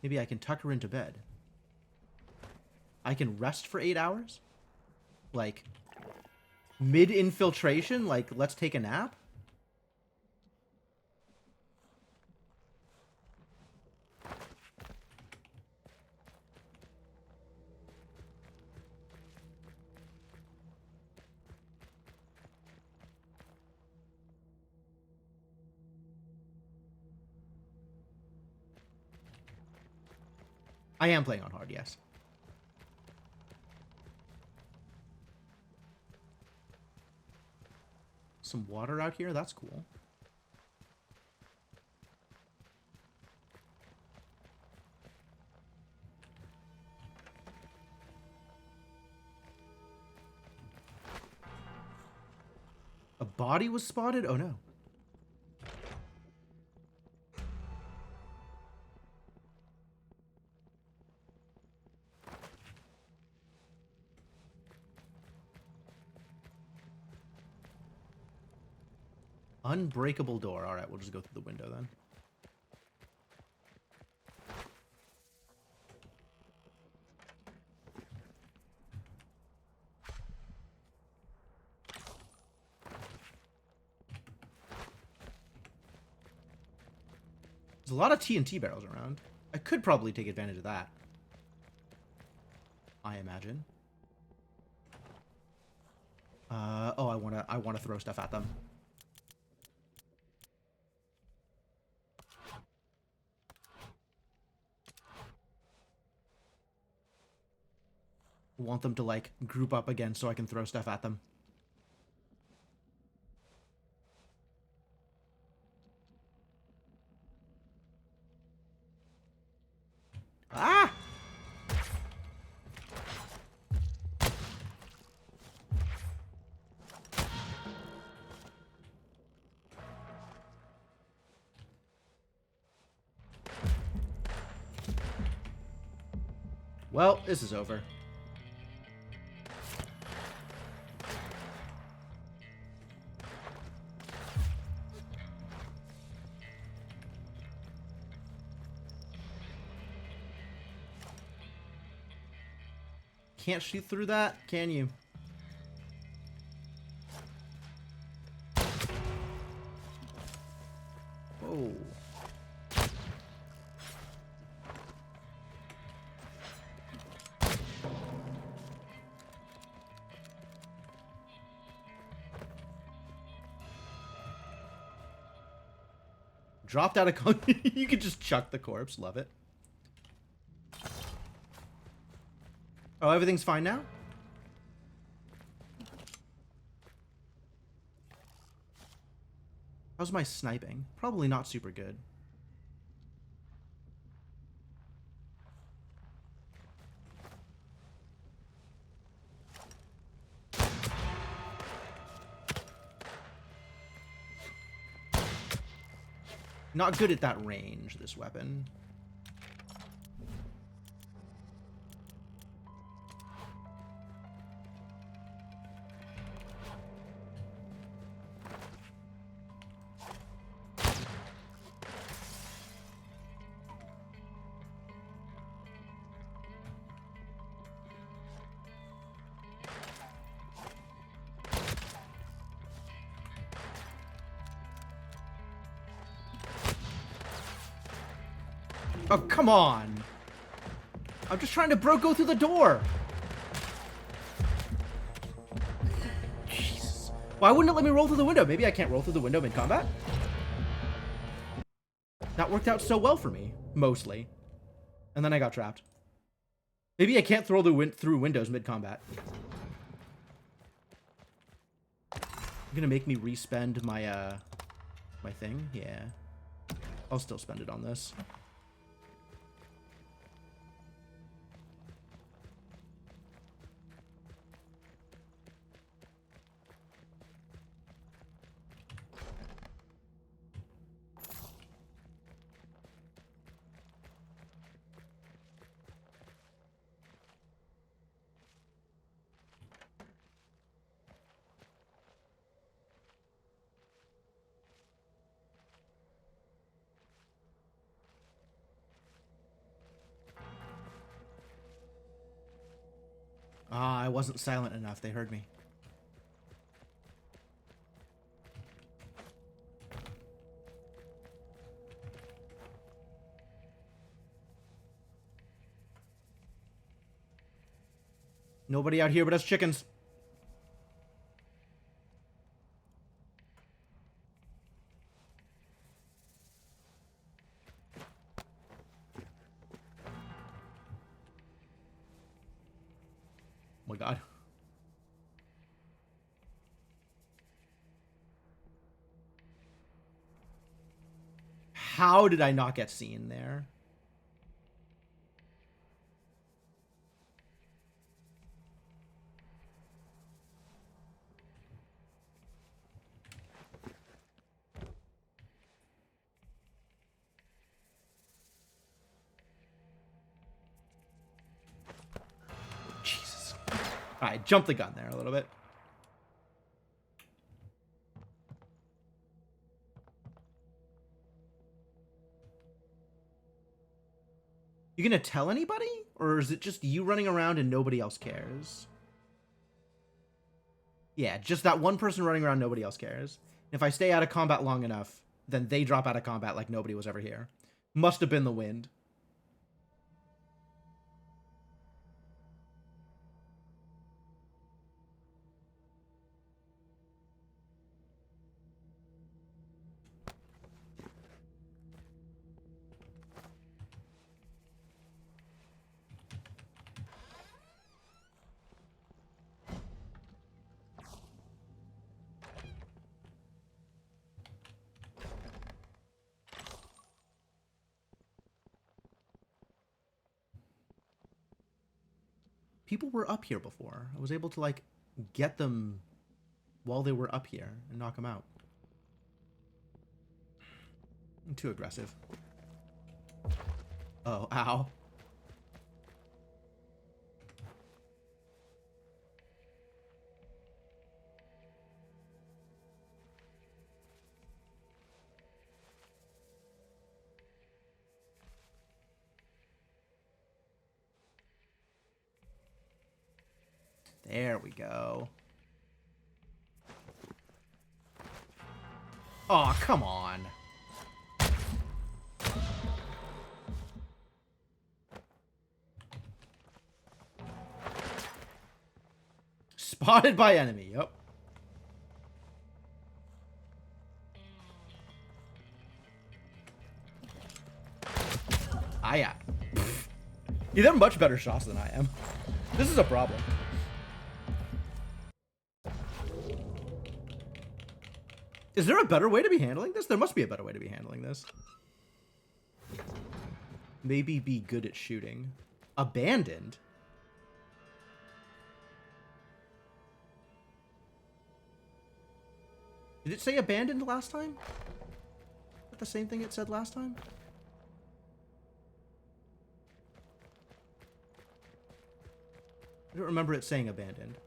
Maybe I can tuck her into bed. I can rest for 8 hours? Like, mid-infiltration? Like, let's take a nap? I am playing on hard, yes. Some water out here? That's cool. A body was spotted? Oh no. Unbreakable door. Alright, we'll just go through the window then. There's a lot of TNT barrels around. I could probably take advantage of that. I imagine. Oh, I wanna throw stuff at them. Want them to, like, group up again so I can throw stuff at them. Ah! Well, this is over. Can't shoot through that, can you? Oh. Dropped out of you could just chuck the corpse. Love it. Oh, everything's fine now? How's my sniping? Probably not super good. Not good at that range, this weapon. Oh, come on. I'm just trying to go through the door. Jesus. Why wouldn't it let me roll through the window? Maybe I can't roll through the window mid-combat? That worked out so well for me, mostly. And then I got trapped. Maybe I can't throw through windows mid-combat. You're gonna make me re-spend my, my thing? Yeah. I'll still spend it on this. Ah, I wasn't silent enough. They heard me. Nobody out here but us chickens. Oh my god. How did I not get seen there? Jesus. Alright, jump the gun there a little bit. You gonna tell anybody? Or is it just you running around and nobody else cares? Yeah, just that one person running around, nobody else cares. If I stay out of combat long enough, then they drop out of combat like nobody was ever here. Must have been the wind. people were up here before. I was able to, like, get them while they were up here and knock them out. I'm too aggressive. Oh, ow. There we go. Oh, come on. Spotted by enemy, yep. Ah, yeah. Yeah, they're much better shots than I am. This is a problem. Is there a better way to be handling this? There must be a better way to be handling this. Maybe be good at shooting. Abandoned? Did it say abandoned last time? Is that the same thing it said last time? I don't remember it saying abandoned.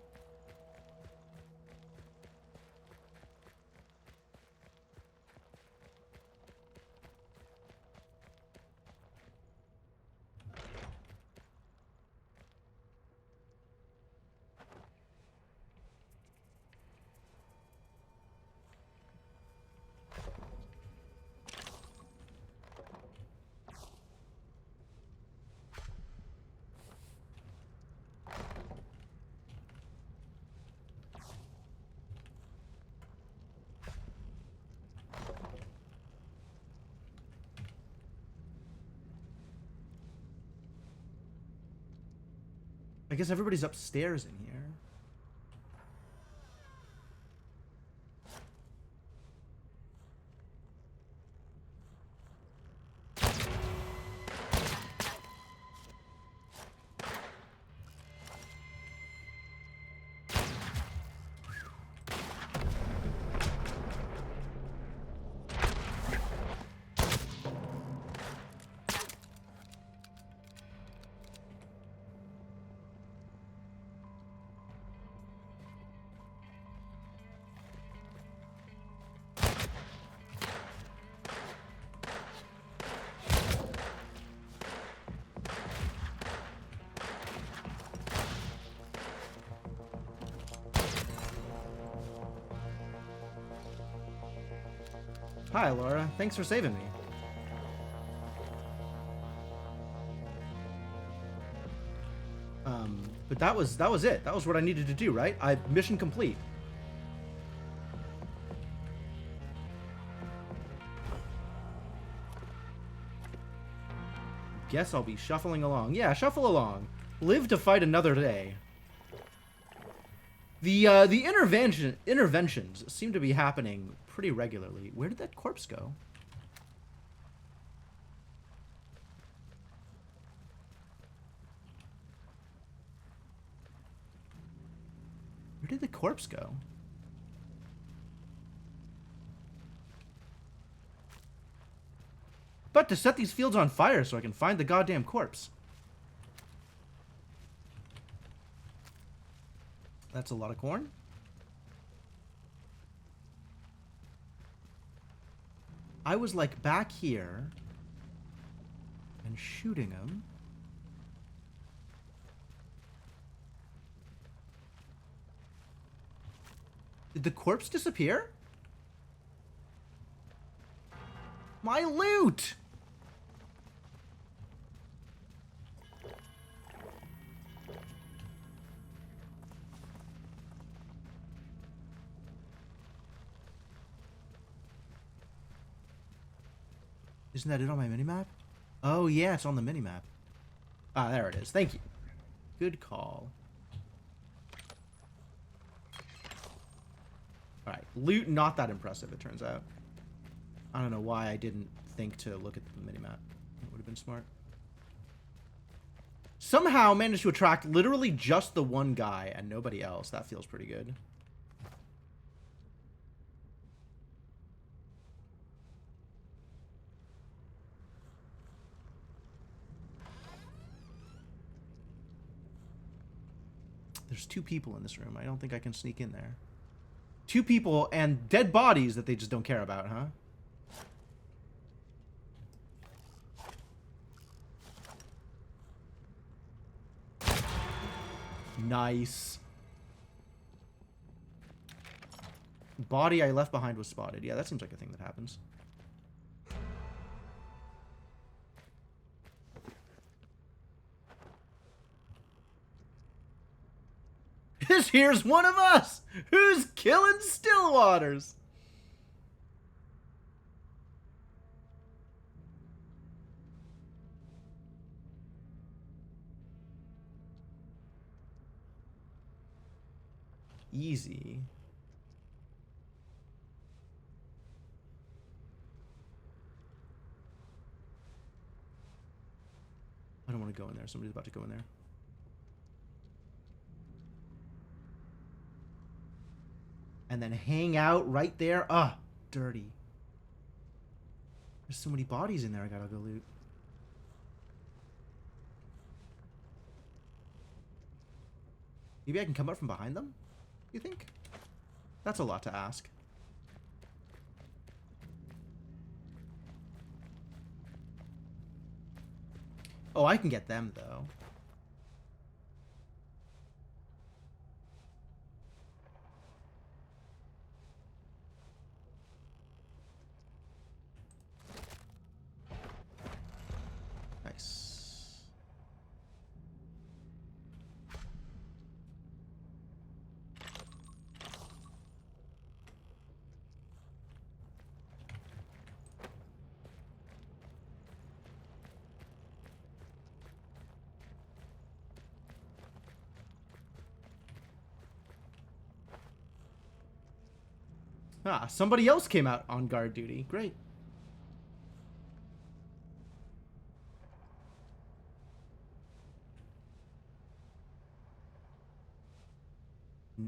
I guess everybody's upstairs in here. Hi, Laura. Thanks for saving me. But that was it. That was what I needed to do, right? Mission complete. Guess I'll be shuffling along. Yeah, shuffle along. Live to fight another day. The interventions seem to be happening pretty regularly. Where did that corpse go? Where did the corpse go? But to set these fields on fire so I can find the goddamn corpse. That's a lot of corn. I was like back here and shooting him. Did the corpse disappear? My loot! Isn't that it on my minimap? Oh, yeah, it's on the minimap. Ah, there it is. Thank you. Good call. Alright, loot not that impressive, it turns out. I don't know why I didn't think to look at the minimap. It would have been smart. Somehow managed to attract literally just the one guy and nobody else. That feels pretty good. There's 2 people in this room. I don't think I can sneak in there. 2 people and dead bodies that they just don't care about, huh? Nice. Body I left behind was spotted. Yeah, that seems like a thing that happens. This here's one of us who's killing Stillwaters. Easy. I don't want to go in there. Somebody's about to go in there. And then hang out right there. Ah, dirty. There's so many bodies in there I gotta go loot. Maybe I can come up from behind them? You think? That's a lot to ask. Oh, I can get them, though. Nice. Ah, somebody else came out on guard duty. Great.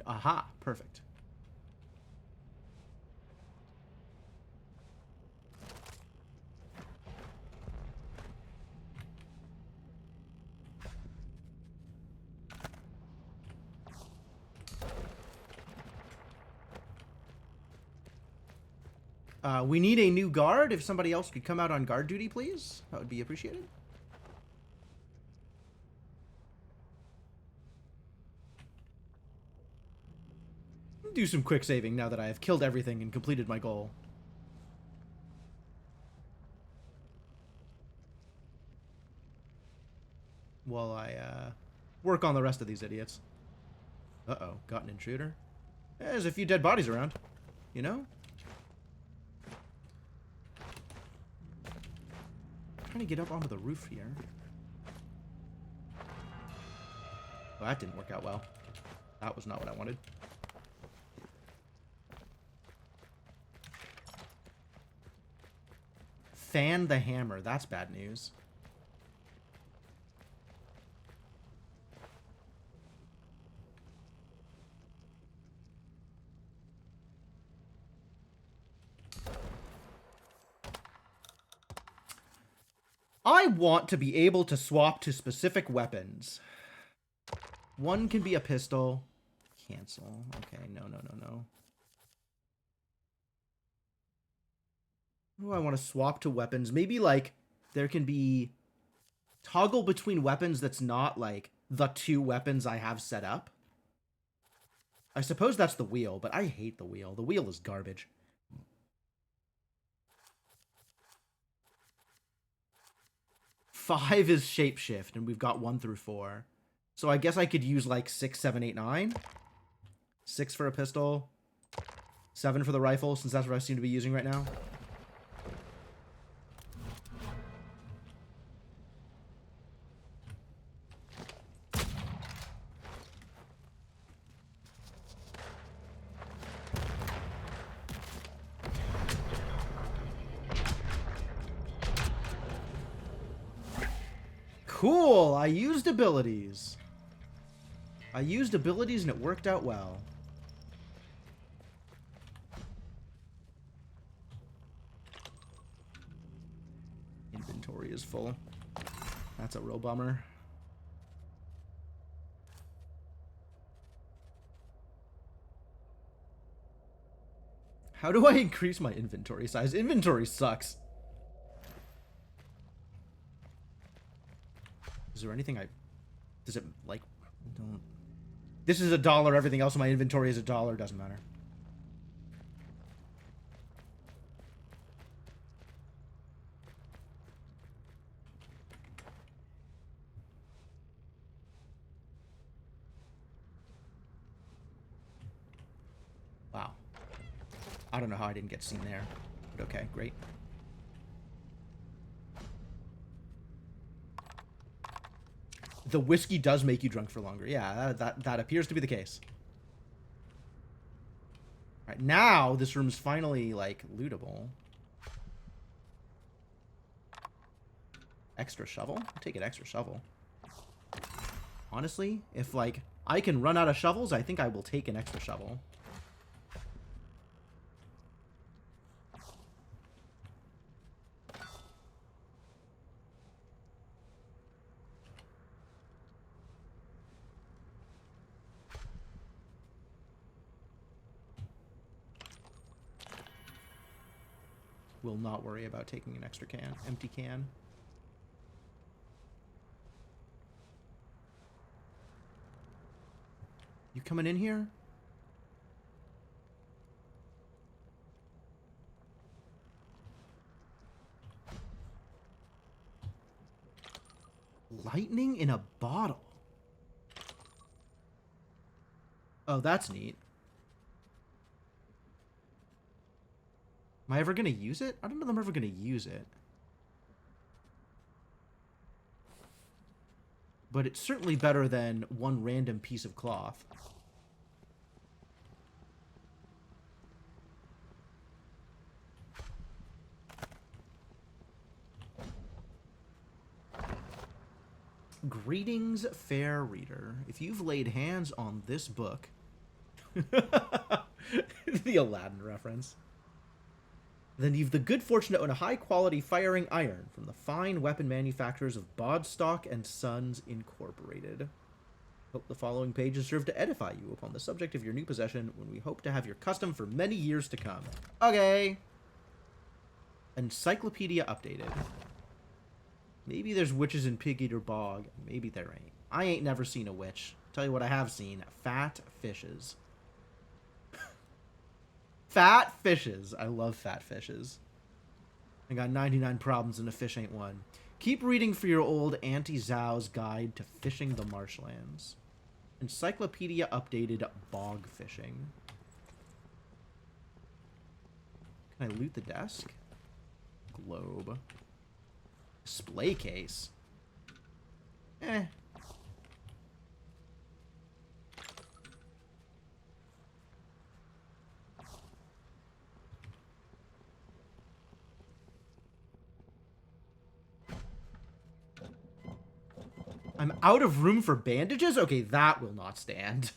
Aha, perfect. We need a new guard. If somebody else could come out on guard duty, please. That would be appreciated. Do some quick saving now that I have killed everything and completed my goal. While I work on the rest of these idiots. Uh-oh, got an intruder. There's a few dead bodies around, you know? Trying to get up onto the roof here. Well, that didn't work out well. That was not what I wanted. Fan the hammer. That's bad news. I want to be able to swap to specific weapons. One can be a pistol. Cancel. Okay, no. Oh, I want to swap to weapons. Maybe, like, there can be toggle between weapons that's not, like, the 2 weapons I have set up. I suppose that's the wheel, but I hate the wheel. The wheel is garbage. Five is shapeshift, and we've got 1 through 4. So I guess I could use, like, 6, 7, 8, 9. 6 for a pistol. 7 for the rifle, since that's what I seem to be using right now. Cool! I used abilities. I used abilities and it worked out well. Inventory is full. That's a real bummer. How do I increase my inventory size? Inventory sucks. Is there anything I... Does it, like... Don't... This is $1. Everything else in my inventory is $1. Doesn't matter. Wow. I don't know how I didn't get seen there. But okay, great. The whiskey does make you drunk for longer. Yeah, that appears to be the case. All right, now this room's finally, like, lootable. Extra shovel? I'll take an extra shovel. Honestly, if, like, I can run out of shovels, I think I will take an extra shovel. Will not worry about taking an extra can. Empty can. You coming in here? Lightning in a bottle. Oh, that's neat. Am I ever going to use it? I don't know if I'm ever going to use it. But it's certainly better than one random piece of cloth. Greetings, fair reader. If you've laid hands on this book... The Aladdin reference. Then you've the good fortune to own a high-quality firing iron from the fine weapon manufacturers of Bodstock and Sons Incorporated. Hope the following pages serve to edify you upon the subject of your new possession when we hope to have your custom for many years to come. Okay. Encyclopedia updated. Maybe there's witches in Pig Eater Bog. Maybe there ain't. I ain't never seen a witch. Tell you what I have seen. Fat fishes. Fat fishes. I love fat fishes. I got 99 problems and a fish ain't one. Keep reading for your old Auntie Zhao's Guide to Fishing the Marshlands. Encyclopedia updated bog fishing. Can I loot the desk? Globe. Display case. Eh. I'm out of room for bandages? Okay, that will not stand.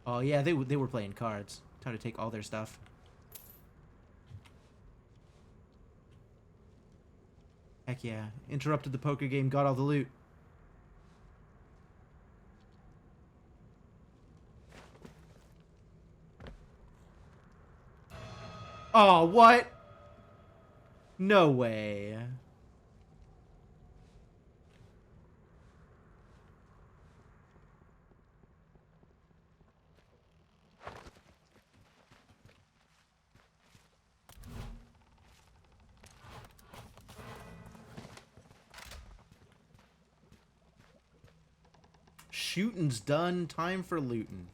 Oh yeah, they were playing cards. Time to take all their stuff. Heck yeah. Interrupted the poker game, got all the loot. Oh, what? No way. shooting's done. Time for looting.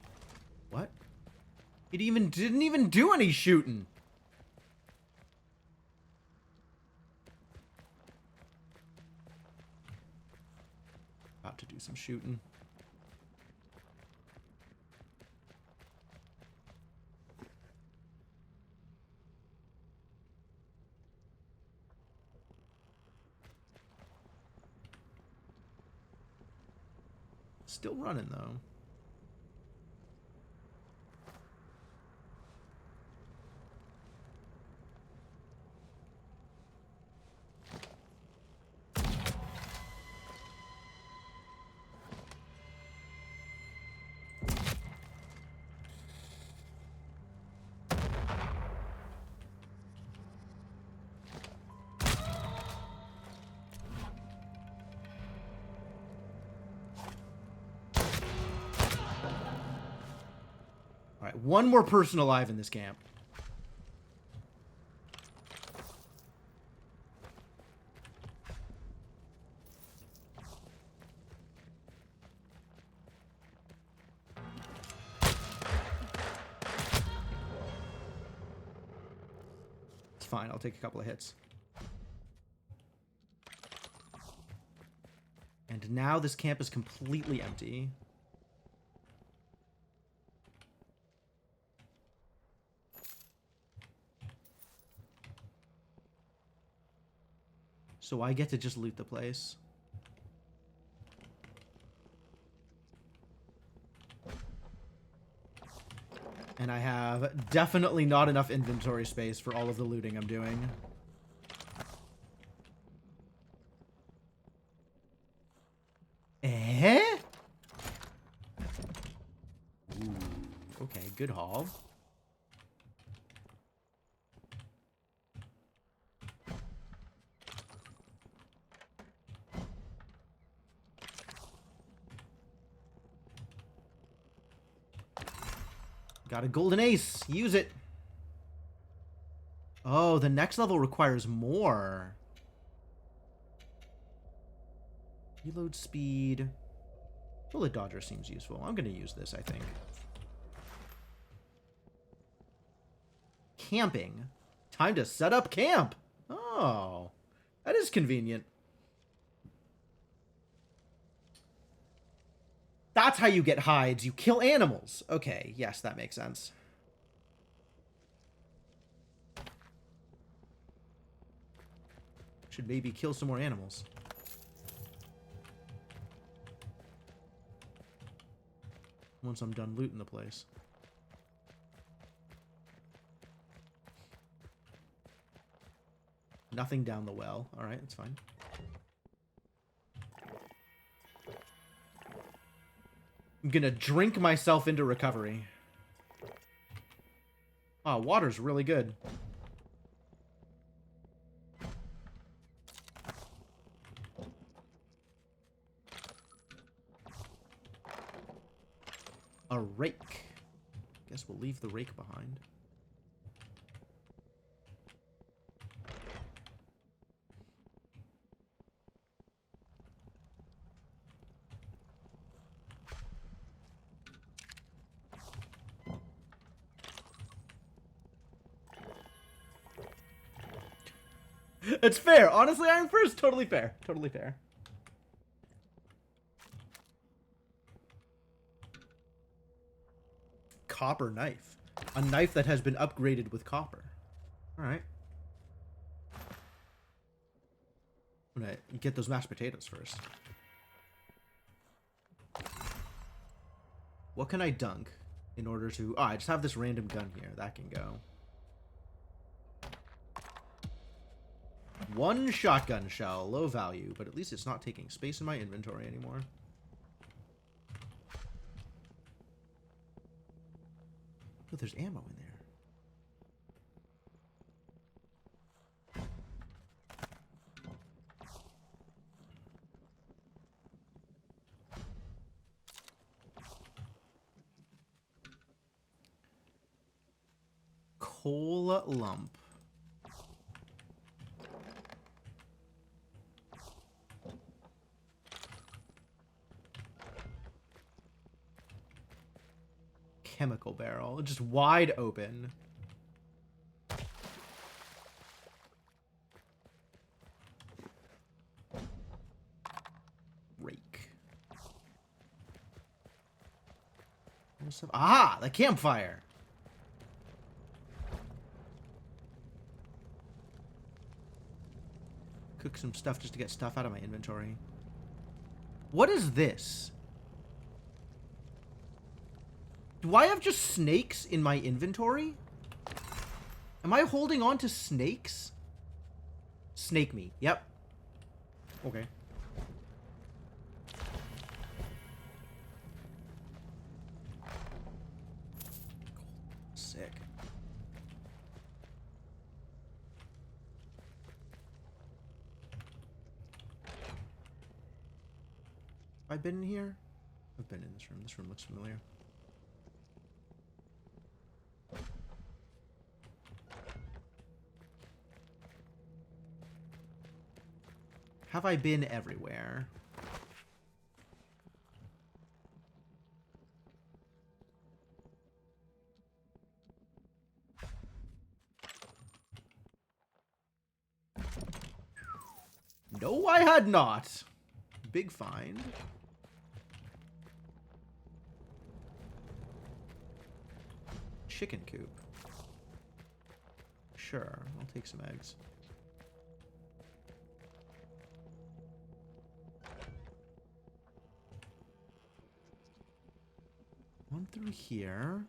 What? It didn't even do any shooting. About to do some shooting. Still running, though. Alright, one more person alive in this camp. It's fine, I'll take a couple of hits. And now this camp is completely empty. So I get to just loot the place. And I have definitely not enough inventory space for all of the looting I'm doing. Eh? Ooh, okay, good haul. Got a golden ace. Use it. Oh, the next level requires more. Reload speed. Bullet dodger seems useful. I'm going to use this, I think. Camping. Time to set up camp. Oh, that is convenient. That's how you get hides. You kill animals. Okay, yes, that makes sense. Should maybe kill some more animals. Once I'm done looting the place. Nothing down the well. Alright, that's fine. I'm gonna drink myself into recovery. Oh, water's really good. A rake. Guess we'll leave the rake behind. It's fair. Honestly, Iron First, totally fair. Totally fair. Copper knife. A knife that has been upgraded with copper. Alright. I'm gonna get those mashed potatoes first. What can I dunk in order to... Oh, I just have this random gun here. That can go. One shotgun shell, low value, but at least it's not taking space in my inventory anymore. Oh, there's ammo in there. Coal lump. chemical barrel. Just wide open. Rake. Ah, the campfire. Cook some stuff just to get stuff out of my inventory. What is this? Do I have just snakes in my inventory? Am I holding on to snakes? Snake meat. Yep. Okay. Sick. Have I been in here? I've been in this room. This room looks familiar. Have I been everywhere? No, I had not. Big find. Chicken coop. Sure, I'll take some eggs. One through here.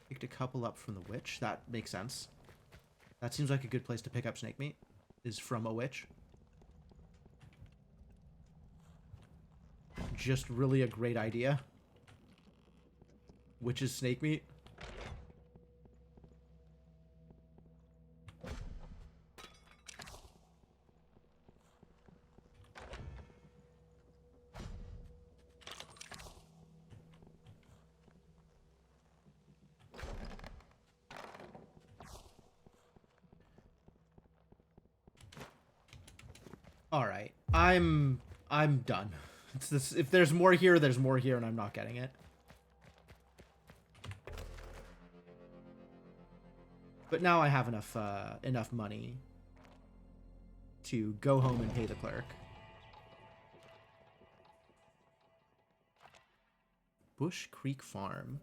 Picked a couple up from the witch. That makes sense. That seems like a good place to pick up snake meat. Is from a witch. Just really a great idea. Witch's snake meat. All right. I'm done. It's this, if there's more here, there's more here, and I'm not getting it. But now I have enough money to go home and pay the clerk. Bush Creek Farm.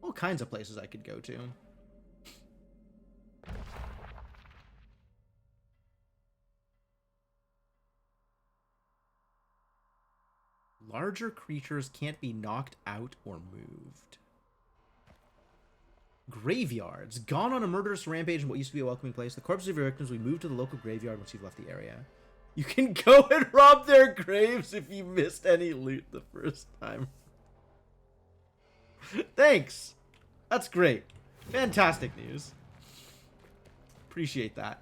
All kinds of places I could go to. Larger creatures can't be knocked out or moved. Graveyards. Gone on a murderous rampage in what used to be a welcoming place. The corpses of your victims will be moved to the local graveyard once you've left the area. You can go and rob their graves if you missed any loot the first time. Thanks. That's great. Fantastic news. Appreciate that.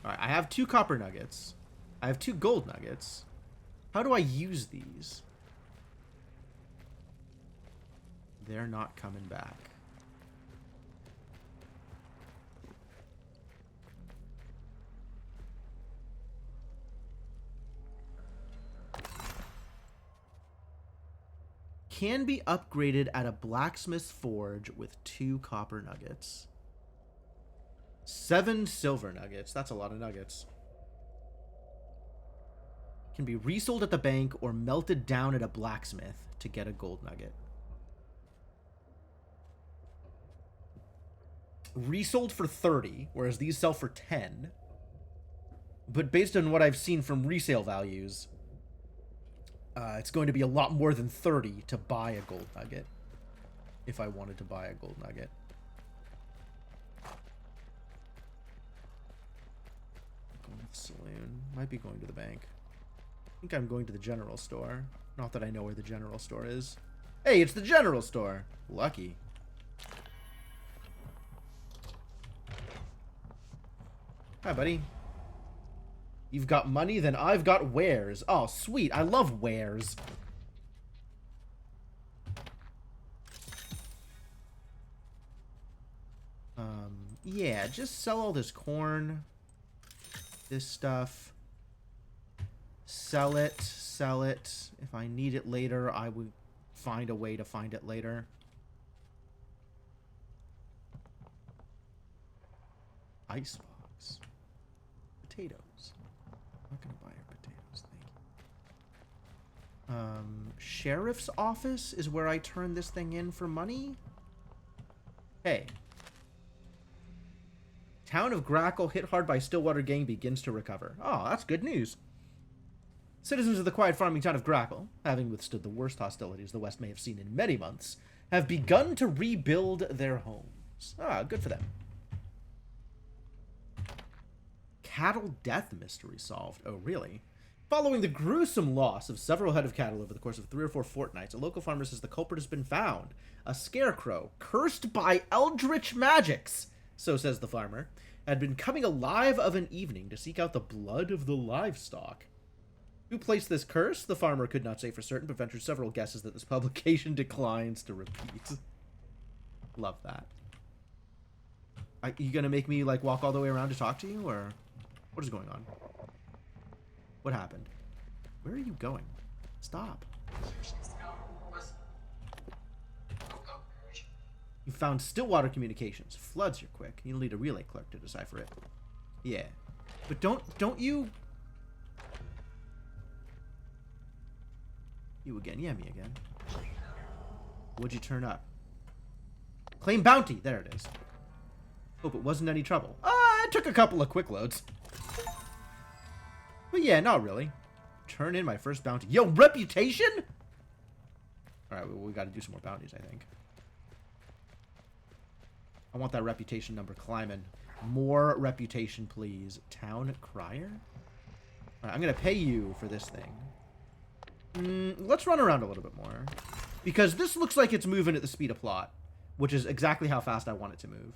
Alright, I have 2 copper nuggets. I have 2 gold nuggets. How do I use these? They're not coming back. Can be upgraded at a blacksmith's forge with 2 copper nuggets. 7 silver nuggets. That's a lot of nuggets. Can be resold at the bank or melted down at a blacksmith to get a gold nugget. Resold for 30, whereas these sell for 10. But based on what I've seen from resale values, it's going to be a lot more than 30 to buy a gold nugget. If I wanted to buy a gold nugget. Saloon. Might be going to the bank. I think I'm going to the general store. Not that I know where the general store is. Hey, it's the general store. Lucky. Hi, buddy. You've got money, then I've got wares. Oh, sweet. I love wares. Yeah, just sell all this corn. This stuff. Sell it. Sell it. If I need it later, I would find a way to find it later. Icebox. Potatoes. I'm not gonna buy your potatoes, thank you. Sheriff's office is where I turn this thing in for money? Hey. Town of Grackle hit hard by Stillwater gang begins to recover. Oh, that's good news. Citizens of the quiet farming town of Grackle, having withstood the worst hostilities the West may have seen in many months, have begun to rebuild their homes. Ah, good for them. Cattle death mystery solved. Oh, really? Following the gruesome loss of several head of cattle over the course of 3 or 4 fortnights, a local farmer says the culprit has been found. A scarecrow, cursed by eldritch magics, so says the farmer, had been coming alive of an evening to seek out the blood of the livestock. Who placed this curse? The farmer could not say for certain, but ventured several guesses that this publication declines to repeat. Love that. You gonna make me, like, walk all the way around to talk to you, or what is going on? What happened? Where are you going? Stop. You found Stillwater Communications. Floods you're quick. You'll need a relay clerk to decipher it. Yeah. But don't you... You again. Yeah, me again. What'd you turn up? Claim bounty. There it is. Hope it wasn't any trouble. I took a couple of quick loads. But yeah, not really. Turn in my first bounty. Yo, reputation? Alright, we gotta do some more bounties, I think. I want that reputation number climbing. More reputation, please. Town crier? Alright, I'm gonna pay you for this thing. Let's run around a little bit more. Because this looks like it's moving at the speed of plot. Which is exactly how fast I want it to move.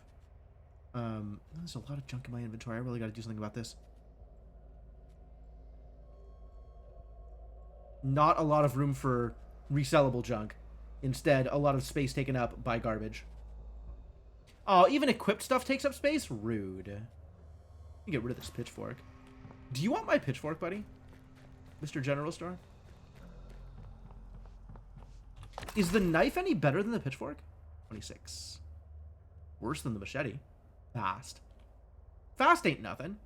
There's a lot of junk in my inventory. I really gotta do something about this. Not a lot of room for resellable junk. Instead, a lot of space taken up by garbage. Oh, even equipped stuff takes up space? Rude. Let me get rid of this pitchfork. Do you want my pitchfork, buddy? Mr. General Store? Is the knife any better than the pitchfork? 26. Worse than the machete. Fast. Fast ain't nothing.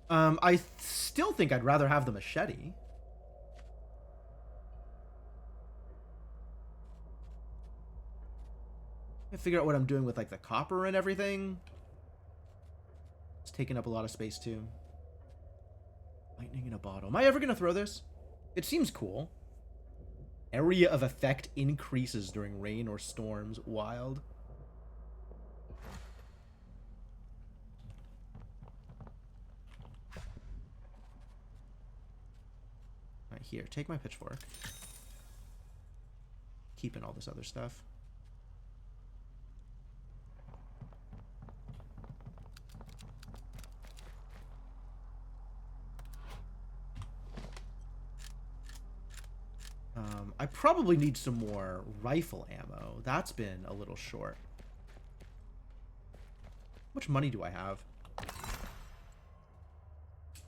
I still think I'd rather have the machete. I figure out what I'm doing with, like, the copper and everything. It's taking up a lot of space, too. Lightning in a bottle. Am I ever going to throw this? It seems cool. Area of effect increases during rain or storms. Wild. Right, here. Take my pitchfork. Keeping all this other stuff. I probably need some more rifle ammo. That's been a little short. How much money do I have?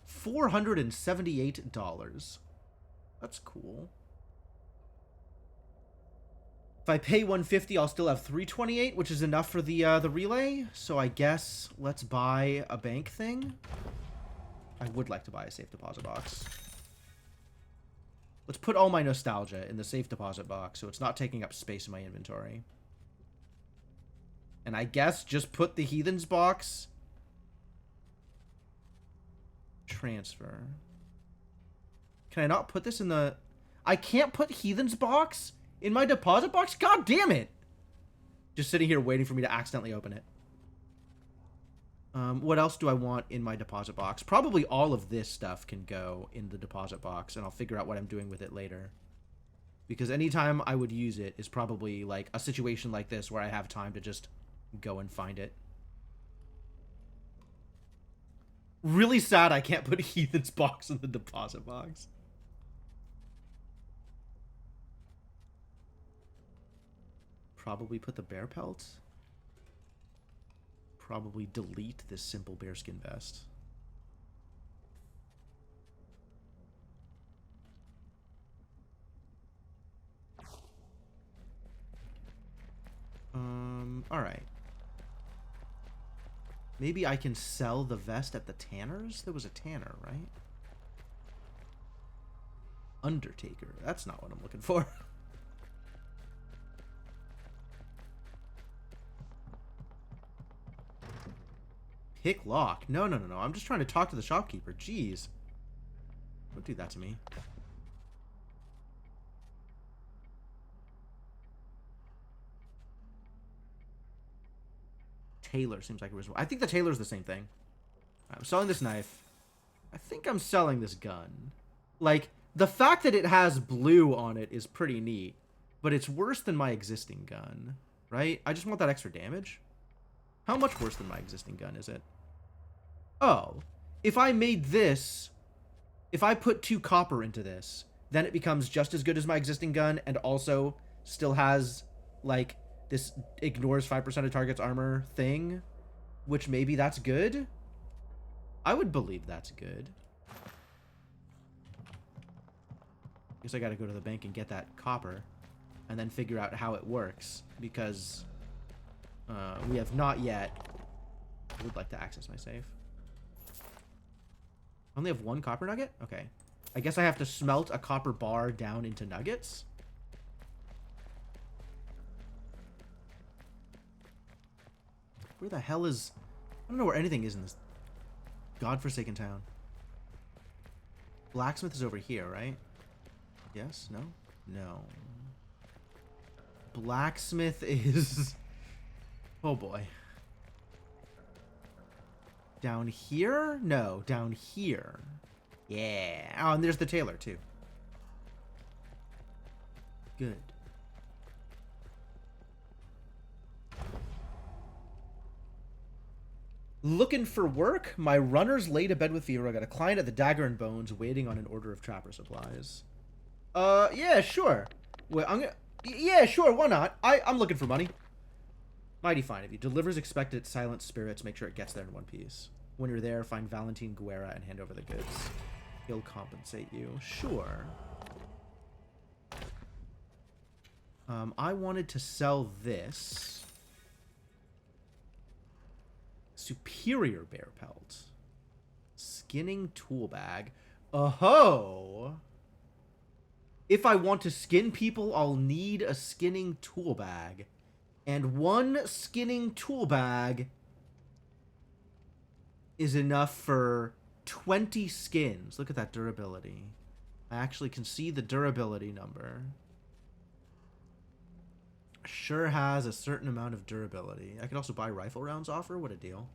$478. That's cool. If I pay $150, I'll still have $328, which is enough for the relay. So I guess let's buy a bank thing. I would like to buy a safe deposit box. Let's put all my nostalgia in the safe deposit box so it's not taking up space in my inventory. And I guess just put the Heathens box. Transfer. Can I not put this in the... I can't put Heathens box in my deposit box? God damn it! Just sitting here waiting for me to accidentally open it. What else do I want in my deposit box? Probably all of this stuff can go in the deposit box, and I'll figure out what I'm doing with it later. Because anytime I would use it is probably like a situation like this where I have time to just go and find it. Really sad I can't put Heathen's box in the deposit box. Probably put the bear pelt. Probably delete this simple bearskin vest. Alright. Maybe I can sell the vest at the tanner's? There was a tanner, right? Undertaker. That's not what I'm looking for. Pick lock. No, no, no, no. I'm just trying to talk to the shopkeeper. Jeez. Don't do that to me. Tailor seems like it was... I think the tailor's the same thing. I'm selling this knife. I think I'm selling this gun. Like, the fact that it has blue on it is pretty neat. But it's worse than my existing gun. Right? I just want that extra damage. How much worse than my existing gun is it? Oh. If I made this... If I put 2 copper into this, then it becomes just as good as my existing gun and also still has, like, this ignores 5% of target's armor thing, which maybe that's good? I would believe that's good. Guess I gotta go to the bank and get that copper and then figure out how it works, because we have not yet... I would like to access my safe. I only have 1 copper nugget? Okay. I guess I have to smelt a copper bar down into nuggets. Where the hell is... I don't know where anything is in this godforsaken town. Blacksmith is over here, right? Yes? No? No. Blacksmith is... Oh boy. Down here? No, down here. Yeah. Oh, and there's the tailor, too. Good. Looking for work? My runner's lay to bed with fever. I got a client at the Dagger and Bones waiting on an order of trapper supplies. Yeah, sure. Well, yeah, sure, why not? I'm looking for money. Mighty fine of you. Delivers expected silent spirits. Make sure it gets there in one piece. When you're there, find Valentin Guerra and hand over the goods. He'll compensate you. Sure. I wanted to sell this. Superior bear pelt. Skinning tool bag. Oh! If I want to skin people, I'll need a skinning tool bag. And 1 skinning tool bag is enough for 20 skins. Look at that durability. I actually can see the durability number. Sure has a certain amount of durability. I could also buy rifle rounds offer. What a deal.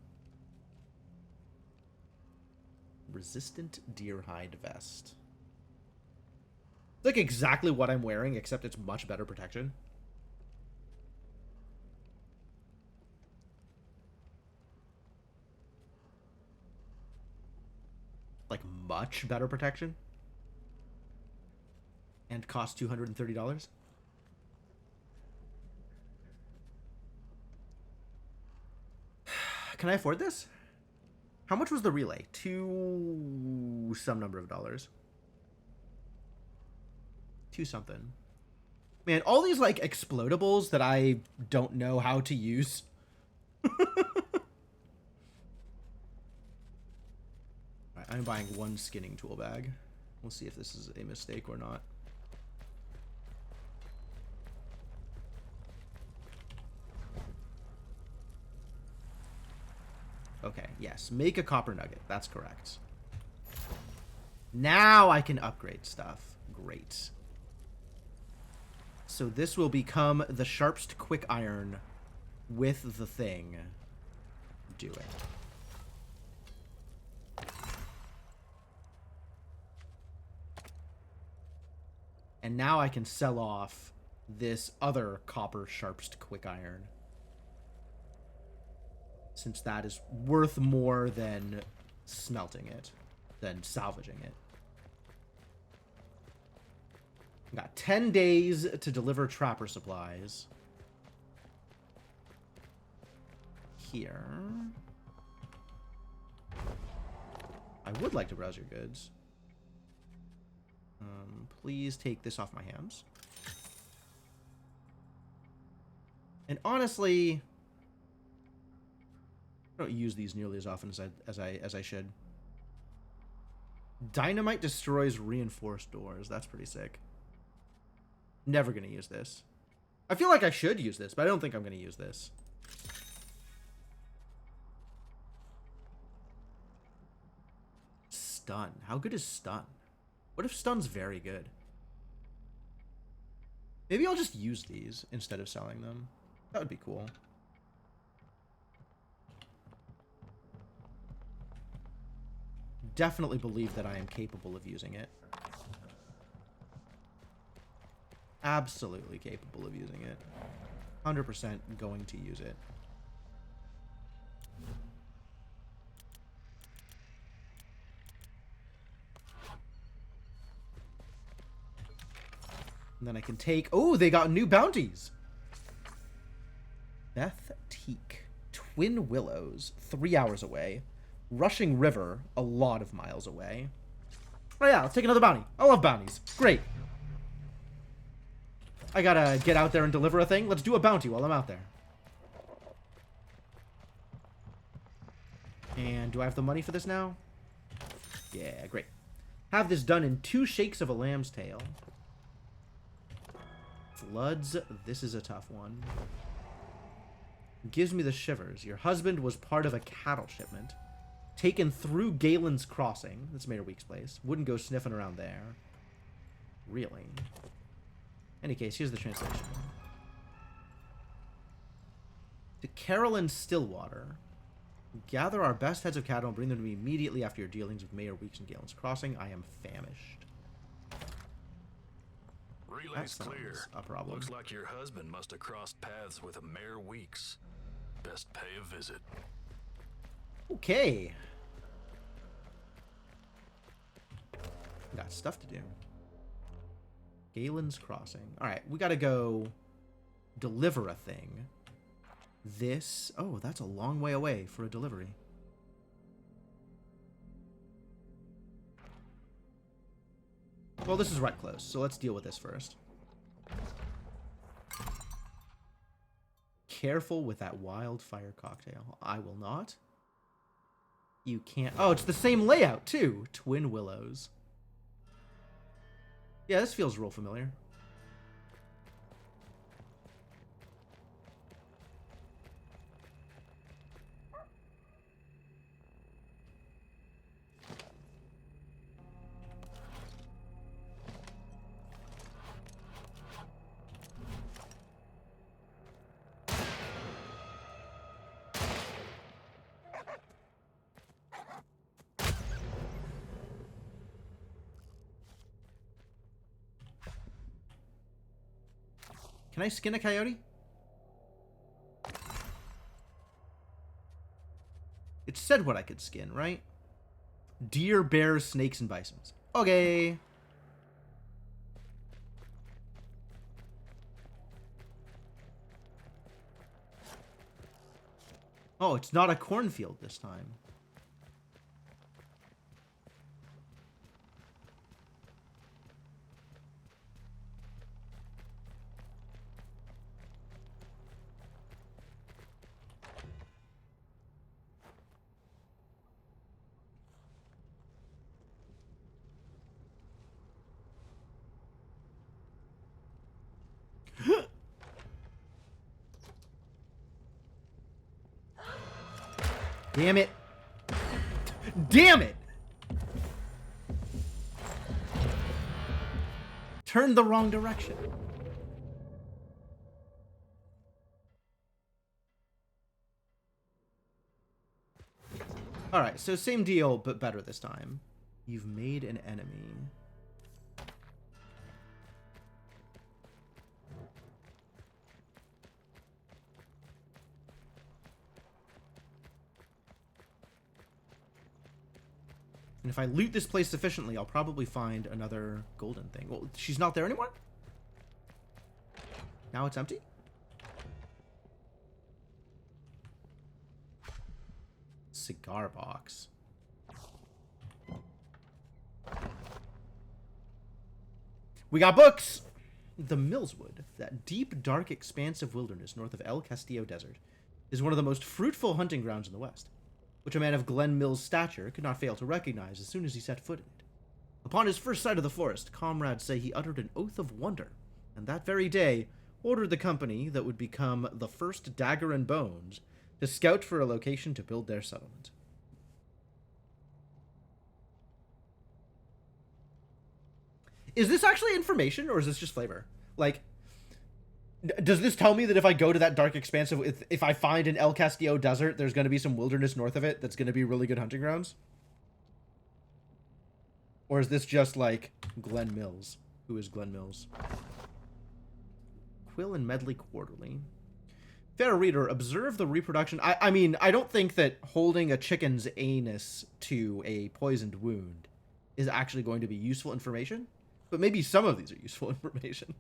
Resistant deer hide vest. It's like exactly what I'm wearing, except it's much better protection. Like, much better protection. And cost $230. Can I afford this? How much was the relay? Some number of dollars. 2 something. Man, all these, like, explodables that I don't know how to use. Right, I'm buying 1 skinning tool bag. We'll see if this is a mistake or not. Okay, yes. Make a copper nugget. That's correct. Now I can upgrade stuff. Great. So this will become the sharpest quick iron with the thing. Do it. And now I can sell off this other copper sharpest quick iron. Since that is worth more than smelting it, than salvaging it. Got 10 days to deliver trapper supplies. Here. I would like to browse your goods. Please take this off my hands. And honestly, I don't use these nearly as often as I should. Dynamite destroys reinforced doors. That's pretty sick. Never gonna use this. I feel like I should use this, but I don't think I'm gonna use this. Stun. How good is stun? What if stun's very good? Maybe I'll just use these instead of selling them. That would be cool. Definitely believe that I am capable of using it. Absolutely capable of using it. 100% going to use it. And then I can take... Oh, they got new bounties! Beth Teak. Twin Willows. 3 hours away. Rushing River. A lot of miles away. Oh yeah, let's take another bounty. I love bounties. Great. I gotta get out there and deliver a thing. Let's do a bounty while I'm out there. And do I have the money for this now? Yeah, great. Have this done in 2 shakes of a lamb's tail. Floods. This is a tough one. Gives me the shivers. Your husband was part of a cattle shipment. Taken through Galen's Crossing. That's Mayor Week's place. Wouldn't go sniffing around there. Really? Any case, here's the translation. To Carolyn Stillwater. Gather our best heads of cattle and bring them to me immediately after your dealings with Mayor Weeks and Galen's Crossing. I am famished. Relay's clear. A problem. Looks like your husband must have crossed paths with a Mayor Weeks. Best pay a visit. Okay. Got stuff to do. Galen's Crossing. Alright, we gotta go deliver a thing. This... Oh, that's a long way away for a delivery. Well, this is right close, so let's deal with this first. Careful with that wildfire cocktail. I will not. You can't... Oh, it's the same layout, too. Twin Willows. Yeah, this feels real familiar. Can I skin a coyote? It said what I could skin, right? Deer, bears, snakes, and bisons. Okay. Oh, it's not a cornfield this time. Damn it. Damn it! Turned the wrong direction. Alright, so same deal, but better this time. You've made an enemy. And if I loot this place sufficiently, I'll probably find another golden thing. Well, she's not there anymore? Now it's empty? Cigar box. We got books! The Millswood, that deep, dark expanse of wilderness north of El Castillo Desert. is one of the most fruitful hunting grounds in the West, which a man of Glen Mill's stature could not fail to recognize as soon as he set foot in it. Upon his first sight of the forest, comrades say he uttered an oath of wonder, and that very day ordered the company that would become the first Dagger and Bones to scout for a location to build their settlement. Is this actually information, or is this just flavor? Like, does this tell me that if I go to that dark expanse, if I find an El Castillo desert, there's going to be some wilderness north of it that's going to be really good hunting grounds? Or is this just like Glen Mills? Who is Glen Mills? Quill and Medley Quarterly. Fair reader, observe the reproduction. I mean, I don't think that holding a chicken's anus to a poisoned wound is actually going to be useful information, but maybe some of these are useful information.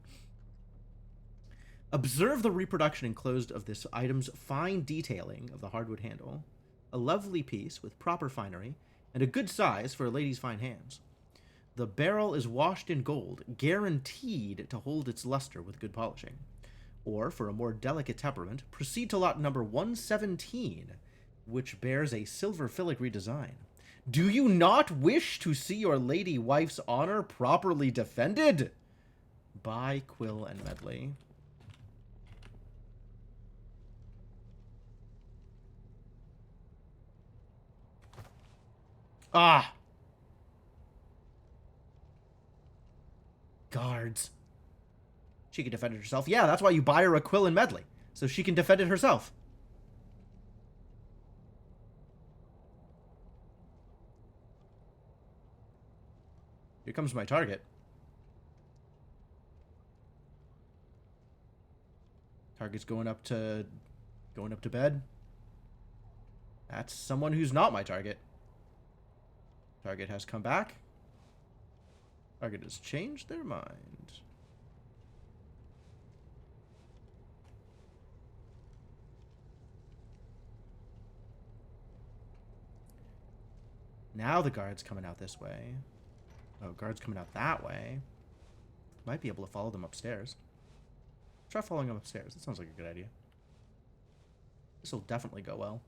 Observe the reproduction enclosed of this item's fine detailing of the hardwood handle, a lovely piece with proper finery, and a good size for a lady's fine hands. The barrel is washed in gold, guaranteed to hold its luster with good polishing. Or, for a more delicate temperament, proceed to lot number 117, which bears a silver filigree design. Do you not wish to see your lady wife's honor properly defended? By Quill and Medley. Ah! Guards. She can defend it herself. Yeah, that's why you buy her a Quill and Medley, so she can defend it herself. Here comes my target. Target's going up to bed. That's someone who's not my target. Target has come back. Target has changed their mind. Now the guard's coming out this way. Oh, guard's coming out that way. Might be able to follow them upstairs. Try following them upstairs. That sounds like a good idea. This will definitely go well.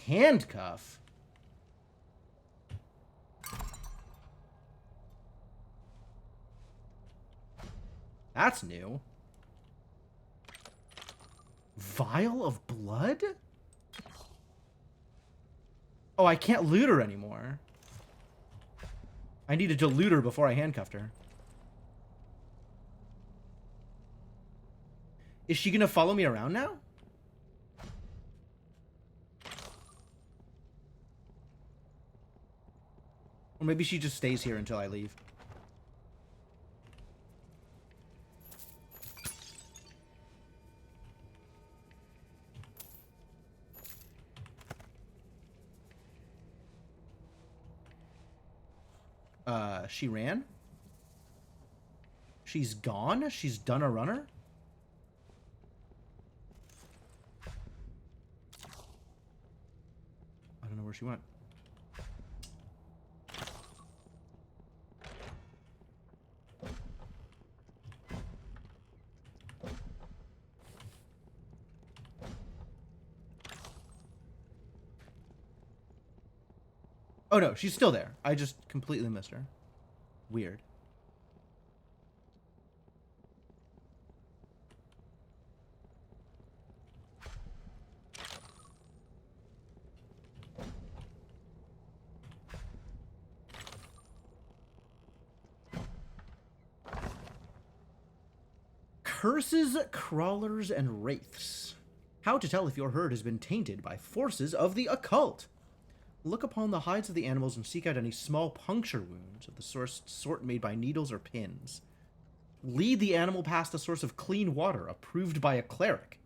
Handcuff? That's new. Vial of blood? Oh, I can't loot her anymore. I needed to loot her before I handcuffed her. Is she gonna follow me around now? Or maybe she just stays here until I leave. She ran? She's gone? She's done a runner? I don't know where she went. Oh no, she's still there. I just completely missed her. Weird. Curses, crawlers, and wraiths. How to tell if your herd has been tainted by forces of the occult. Look upon the hides of the animals and seek out any small puncture wounds of the sort made by needles or pins. Lead the animal past a source of clean water approved by a cleric.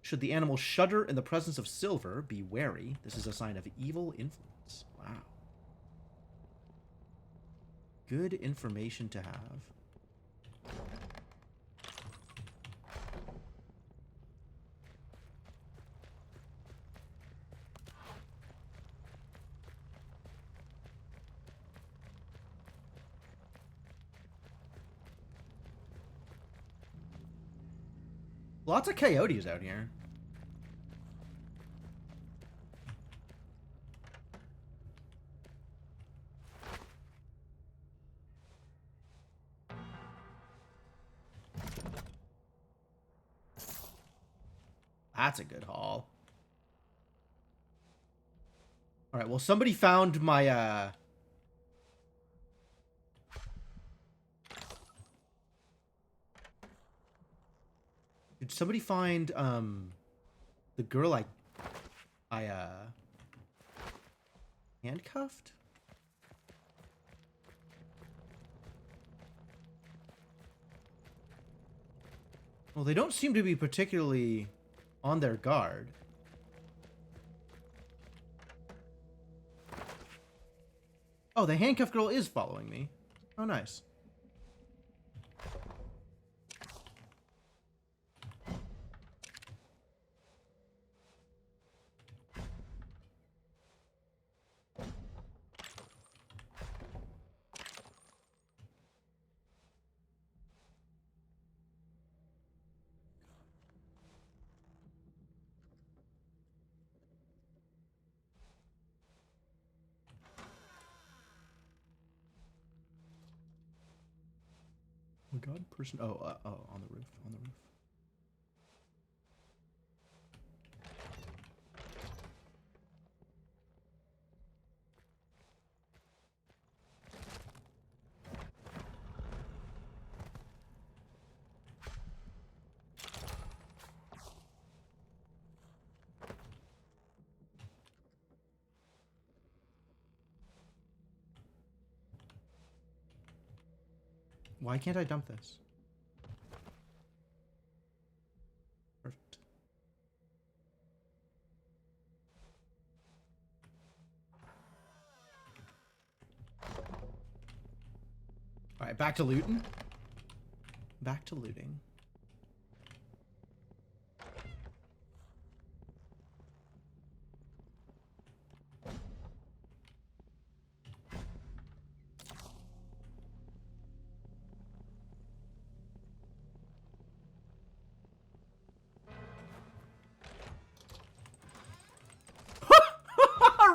Should the animal shudder in the presence of silver, be wary. This is a sign of evil influence. Wow. Good information to have. Lots of coyotes out here. That's a good haul. All right, well, somebody found my, Did somebody find, the girl I handcuffed? Well, they don't seem to be particularly on their guard. Oh, the handcuffed girl is following me. Oh, nice. Oh my god, person. Oh, on the roof. On the roof. Why can't I dump this? Perfect. Alright, back to looting. Back to looting.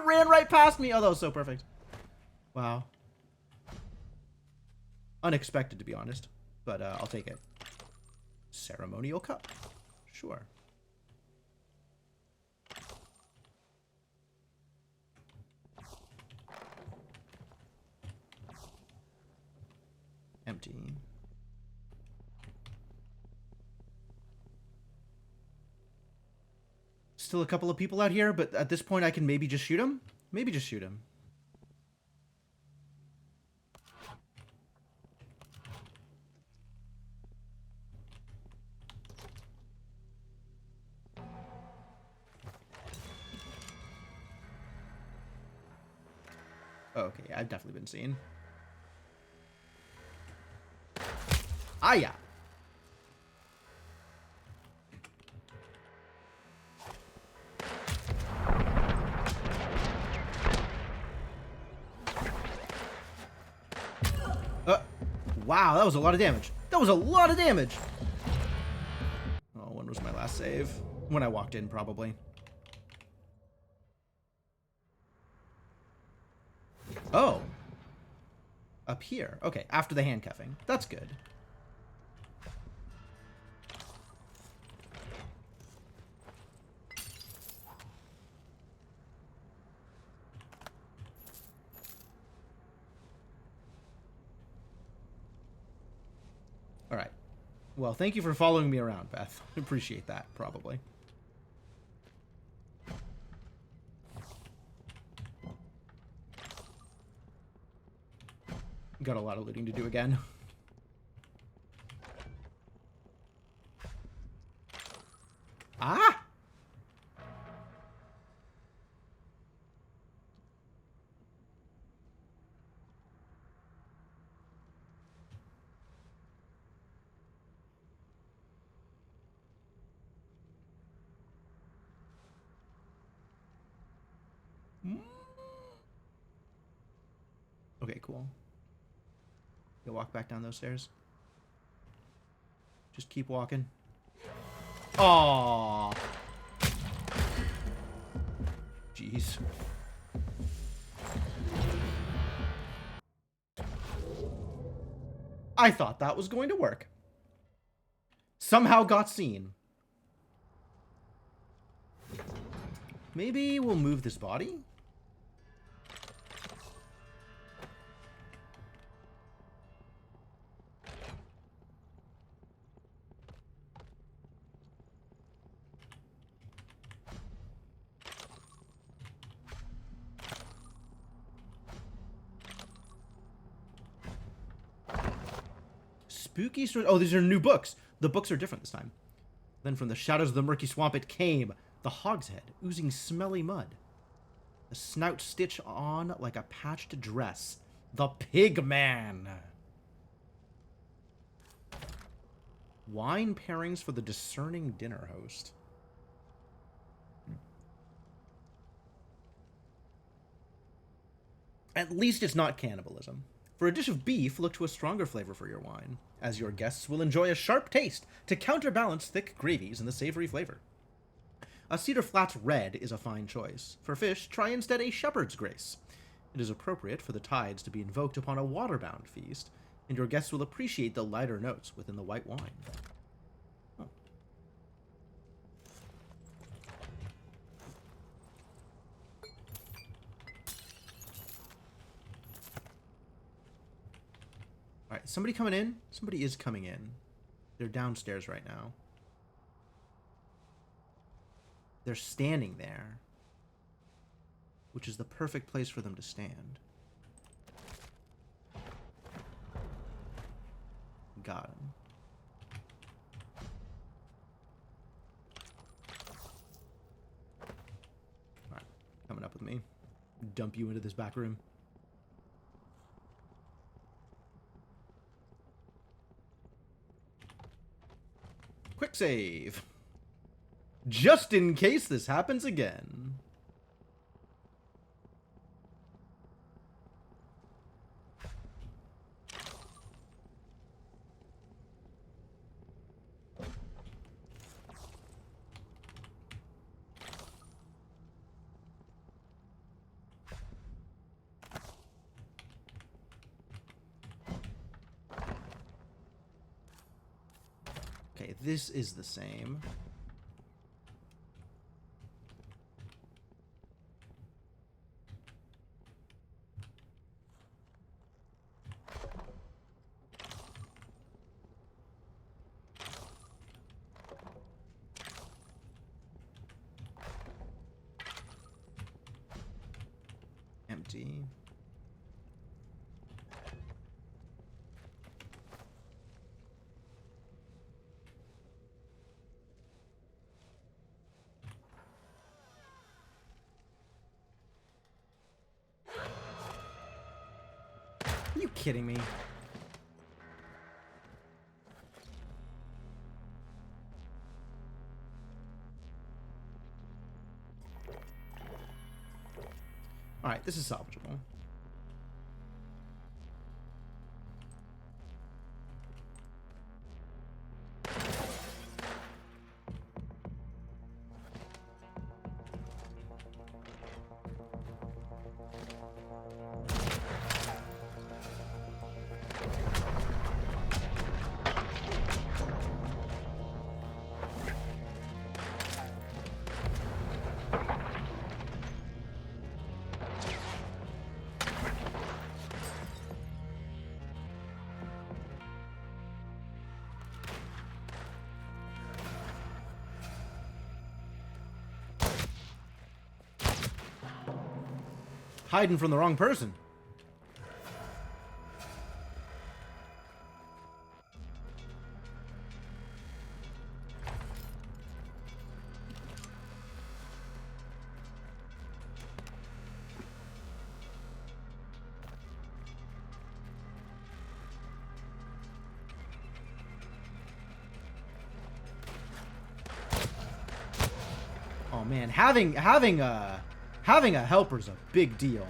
Ran right past me. Oh, that was so perfect. Wow. Unexpected, to be honest. But I'll take it. Ceremonial cup. Sure. Empty. Still a couple of people out here, but at this point I can maybe just shoot him? Maybe just shoot him. Oh, okay, yeah, I've definitely been seen. Ah, yeah. Wow, that was a lot of damage. That was a lot of damage. Oh, when was my last save? When I walked in, probably. Oh. Up here. Okay, after the handcuffing. That's good. All right. Well, thank you for following me around, Beth. Appreciate that, probably. Got a lot of looting to do again. Ah! Okay, cool. You'll walk back down those stairs. Just keep walking. Aww. Jeez. I thought that was going to work. Somehow got seen. Maybe we'll move this body? Spooky stories. Oh, these are new books. The books are different this time. Then from the shadows of the murky swamp it came. The hogshead, oozing smelly mud. The snout stitched on like a patched dress. The Pig Man. Wine pairings for the discerning dinner host. At least it's not cannibalism. For a dish of beef, look to a stronger flavor for your wine, as your guests will enjoy a sharp taste to counterbalance thick gravies and the savory flavor. A Cedar Flats Red is a fine choice. For fish, try instead a Shepherd's Grace. It is appropriate for the tides to be invoked upon a waterbound feast, and your guests will appreciate the lighter notes within the white wine. Oh. Alright, somebody coming in? Somebody is coming in. They're downstairs right now. They're standing there, which is the perfect place for them to stand. Got him. Alright, coming up with me. Dump you into this back room. Quick save. Just in case this happens again. Okay, this is the same. Empty. Are you kidding me? Alright, this is salvageable. Hiding from the wrong person. Oh man, having Having a helper's a big deal.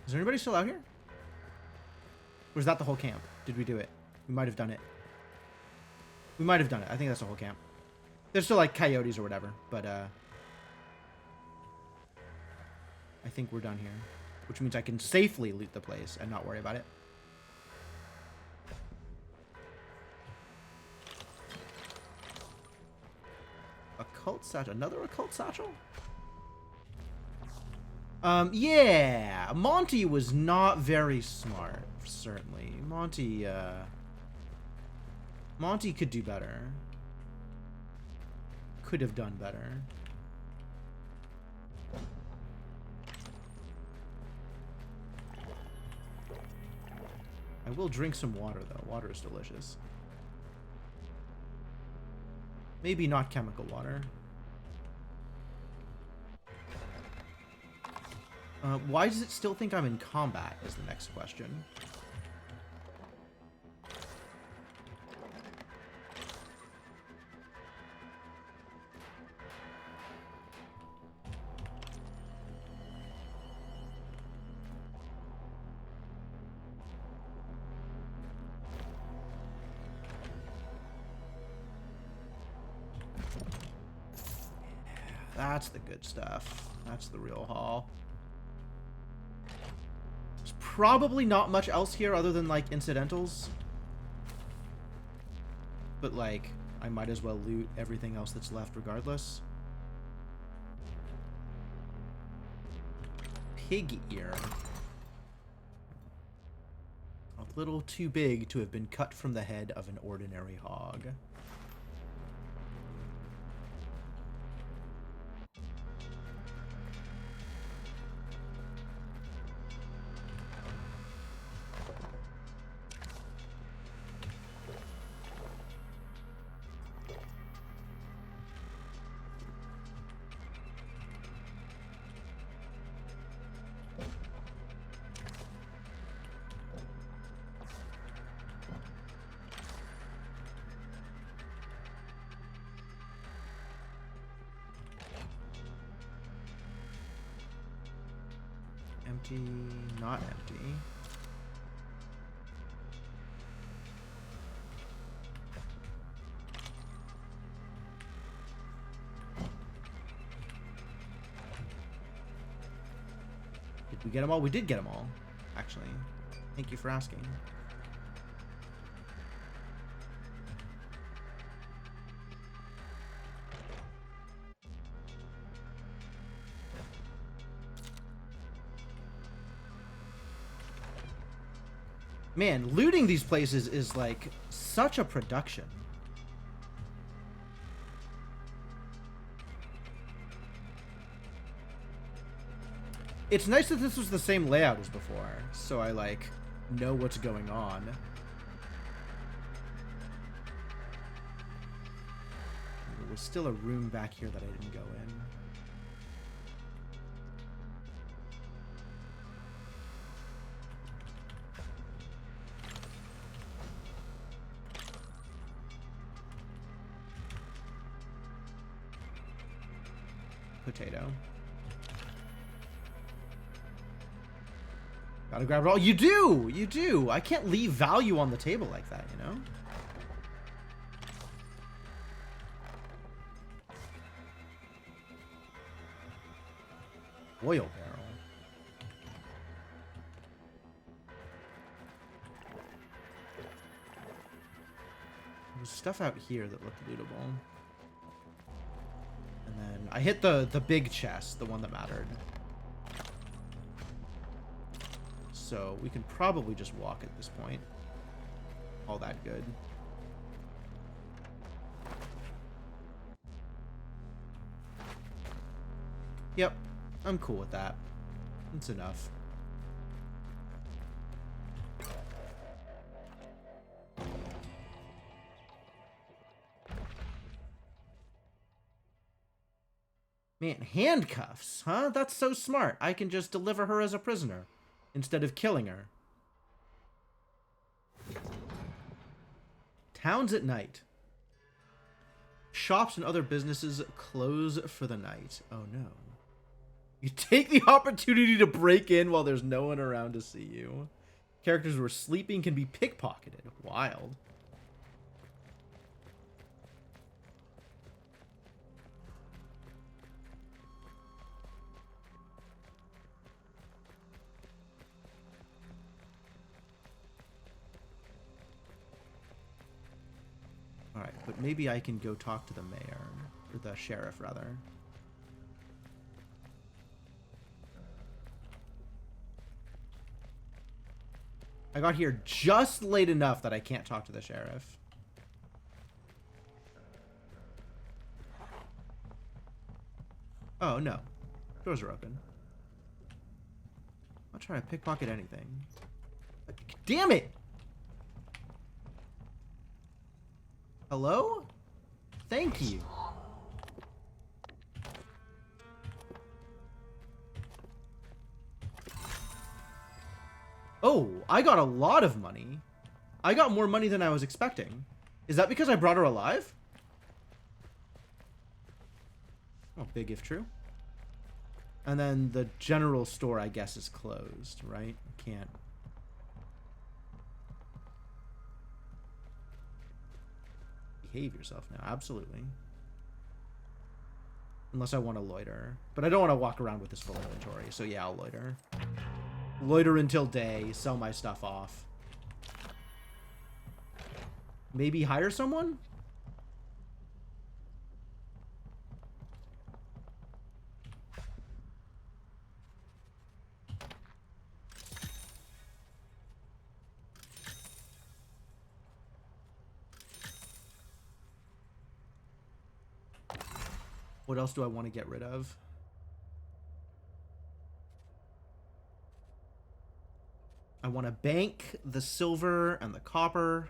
Is there anybody still out here? Or is that the whole camp? Did we do it? We might have done it. We might have done it. I think that's the whole camp. There's still like coyotes or whatever, but I think we're done here. Which means I can safely loot the place and not worry about it. Occult satchel. Another occult satchel? Yeah. Monty was not very smart, certainly. Monty could do better. Could have done better. I will drink some water, though. Water is delicious. Maybe not chemical water. Why does it still think I'm in combat is the next question. That's the good stuff. That's the real haul. There's probably not much else here other than, like, incidentals. But, like, I might as well loot everything else that's left regardless. Pig ear. A little too big to have been cut from the head of an ordinary hog. Empty, not empty. Did we get them all? We did get them all, actually. Thank you for asking. Man, looting these places is, like, such a production. It's nice that this was the same layout as before, so I, like, know what's going on. There was still a room back here that I didn't go in. Potato. Gotta grab it all. You do! You do! I can't leave value on the table like that, you know? Oil barrel. There's stuff out here that looked lootable. And then I hit the big chest, the one that mattered. So we can probably just walk at this point. All that good. Yep, I'm cool with that. It's enough. Man, handcuffs, huh? That's so smart. I can just deliver her as a prisoner instead of killing her. Towns at night. Shops and other businesses close for the night. Oh no. You take the opportunity to break in while there's no one around to see you. Characters who are sleeping can be pickpocketed. Wild. Alright, but maybe I can go talk to the mayor. Or the sheriff, rather. I got here just late enough that I can't talk to the sheriff. Oh, no. Doors are open. I'm not trying to pickpocket anything. Damn it! Hello? Thank you. Oh, I got a lot of money. I got more money than I was expecting. Is that because I brought her alive? Oh, big if true. And then the general store, I guess, is closed, right? Can't. Behave yourself now, absolutely. Unless I want to loiter. But I don't want to walk around with this full inventory, so yeah, I'll loiter. Loiter until day, sell my stuff off. Maybe hire someone? What else do I want to get rid of? I want to bank the silver and the copper.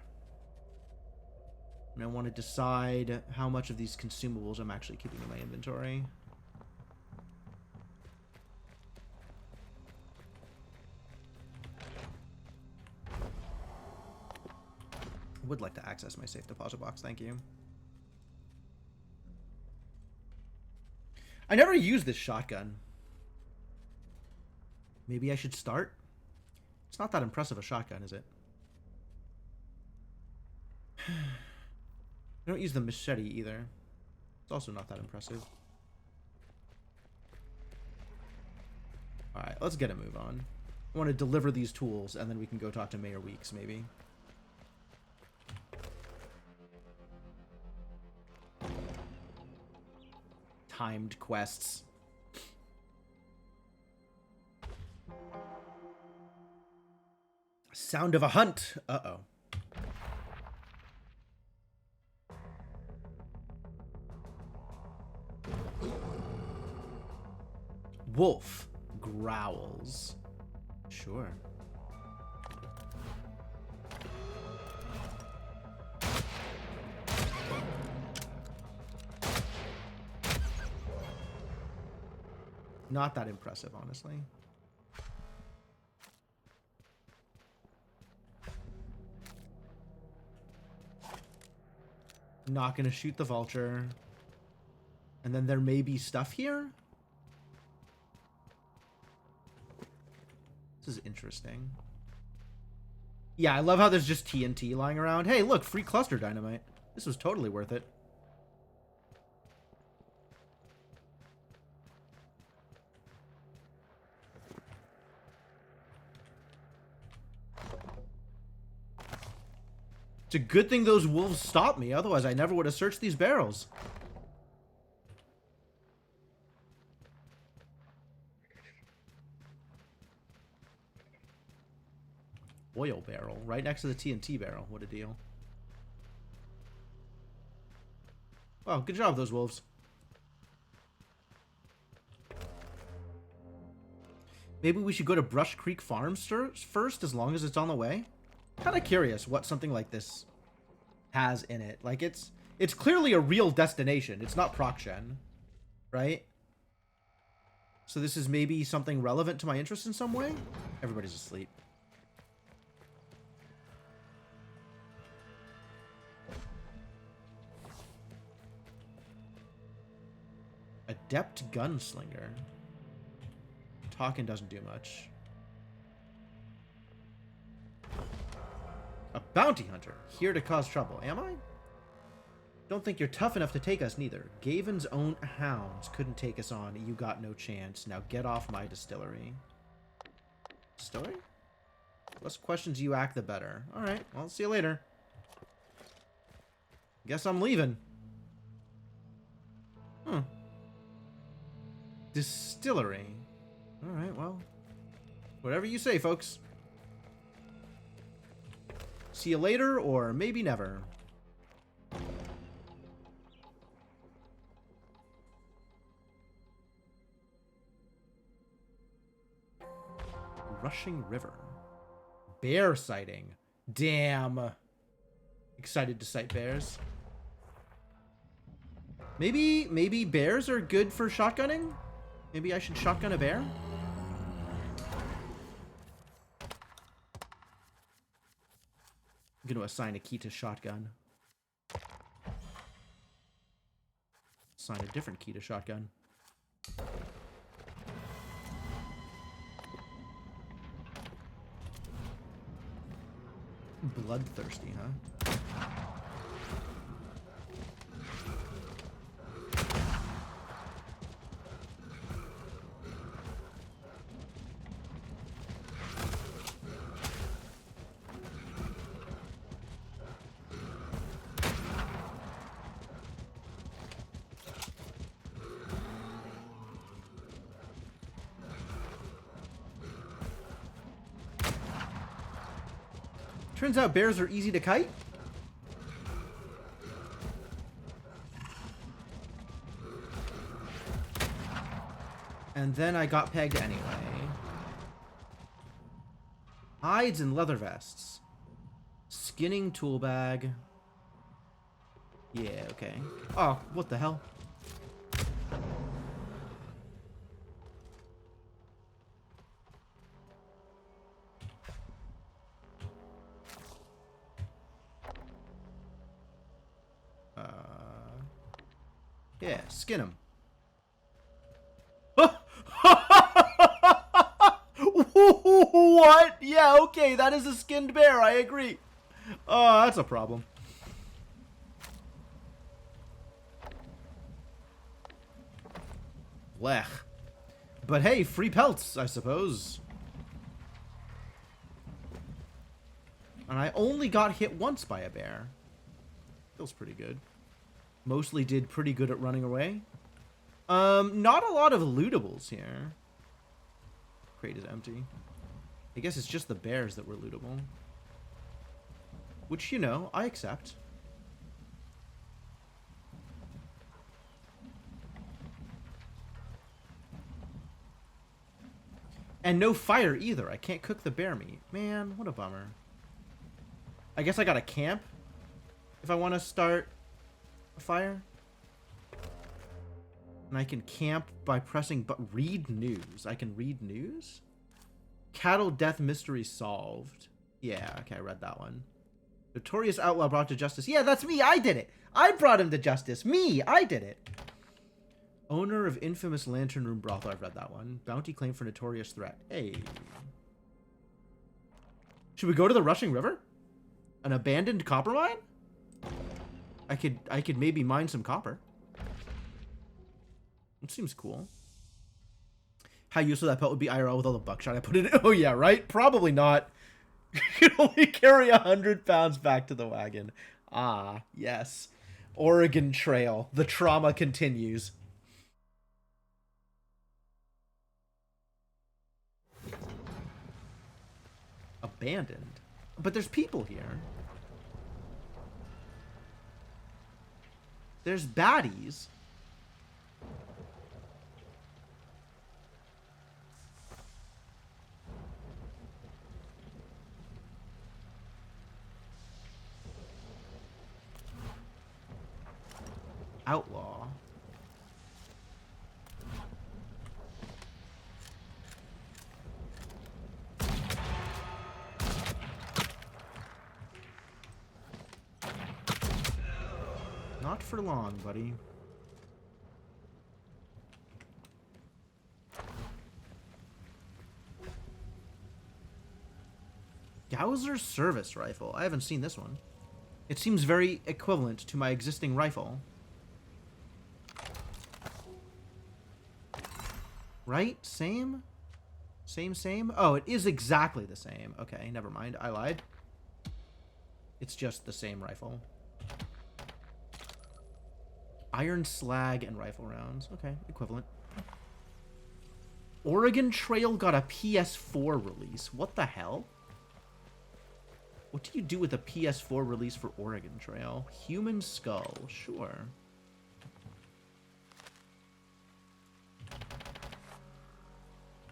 And I want to decide how much of these consumables I'm actually keeping in my inventory. I would like to access my safe deposit box, thank you. I never used this shotgun. Maybe I should start? It's not that impressive a shotgun, is it? I don't use the machete either. It's also not that impressive. Alright, let's get a move on. I want to deliver these tools, and then we can go talk to Mayor Weeks, maybe. Timed quests. Sound of a hunt. Uh-oh. Wolf growls. Sure. Not that impressive, honestly. Not gonna shoot the vulture. And then there may be stuff here? This is interesting. Yeah, I love how there's just TNT lying around. Hey, look, free cluster dynamite. This was totally worth it. It's a good thing those wolves stopped me, otherwise I never would have searched these barrels. Oil barrel, right next to the TNT barrel. What a deal. Wow, good job, those wolves. Maybe we should go to Brush Creek Farms first, as long as it's on the way. Kind of curious what something like this has in it. Like, it's clearly a real destination. It's not ProcGen, right? So this is maybe something relevant to my interest in some way? Everybody's asleep. Adept Gunslinger. Talking doesn't do much. A bounty hunter, here to cause trouble. Am I? Don't think you're tough enough to take us, neither. Gaven's own hounds couldn't take us on. You got no chance. Now get off my distillery. Distillery? Less questions you ask, the better. Alright, well, see you later. Guess I'm leaving. Distillery. Alright, well. Whatever you say, folks. See you later, or maybe never. Rushing River. Bear sighting. Damn. Excited to sight bears. Maybe bears are good for shotgunning? Maybe I should shotgun a bear? I'm going to assign a key to shotgun. Assign a different key to shotgun. Bloodthirsty, huh? Turns out bears are easy to kite. And then I got pegged anyway. Hides and leather vests. Skinning tool bag. Yeah, okay. Oh, what the hell? Yeah, skin him. What? Yeah, okay, that is a skinned bear, I agree. Oh, that's a problem. Blech. But hey, free pelts, I suppose. And I only got hit once by a bear. Feels pretty good. Mostly did pretty good at running away. Not a lot of lootables here. Crate is empty. I guess it's just the bears that were lootable. Which, you know, I accept. And no fire either. I can't cook the bear meat. Man, what a bummer. I guess I gotta camp if I want to start a fire. And I can camp by pressing read news. I can read news? Cattle death mystery solved. Yeah, okay, I read that one. Notorious outlaw brought to justice. Yeah, that's me. I did it. I brought him to justice. Me. I did it. Owner of infamous Lantern Room brothel. I've read that one. Bounty claim for notorious threat. Hey. Should we go to the Rushing River? An abandoned copper mine? I could maybe mine some copper. It seems cool. How useful that pelt would be IRL with all the buckshot I put in it. Oh yeah, right? Probably not. You can only carry 100 pounds back to the wagon. Ah, yes. Oregon Trail. The trauma continues. Abandoned. But there's people here. There's baddies. Outlaw. Not for long, buddy. Gauser service rifle. I haven't seen this one. It seems very equivalent to my existing rifle. Right? Same? Same? Oh, it is exactly the same. Okay, never mind. I lied. It's just the same rifle. Iron slag and rifle rounds. Okay, equivalent. Oregon Trail got a PS4 release. What the hell? What do you do with a PS4 release for Oregon Trail? Human Skull. Sure.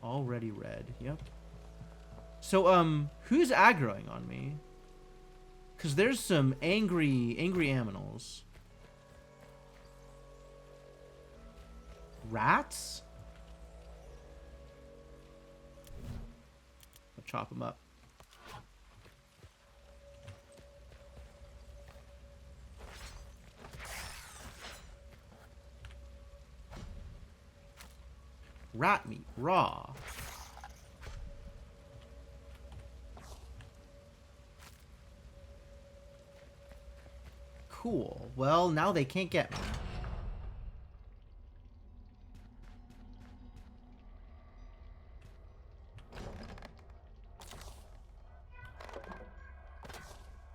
Already read. Yep. So, who's aggroing on me? Because there's some angry aminals. Rats? I'll chop them up. Rat meat, raw. Cool. Well, now they can't get me.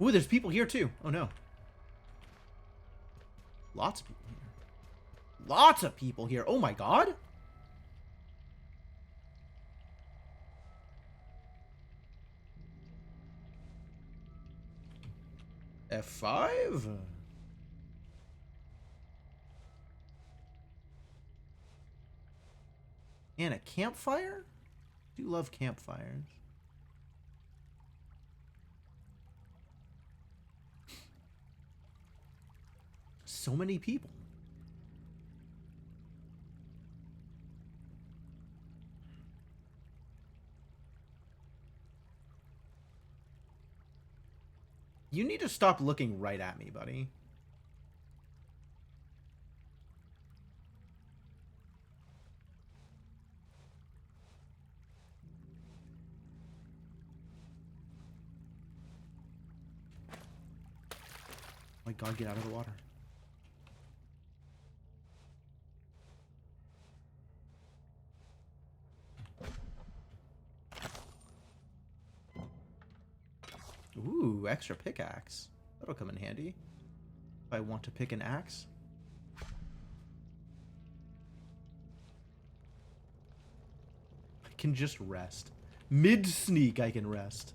Ooh, there's people here too. Oh no. Lots of people here. Lots of people here. Oh my god. F5? And a campfire? I do love campfires. So many people. You need to stop looking right at me, buddy. Oh my god, get out of the water. Ooh, extra pickaxe. That'll come in handy if I want to pick an axe. I can just rest. Mid-sneak, I can rest.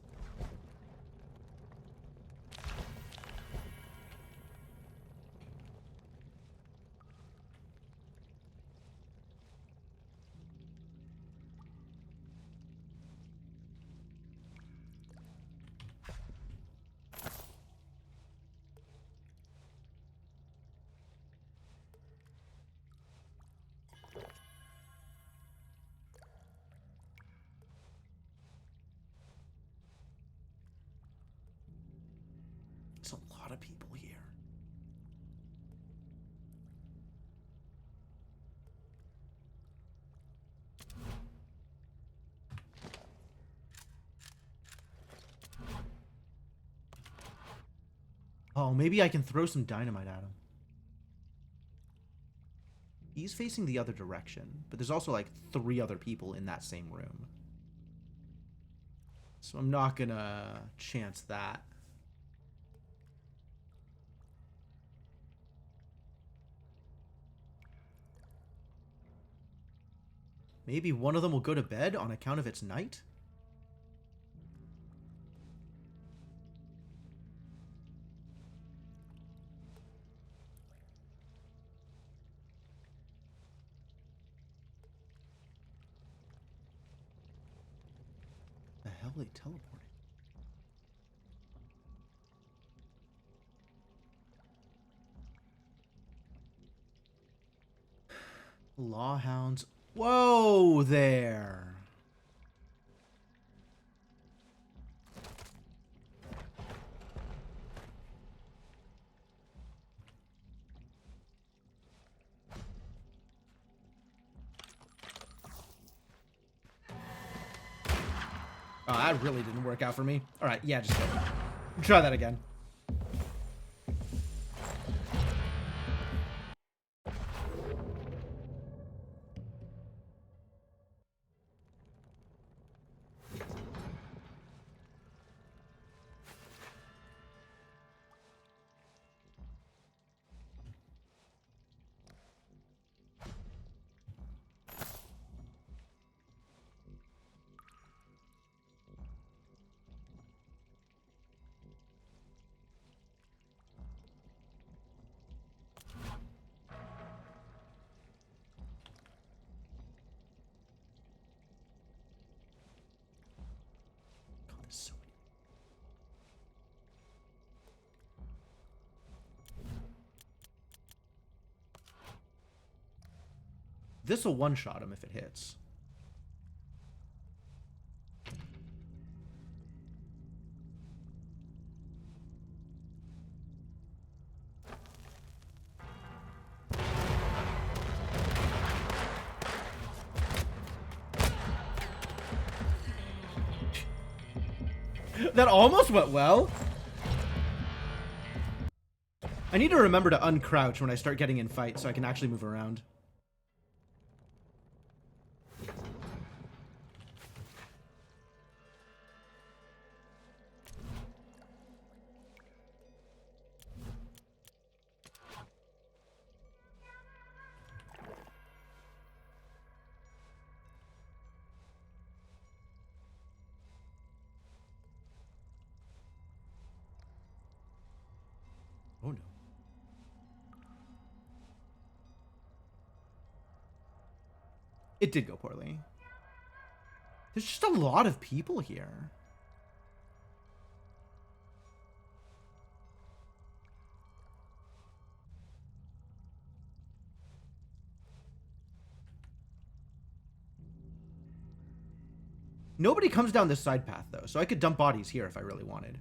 There's a lot of people here. Oh, maybe I can throw some dynamite at him. He's facing the other direction, but there's also like 3 other people in that same room. So I'm not gonna chance that. Maybe one of them will go to bed on account of its night? The hell they teleported? Lawhounds. Whoa there. Oh, that really didn't work out for me. All right, yeah, just go. Try that again. God, there's so many. This will one-shot him if it hits. That almost went well. I need to remember to uncrouch when I start getting in fights so I can actually move around. Oh no. It did go poorly. There's just a lot of people here. Nobody comes down this side path, though, so I could dump bodies here if I really wanted.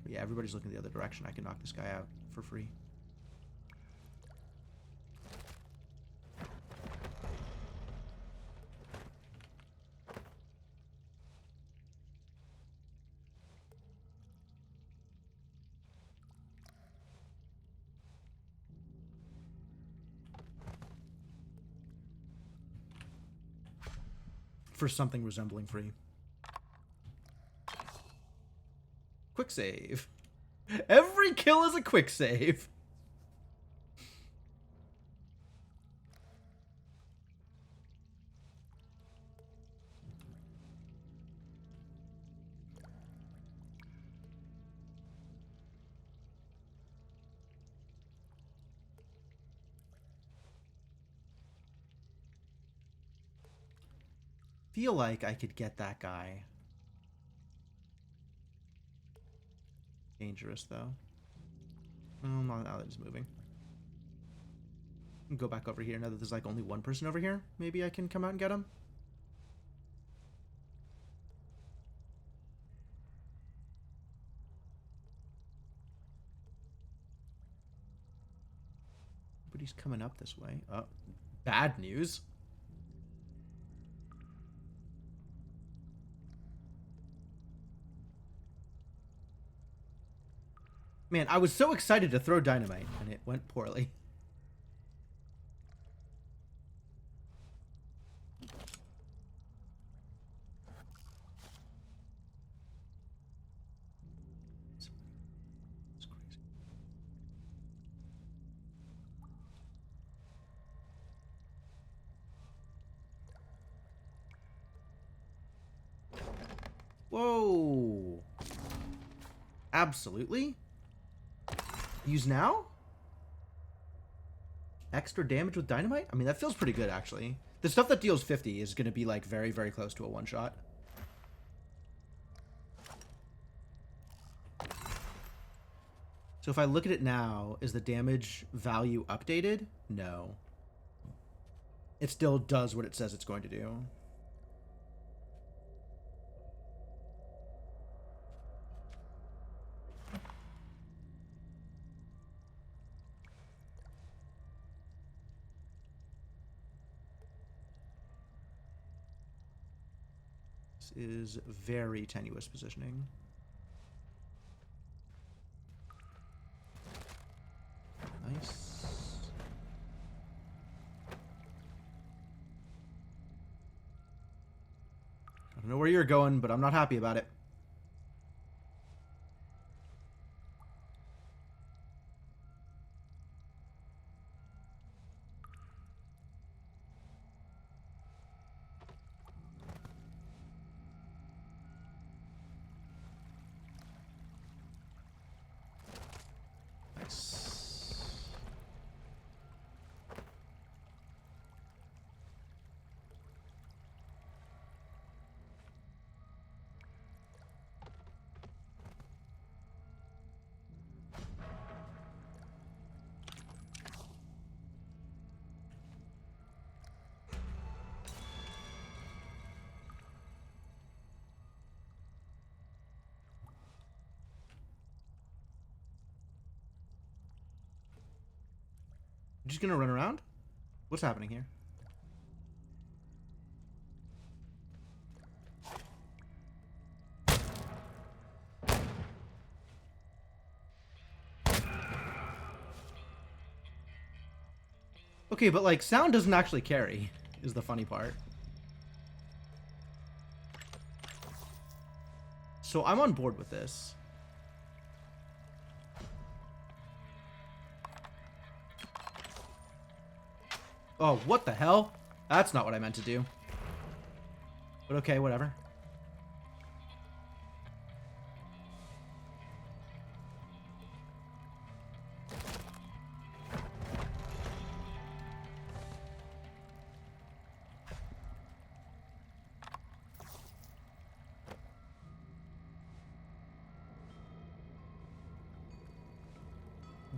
But yeah, everybody's looking the other direction. I can knock this guy out for free. For something resembling free. Quick save. Every kill is a quick save. Feel like I could get that guy. Dangerous, though. Well, not now that he's moving. Go back over here now that there's like only one person over here. Maybe I can come out and get him. But he's coming up this way. Oh, bad news. Man, I was so excited to throw dynamite, and it went poorly. It's crazy. Whoa. Absolutely. Use now? Extra damage with dynamite? I mean, that feels pretty good, actually. The stuff that deals 50 is going to be, like, very, very close to a one-shot. So if I look at it now, is the damage value updated? No. It still does what it says it's going to do. This is very tenuous positioning. Nice. I don't know where you're going, but I'm not happy about it. You're just gonna run around? What's happening here? Okay, but like sound doesn't actually carry, is the funny part. So I'm on board with this. Oh, what the hell? That's not what I meant to do. But okay, whatever.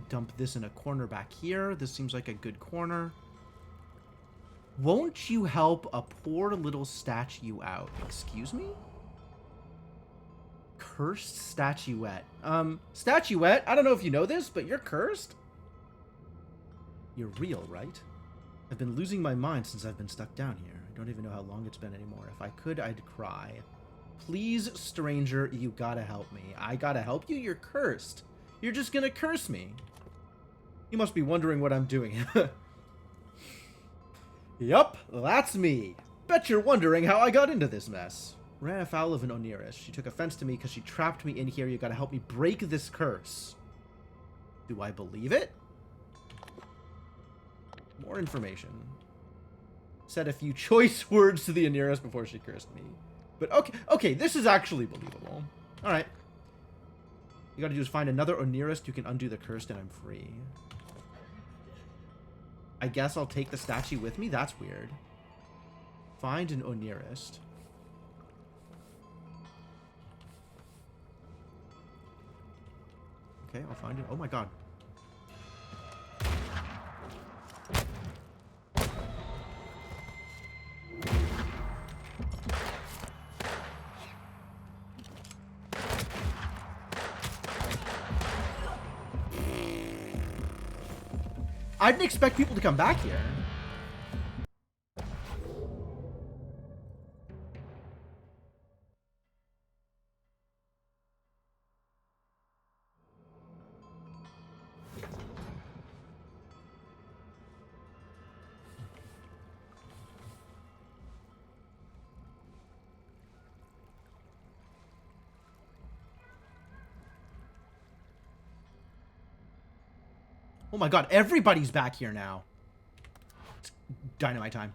Dump this in a corner back here. This seems like a good corner. Won't you help a poor little statue out? Excuse me? Cursed statuette. Statuette, I don't know if you know this, but you're cursed? You're real, right? I've been losing my mind since I've been stuck down here. I don't even know how long it's been anymore. If I could, I'd cry. Please, stranger, you gotta help me. I gotta help you? You're cursed. You're just gonna curse me. You must be wondering what I'm doing. Yup, that's me. Bet you're wondering how I got into this mess. Ran afoul of an Oneirist. She took offense to me because she trapped me in here. You gotta help me break this curse. Do I believe it? More information. Said a few choice words to the Oneirist before she cursed me. But okay, this is actually believable. Alright. You gotta do is find another Oneirist who can undo the curse and I'm free. I guess I'll take the statue with me? That's weird. Find an Oneirist. Okay, I'll find it. Oh my god. I didn't expect people to come back here. Oh my god, everybody's back here now. It's dynamite time.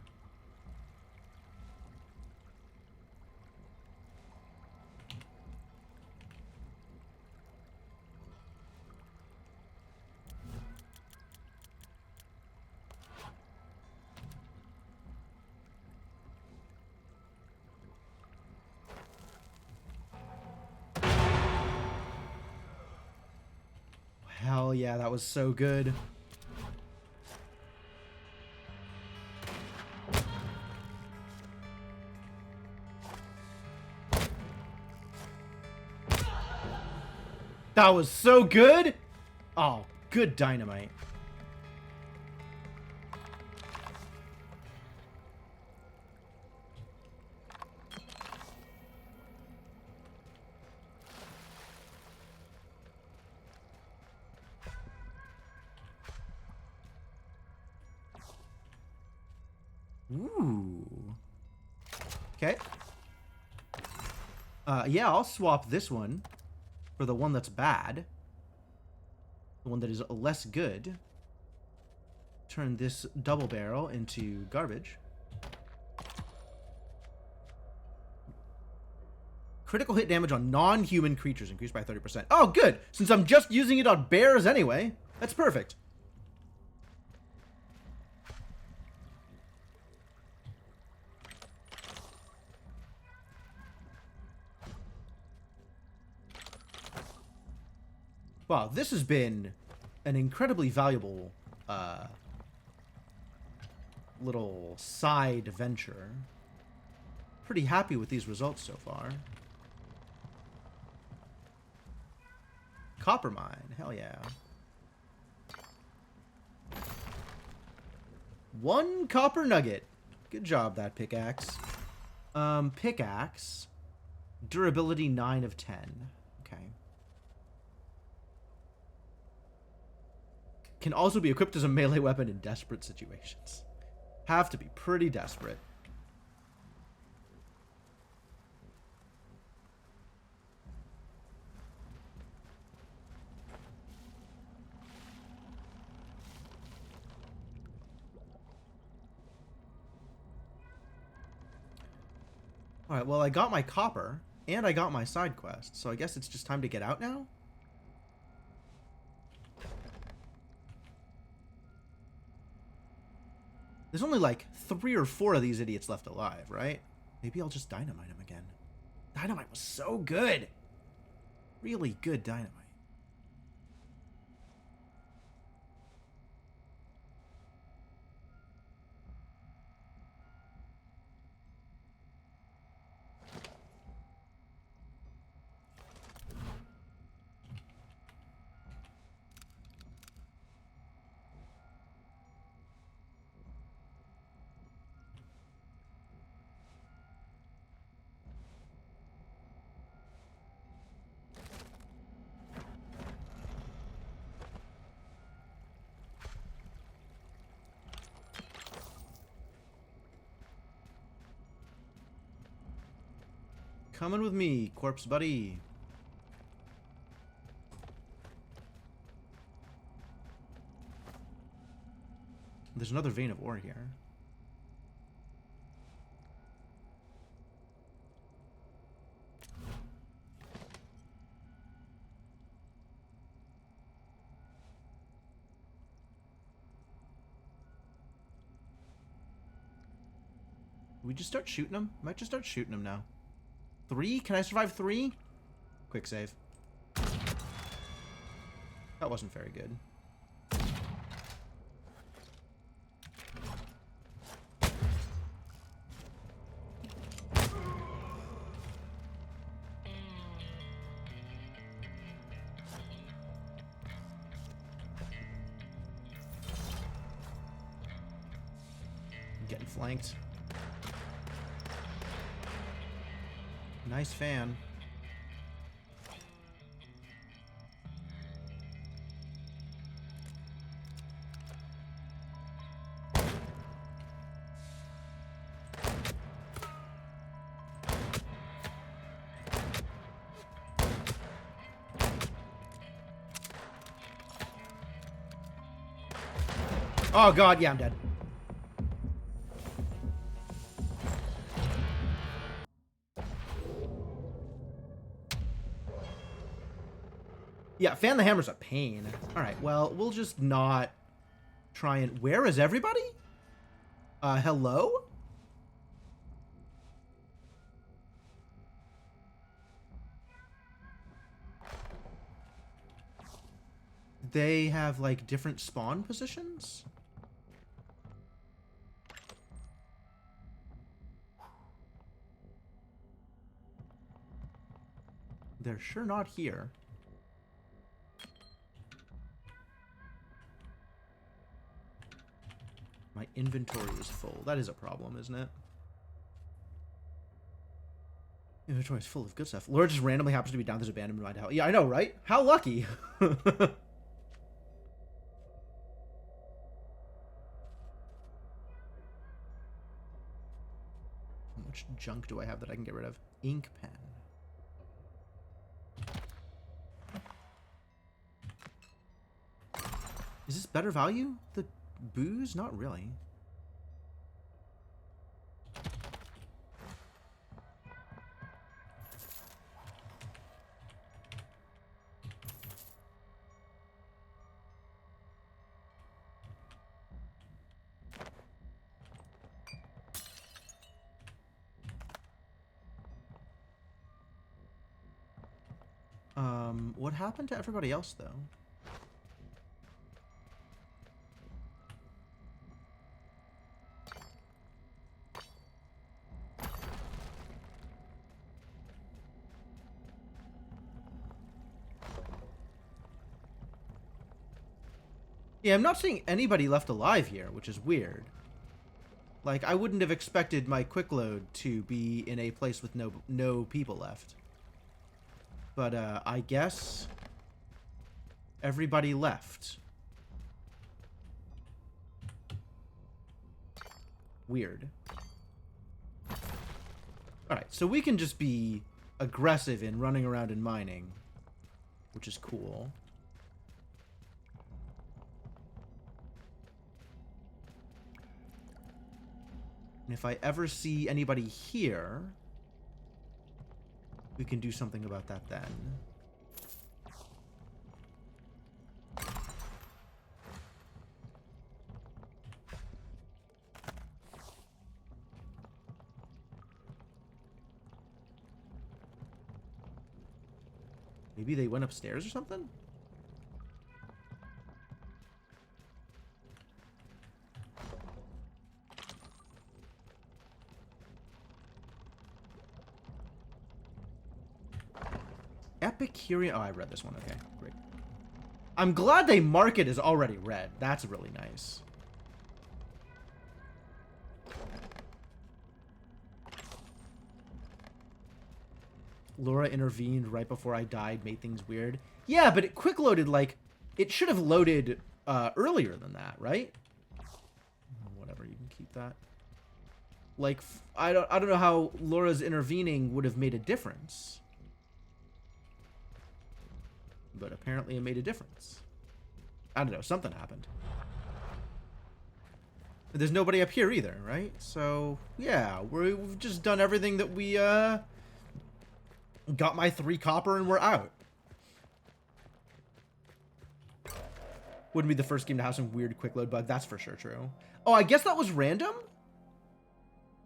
Hell yeah, that was so good. That was so good. Oh, good dynamite. Ooh. Okay. Yeah, I'll swap this one for the one that's bad. The one that is less good. Turn this double barrel into garbage. Critical hit damage on non-human creatures increased by 30%. Oh, good! Since I'm just using it on bears anyway. That's perfect. Wow, this has been an incredibly valuable little side venture. Pretty happy with these results so far. Copper mine, hell yeah. 1 copper nugget. Good job, that pickaxe. Pickaxe. Durability 9 of 10. Okay. Can also be equipped as a melee weapon in desperate situations. Have to be pretty desperate. Alright, well, I got my copper, and I got my side quest, so I guess it's just time to get out now? There's only like 3 or 4 of these idiots left alive, right? Maybe I'll just dynamite them again. Dynamite was so good! Really good dynamite. Coming with me, corpse buddy. There's another vein of ore here. We just start shooting them? Might just start shooting them now. 3? Can I survive 3? Quick save. That wasn't very good. I'm getting flanked. Nice fan. Oh god, yeah, I'm dead. Yeah, fan the hammer's a pain. Alright, well, we'll just not try and... Where is everybody? Hello? They have, like, different spawn positions? They're sure not here. My inventory is full. That is a problem, isn't it? Inventory is full of good stuff. Laura just randomly happens to be down this abandoned mine house. Yeah, I know, right? How lucky! much junk do I have that I can get rid of? Ink pen. Is this better value? The booze? Not really. What happened to everybody else, though? Yeah, I'm not seeing anybody left alive here, which is weird. Like, I wouldn't have expected my quick load to be in a place with no people left. But, I guess everybody left. Weird. Alright, so we can just be aggressive in running around and mining, which is cool. And if I ever see anybody here, we can do something about that then. Maybe they went upstairs or something? Epicurean. Oh, I read this one. Okay, great. I'm glad they mark it as already read. That's really nice. Laura intervened right before I died, made things weird. Yeah, but it quick loaded, like, it should have loaded earlier than that, right? Whatever, you can keep that. Like, I don't know how Laura's intervening would have made a difference. But apparently it made a difference. I don't know, something happened. But there's nobody up here either, right? So, yeah, we've just done everything that we, got my 3 copper and we're out. Wouldn't be the first game to have some weird quick load bug, that's for sure true. Oh, I guess that was random?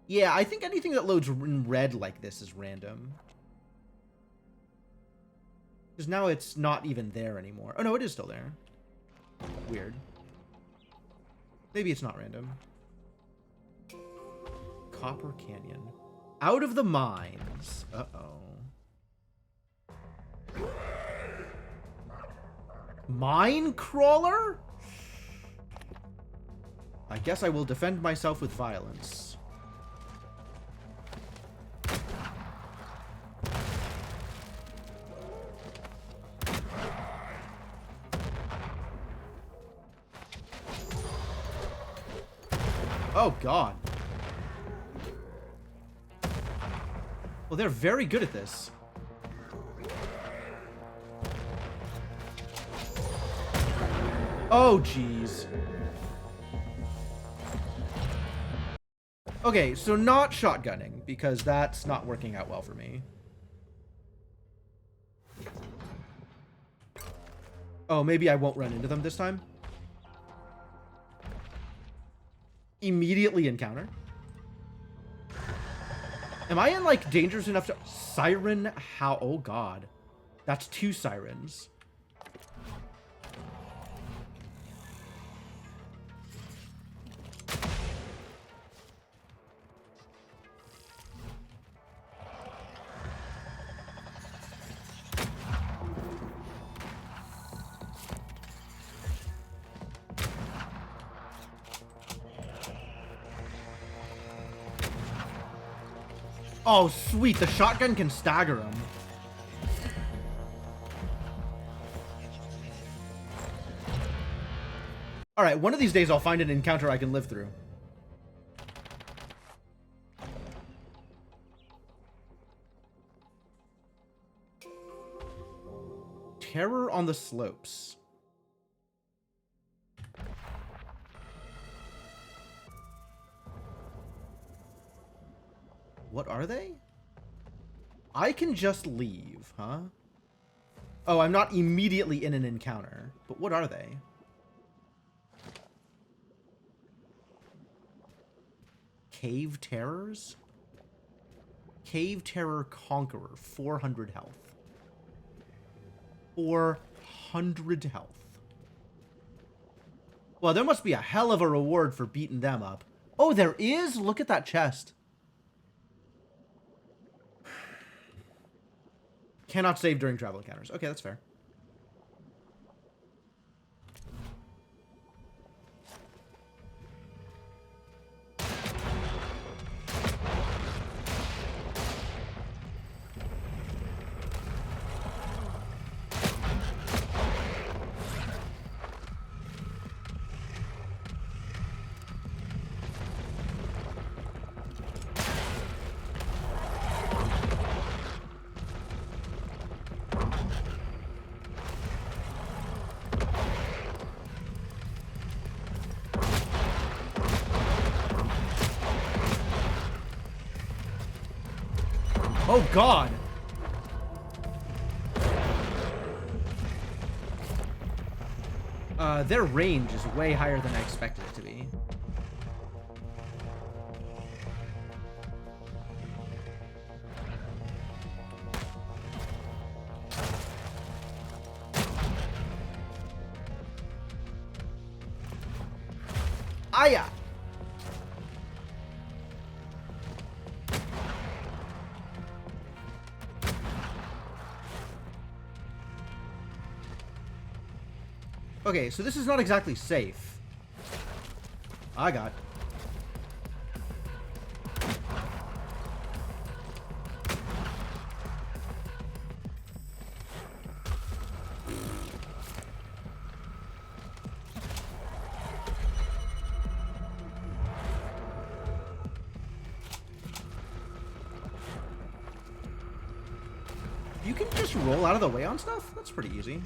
Yeah, I think anything that loads in red like this is random. Because now it's not even there anymore. Oh, no, it is still there. Weird. Maybe it's not random. Copper Canyon. Out of the mines. Uh-oh. Mine crawler? I guess I will defend myself with violence. Oh, God. Well, they're very good at this. Oh, jeez. Okay, so not shotgunning, because that's not working out well for me. Oh, maybe I won't run into them this time. Immediately encounter. Am I in, like, dangerous enough to... Siren? How? Oh, God. That's 2 sirens. Oh, sweet. The shotgun can stagger him. Alright, one of these days I'll find an encounter I can live through. Terror on the slopes. What are they? I can just leave, huh? Oh, I'm not immediately in an encounter. But what are they? Cave Terrors? Cave Terror Conqueror, 400 health. 400 health. Well, there must be a hell of a reward for beating them up. Oh, there is? Look at that chest. Cannot save during travel encounters. Okay, that's fair. Oh, God. Their range is way higher than I expected it to be. Aya! Okay, so this is not exactly safe. I got. You can just roll out of the way on stuff? That's pretty easy.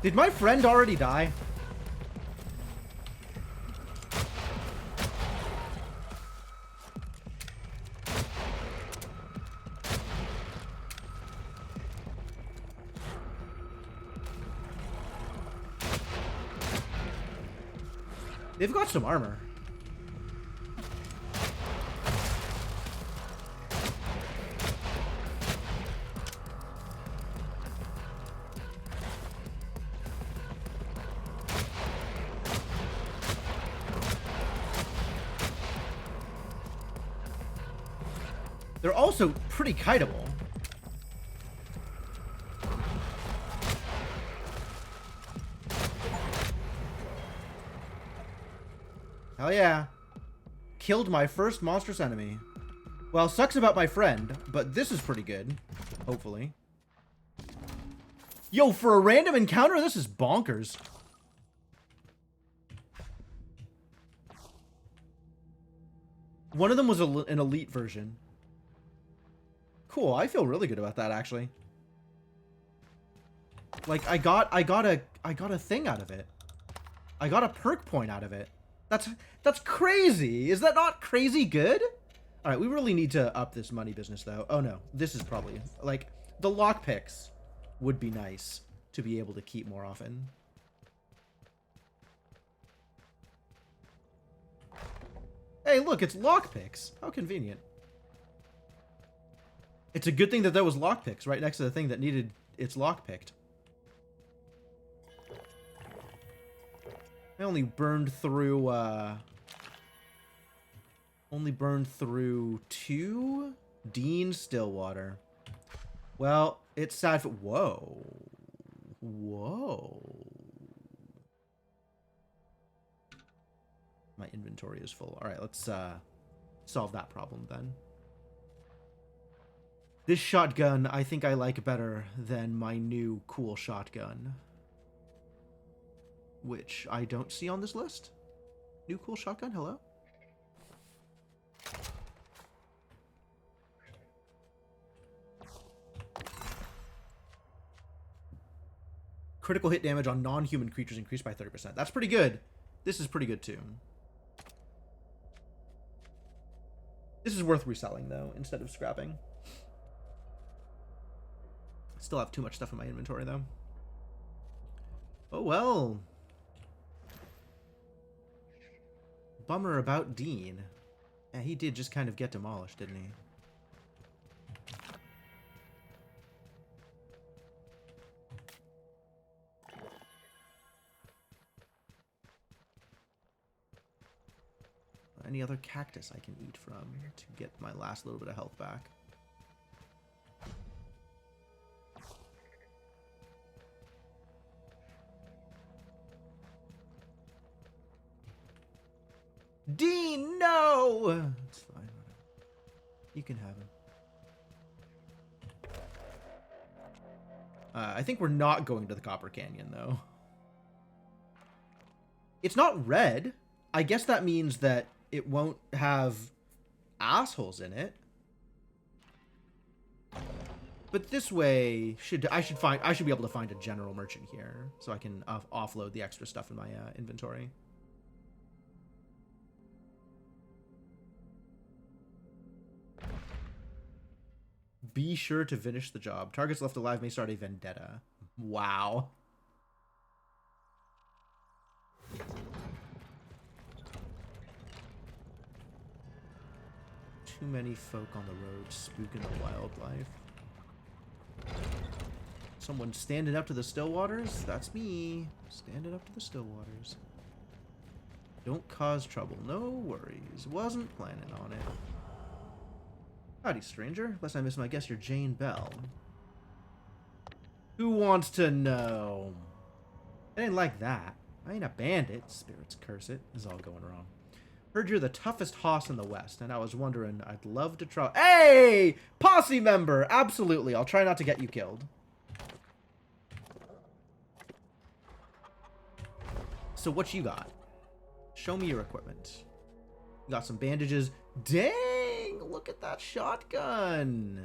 Did my friend already die? They've got some armor. They're also pretty kiteable. Hell yeah. Killed my first monstrous enemy. Well, sucks about my friend, but this is pretty good. Hopefully. Yo, for a random encounter, this is bonkers. One of them was an elite version. Cool, I feel really good about that, actually. Like, I got a thing out of it. I got a perk point out of it. That's crazy. Is that not crazy good? All right, we really need to up this money business, though. Oh, no. This is probably... Like, the lockpicks would be nice to be able to keep more often. Hey, look, it's lockpicks. How convenient. It's a good thing that there was lockpicks right next to the thing that needed its lockpicked. I only burned through, two Dean Stillwater. Well, it's sad for... Whoa. Whoa. My inventory is full. All right, let's, solve that problem then. This shotgun I think I like better than my new cool shotgun, which I don't see on this list. New cool shotgun, hello? Critical hit damage on non-human creatures increased by 30%. That's pretty good. This is pretty good too. This is worth reselling though, instead of scrapping. Still have too much stuff in my inventory though. Oh well. Bummer about Dean. Yeah, he did just kind of get demolished, didn't he? Any other cactus I can eat from to get my last little bit of health back? Dean, no! It's fine. You can have him. I think we're not going to the Copper Canyon, though. It's not red. I guess that means that it won't have assholes in it. But this way, I should be able to find a general merchant here, so I can offload the extra stuff in my inventory. Be sure to finish the job. Targets left alive may start a vendetta. Wow. Too many folk on the road spooking the wildlife. Someone standing up to the Stillwaters? That's me. Standing up to the Stillwaters. Don't cause trouble. No worries. Wasn't planning on it. Howdy, stranger. Unless I miss my guess, you're Jane Bell. Who wants to know? I didn't like that. I ain't a bandit. Spirits curse it. This is all going wrong. Heard you're the toughest hoss in the West, and I was wondering, I'd love to try... Hey! Posse member! Absolutely. I'll try not to get you killed. So what you got? Show me your equipment. You got some bandages. Dang! Look at that shotgun.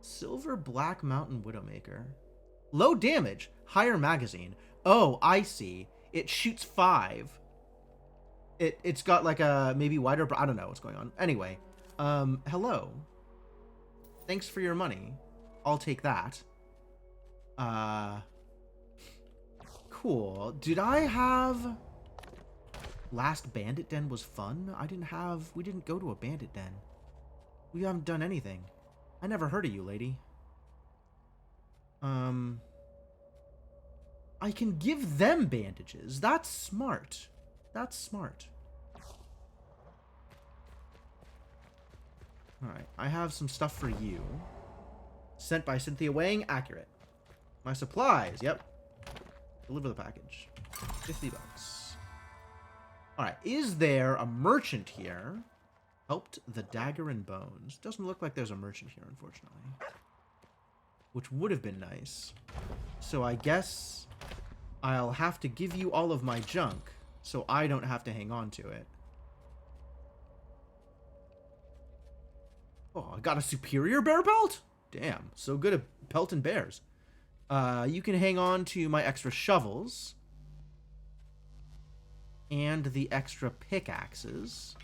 Silver Black Mountain Widowmaker. Low damage. Higher magazine. Oh, I see. It shoots 5. It's got like a maybe wider... I don't know what's going on. Anyway. Hello. Thanks for your money. I'll take that. Cool. Did I have... Last Bandit Den was fun? We didn't go to a bandit den. We haven't done anything. I never heard of you, lady. I can give them bandages. That's smart. That's smart. Alright, I have some stuff for you. Sent by Cynthia Wang, accurate. My supplies, yep. Deliver the package. 50 bucks. Alright, is there a merchant here? Helped the Dagger and Bones. Doesn't look like there's a merchant here, unfortunately. Which would have been nice. So I guess I'll have to give you all of my junk so I don't have to hang on to it. Oh, I got a superior bear pelt? Damn, so good at pelting bears. You can hang on to my extra shovels. And the extra pickaxes.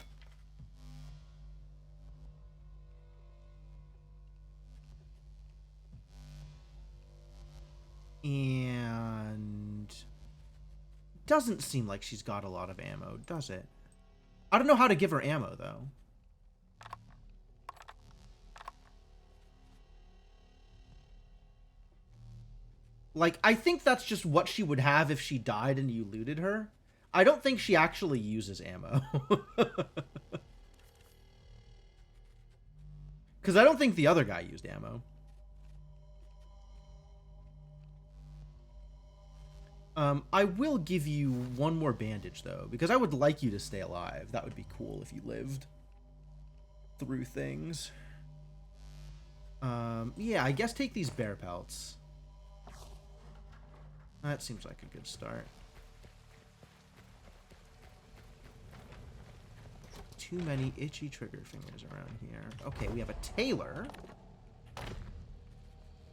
And... Doesn't seem like she's got a lot of ammo, does it? I don't know how to give her ammo, though. Like, I think that's just what she would have if she died and you looted her. I don't think she actually uses ammo. Because I don't think the other guy used ammo. I will give you one more bandage, though, because I would like you to stay alive. That would be cool if you lived through things. Yeah, I guess take these bear pelts. That seems like a good start. Too many itchy trigger fingers around here. Okay, we have a tailor.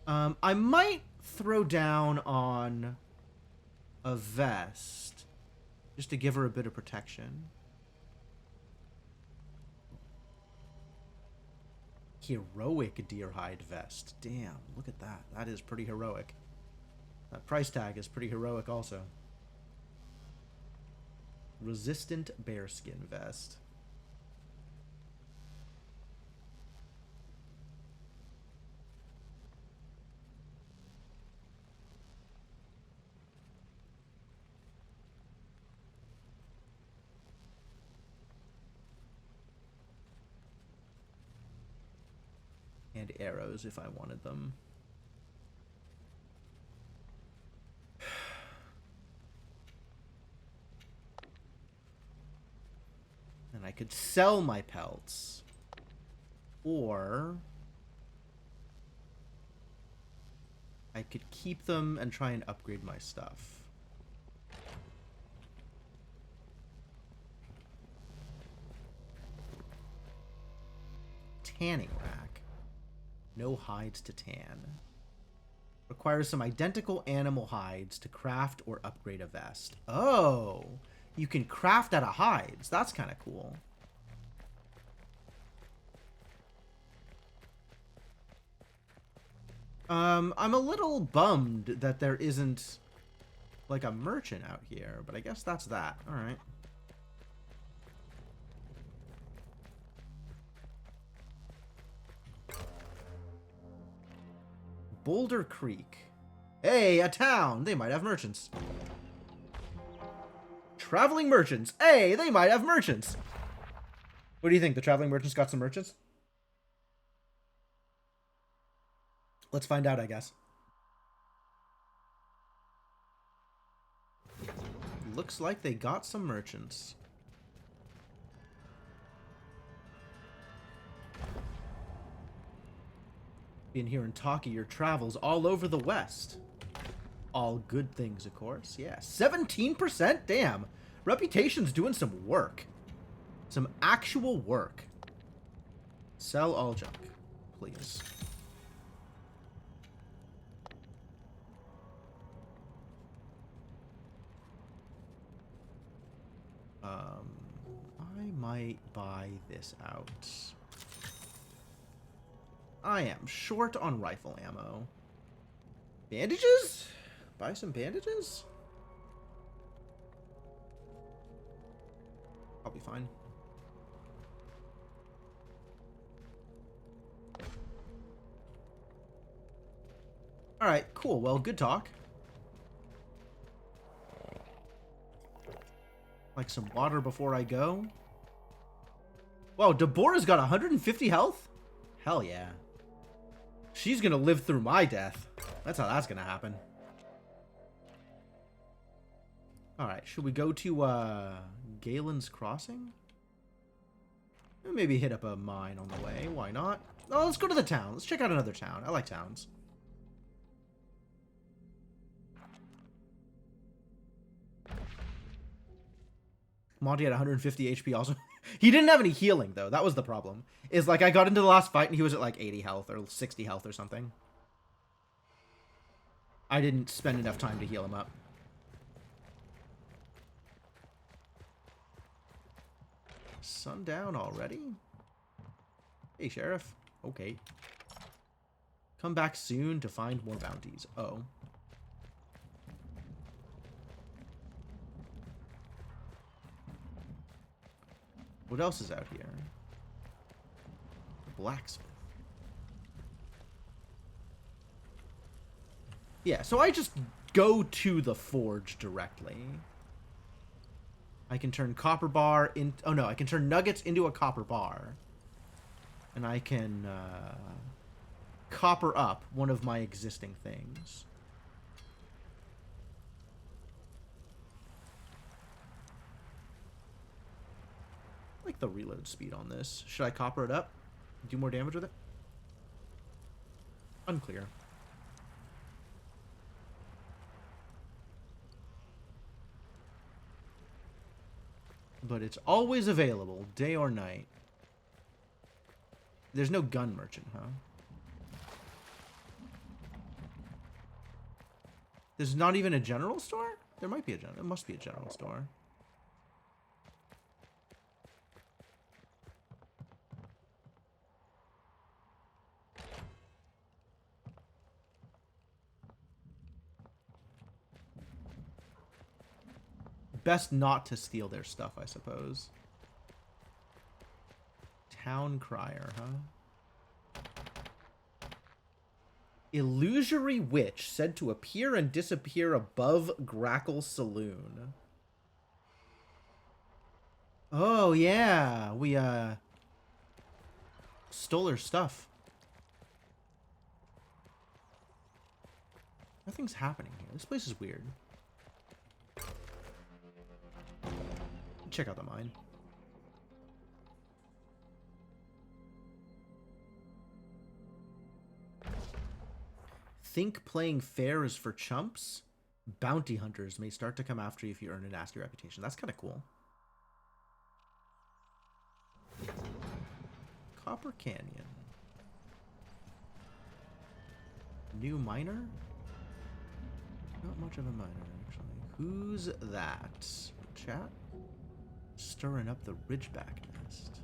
I might throw down on a vest just to give her a bit of protection. Heroic deerhide vest. Damn, look at that. That is pretty heroic. That price tag is pretty heroic also. Resistant bearskin vest. And arrows if I wanted them. And I could sell my pelts. Or I could keep them and try and upgrade my stuff. Tanning rack. No hides to tan. Requires some identical animal hides to craft or upgrade a vest. Oh, you can craft out of hides. That's kind of cool. I'm a little bummed that there isn't like a merchant out here, but I guess that's that. All right. Boulder Creek. Hey, a town. They might have merchants. Traveling merchants. Hey, they might have merchants. What do you think? The traveling merchants got some merchants? Let's find out, I guess. Looks like they got some merchants. Been hearing talk of your travels all over the West. All good things, of course. Yeah, 17%? Damn. Reputation's doing some work. Some actual work. Sell all junk, please. I might buy this out. I am short on rifle ammo. Bandages? Buy some bandages? I'll be fine. Alright, cool. Well, good talk. Like some water before I go. Wow, Deborah's got 150 health? Hell yeah. She's gonna live through my death. That's how that's gonna happen. Alright, should we go to Galen's Crossing? Maybe hit up a mine on the way. Why not? Oh, let's go to the town. Let's check out another town. I like towns. Monty had 150 HP also. He didn't have any healing, though. That was the problem. Is like I got into the last fight and he was at like 80 health or 60 health or something. I didn't spend enough time to heal him up. Sundown already? Hey, Sheriff. Okay. Come back soon to find more bounties. Oh. What else is out here? Blacksmith. Yeah, so I just go to the forge directly. I can turn copper bar in... Oh, no. I can turn nuggets into a copper bar. And I can copper up one of my existing things. I like the reload speed on this. Should I copper it up? Do more damage with it? Unclear. But it's always available, day or night. There's no gun merchant, huh? There's not even a general store? There might be a general. There must be a general store. Best not to steal their stuff, I suppose. Town crier, huh? Illusory witch said to appear and disappear above Grackle Saloon. Oh, yeah. We, stole her stuff. Nothing's happening here. This place is weird. Check out the mine. Think playing fair is for chumps? Bounty hunters may start to come after you if you earn a nasty reputation. That's kind of cool. Copper Canyon. New miner? Not much of a miner, actually. Who's that? Chat? Stirring up the Ridgeback nest.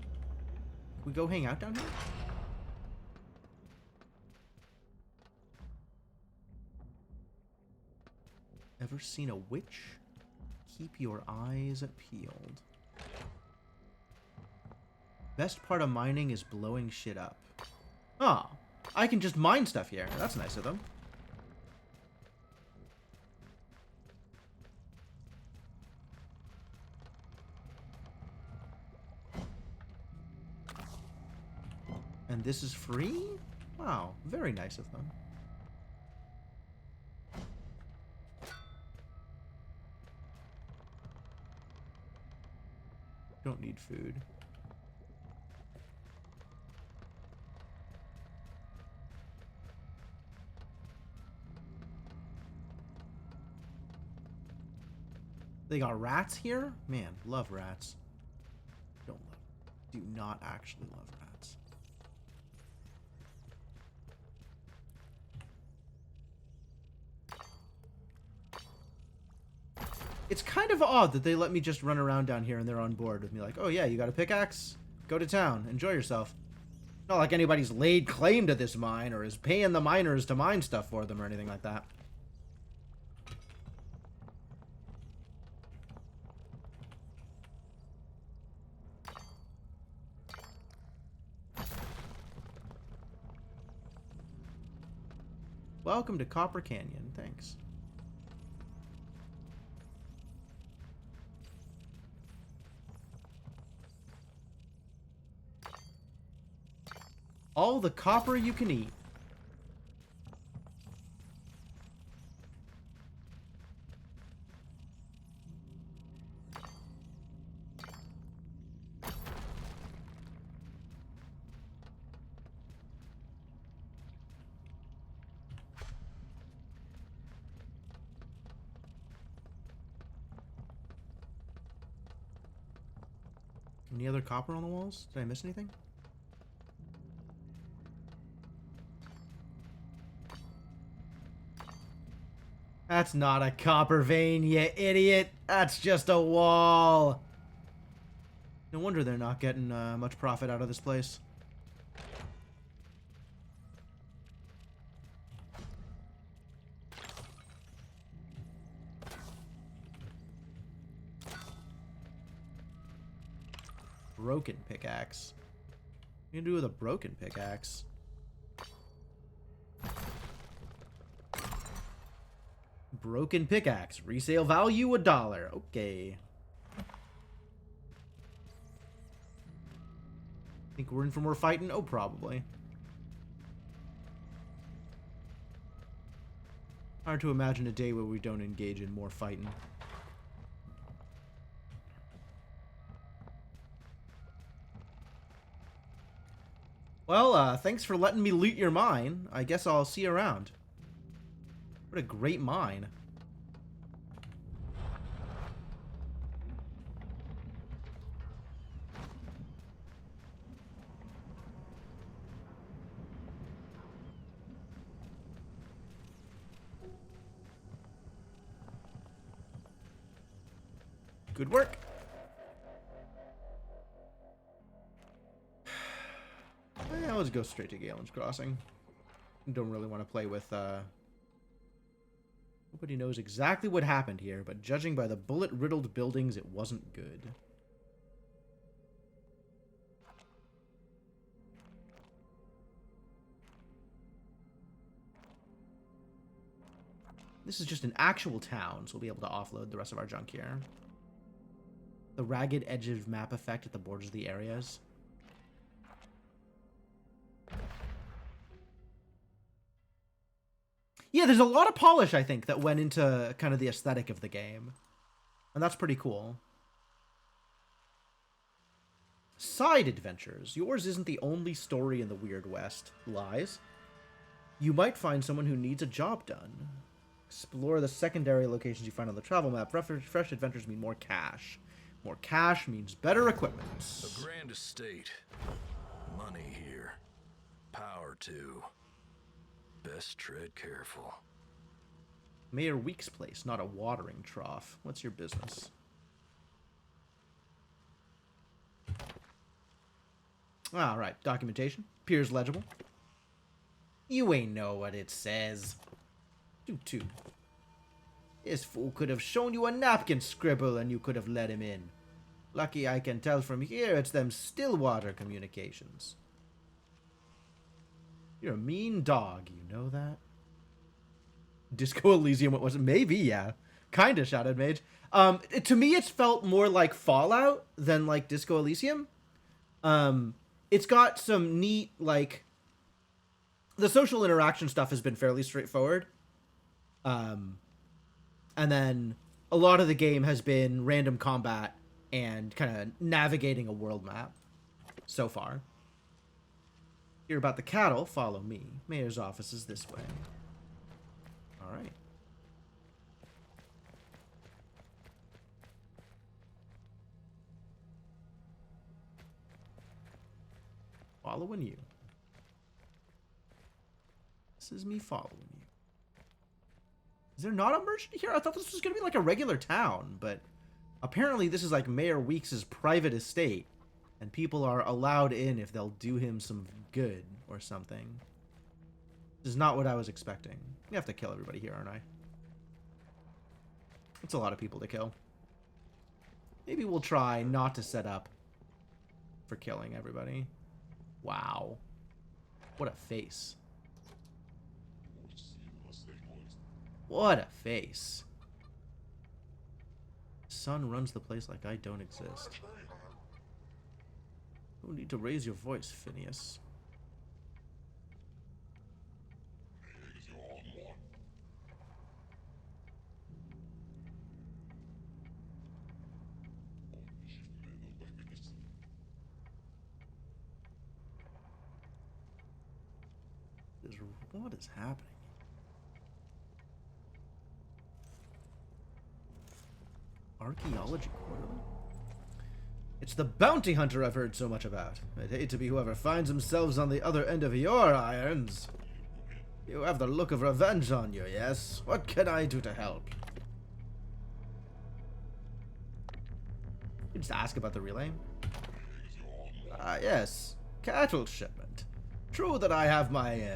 Can we go hang out down here? Ever seen a witch? Keep your eyes peeled. Best part of mining is blowing shit up. Oh, I can just mine stuff here. That's nice of them. And this is free? Wow, very nice of them. Don't need food. They got rats here? Man, love rats. Don't love. Do not actually love rats. It's kind of odd that they let me just run around down here and they're on board with me like, oh yeah, you got a pickaxe? Go to town. Enjoy yourself. Not like anybody's laid claim to this mine or is paying the miners to mine stuff for them or anything like that. Welcome to Copper Canyon. Thanks. All the copper you can eat. Any other copper on the walls? Did I miss anything? That's not a copper vein, you idiot. That's just a wall. No wonder they're not getting much profit out of this place. Broken pickaxe. What are you gonna do with a broken pickaxe? Broken pickaxe. Resale value $1. Okay. Think we're in for more fighting? Oh, probably. Hard to imagine a day where we don't engage in more fighting. Well, thanks for letting me loot your mine. I guess I'll see you around. What a great mine. Good work. Yeah, let's go straight to Galen's Crossing. Don't really want to play with, Nobody knows exactly what happened here, but judging by the bullet-riddled buildings, it wasn't good. This is just an actual town, so we'll be able to offload the rest of our junk here. The ragged edge of map effect at the borders of the areas. Yeah, there's a lot of polish, I think, that went into kind of the aesthetic of the game. And that's pretty cool. Side adventures. Yours isn't the only story in the Weird West. Lies. You might find someone who needs a job done. Explore the secondary locations you find on the travel map. Fresh adventures mean more cash. More cash means better equipment. A grand estate. Money here. Power too. Best tread careful. Mayor Week's place, not a watering trough. What's your business? Alright, documentation. Appears legible. You ain't know what it says. Toot. This fool could have shown you a napkin scribble and you could have let him in. Lucky I can tell from here it's them Stillwater Communications. You're a mean dog, you know that? Disco Elysium, what was it? Maybe, yeah. Kinda, Shadowed Mage. To me, it's felt more like Fallout than like Disco Elysium. It's got some neat, like... The social interaction stuff has been fairly straightforward. And then a lot of the game has been random combat and kind of navigating a world map so far. Hear about the cattle? Follow me. Mayor's office is this way. Alright. Following you. This is me following you. Is there not a merchant here? I thought this was going to be like a regular town, but apparently this is like Mayor Weeks' private estate. And people are allowed in if they'll do him some good or something. This is not what I was expecting. We have to kill everybody here, aren't I? That's a lot of people to kill. Maybe we'll try not to set up for killing everybody. Wow. What a face. What a face. Sun runs the place like I don't exist. No need to raise your voice, Phineas. What is happening? Archaeology quarter? It's the bounty hunter I've heard so much about. I'd hate to be whoever finds themselves on the other end of your irons. You have the look of revenge on you, yes? What can I do to help? You just ask about the relay? Yes. Cattle shipment. True that I have my,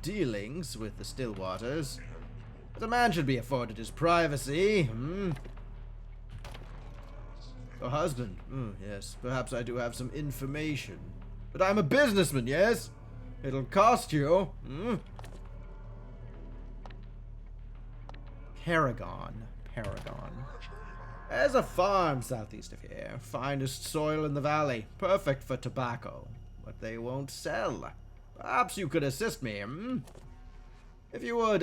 dealings with the Stillwaters. But a man should be afforded his privacy, Your husband? Yes. Perhaps I do have some information. But I'm a businessman, yes? It'll cost you, Paragon. There's a farm southeast of here. Finest soil in the valley. Perfect for tobacco. But they won't sell. Perhaps you could assist me, If you would,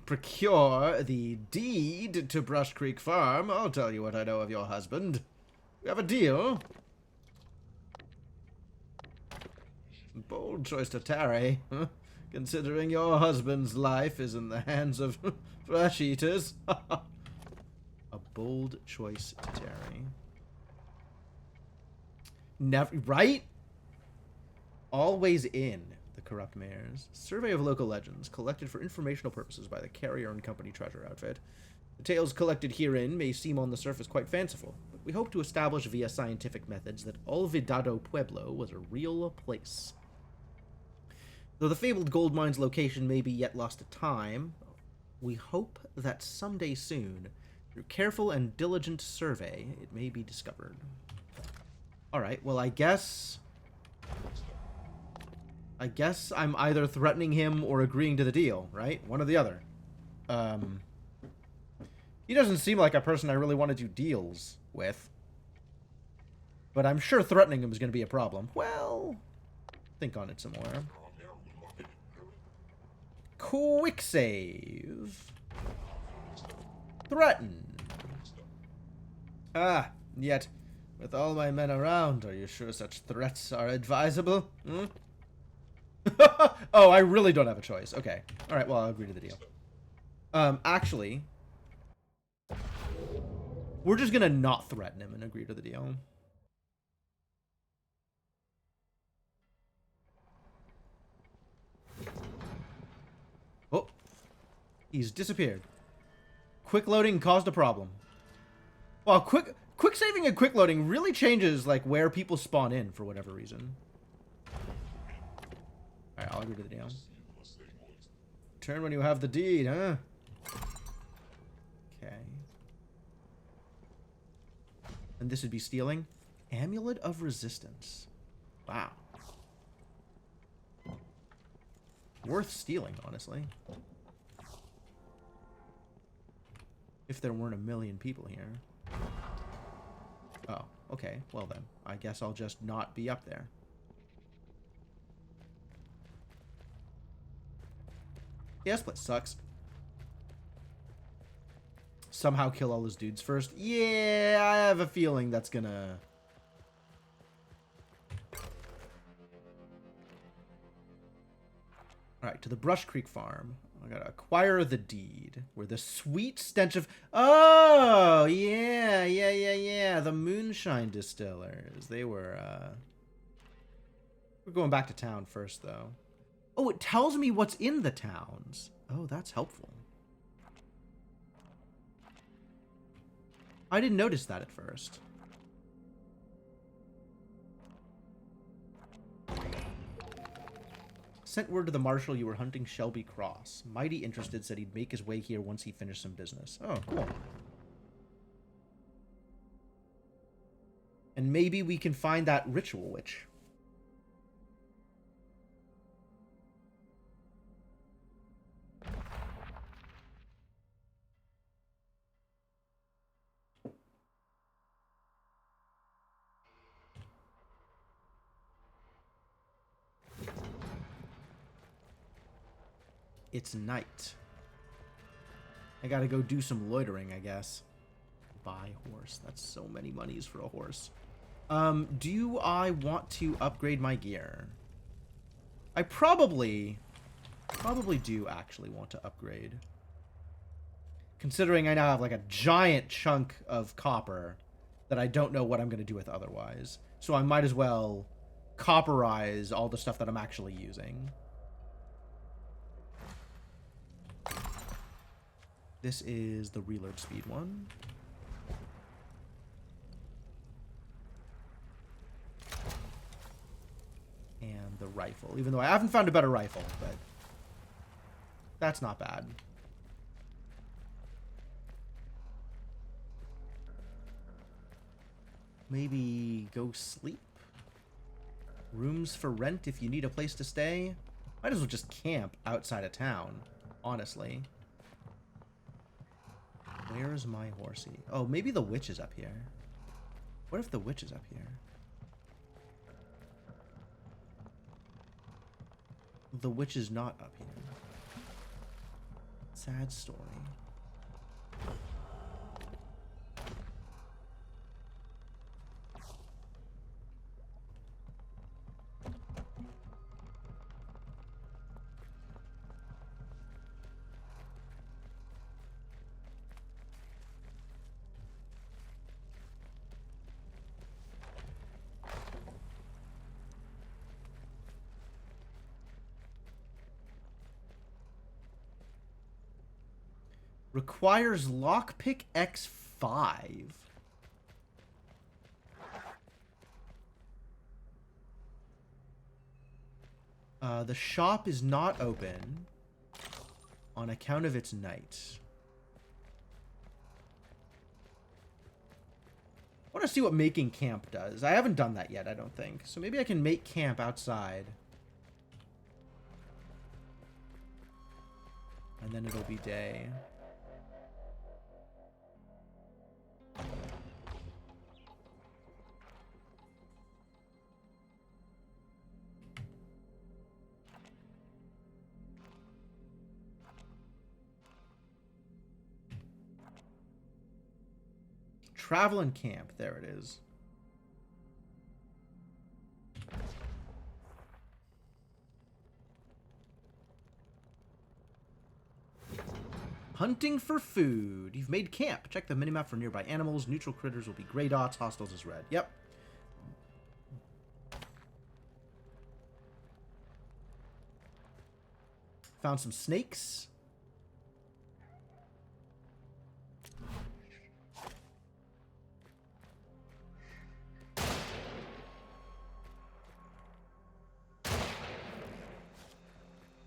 procure the deed to Brush Creek Farm, I'll tell you what I know of your husband. We have a deal. Bold choice to tarry, huh? Considering your husband's life is in the hands of flesh eaters. A bold choice to tarry. Never, right? Always in the corrupt mayors. Survey of local legends collected for informational purposes by the Carrier and Company treasure outfit. The tales collected herein may seem on the surface quite fanciful, but we hope to establish via scientific methods that Olvidado Pueblo was a real place. Though the fabled gold mine's location may be yet lost to time, we hope that someday soon, through careful and diligent survey, it may be discovered. Alright, well I guess I'm either threatening him or agreeing to the deal, right? One or the other. He doesn't seem like a person I really want to do deals with. But I'm sure threatening him is going to be a problem. Well, think on it some more. Quick save. Threaten. Ah, yet, with all my men around, are you sure such threats are advisable? Hmm? Oh, I really don't have a choice. Okay. Alright, well, I'll agree to the deal. Actually, we're just gonna not threaten him and agree to the deal. Oh. He's disappeared. Quick loading caused a problem. Well, quick saving and quick loading really changes, like, where people spawn in for whatever reason. Alright, I'll agree to the deal. Turn when you have the deed, huh? Okay. And this would be stealing? Amulet of Resistance. Wow. Worth stealing, honestly. If there weren't a million people here. Oh, okay. Well then, I guess I'll just not be up there. Yeah, this place sucks. Somehow kill all his dudes first. Yeah, I have a feeling that's gonna... Alright, to the Brush Creek Farm. I gotta acquire the deed. Where the sweet stench of... Oh, yeah. The Moonshine Distillers. They were, We're going back to town first, though. Oh, it tells me what's in the towns. Oh, that's helpful. I didn't notice that at first. Sent word to the marshal you were hunting Shelby Cross. Mighty interested, said he'd make his way here once he finished some business. Oh, cool. And maybe we can find that ritual witch. It's night. I gotta go do some loitering, I guess. Buy horse. That's so many monies for a horse. Do I want to upgrade my gear? I probably do actually want to upgrade. Considering I now have like a giant chunk of copper that I don't know what I'm going to do with otherwise. So I might as well copperize all the stuff that I'm actually using. This is the reload speed one. And the rifle. Even though I haven't found a better rifle, but that's not bad. Maybe go sleep? Rooms for rent if you need a place to stay? Might as well just camp outside of town, honestly. Where is my horsey? Oh, maybe the witch is up here. What if the witch is up here? The witch is not up here. Sad story. Requires lockpick X5. The shop is not open on account of its night. I want to see what making camp does. I haven't done that yet, I don't think. So maybe I can make camp outside. And then it'll be day. Travel and camp. There it is. Hunting for food. You've made camp. Check the minimap for nearby animals. Neutral critters will be gray dots. Hostiles is red. Yep. Found some snakes.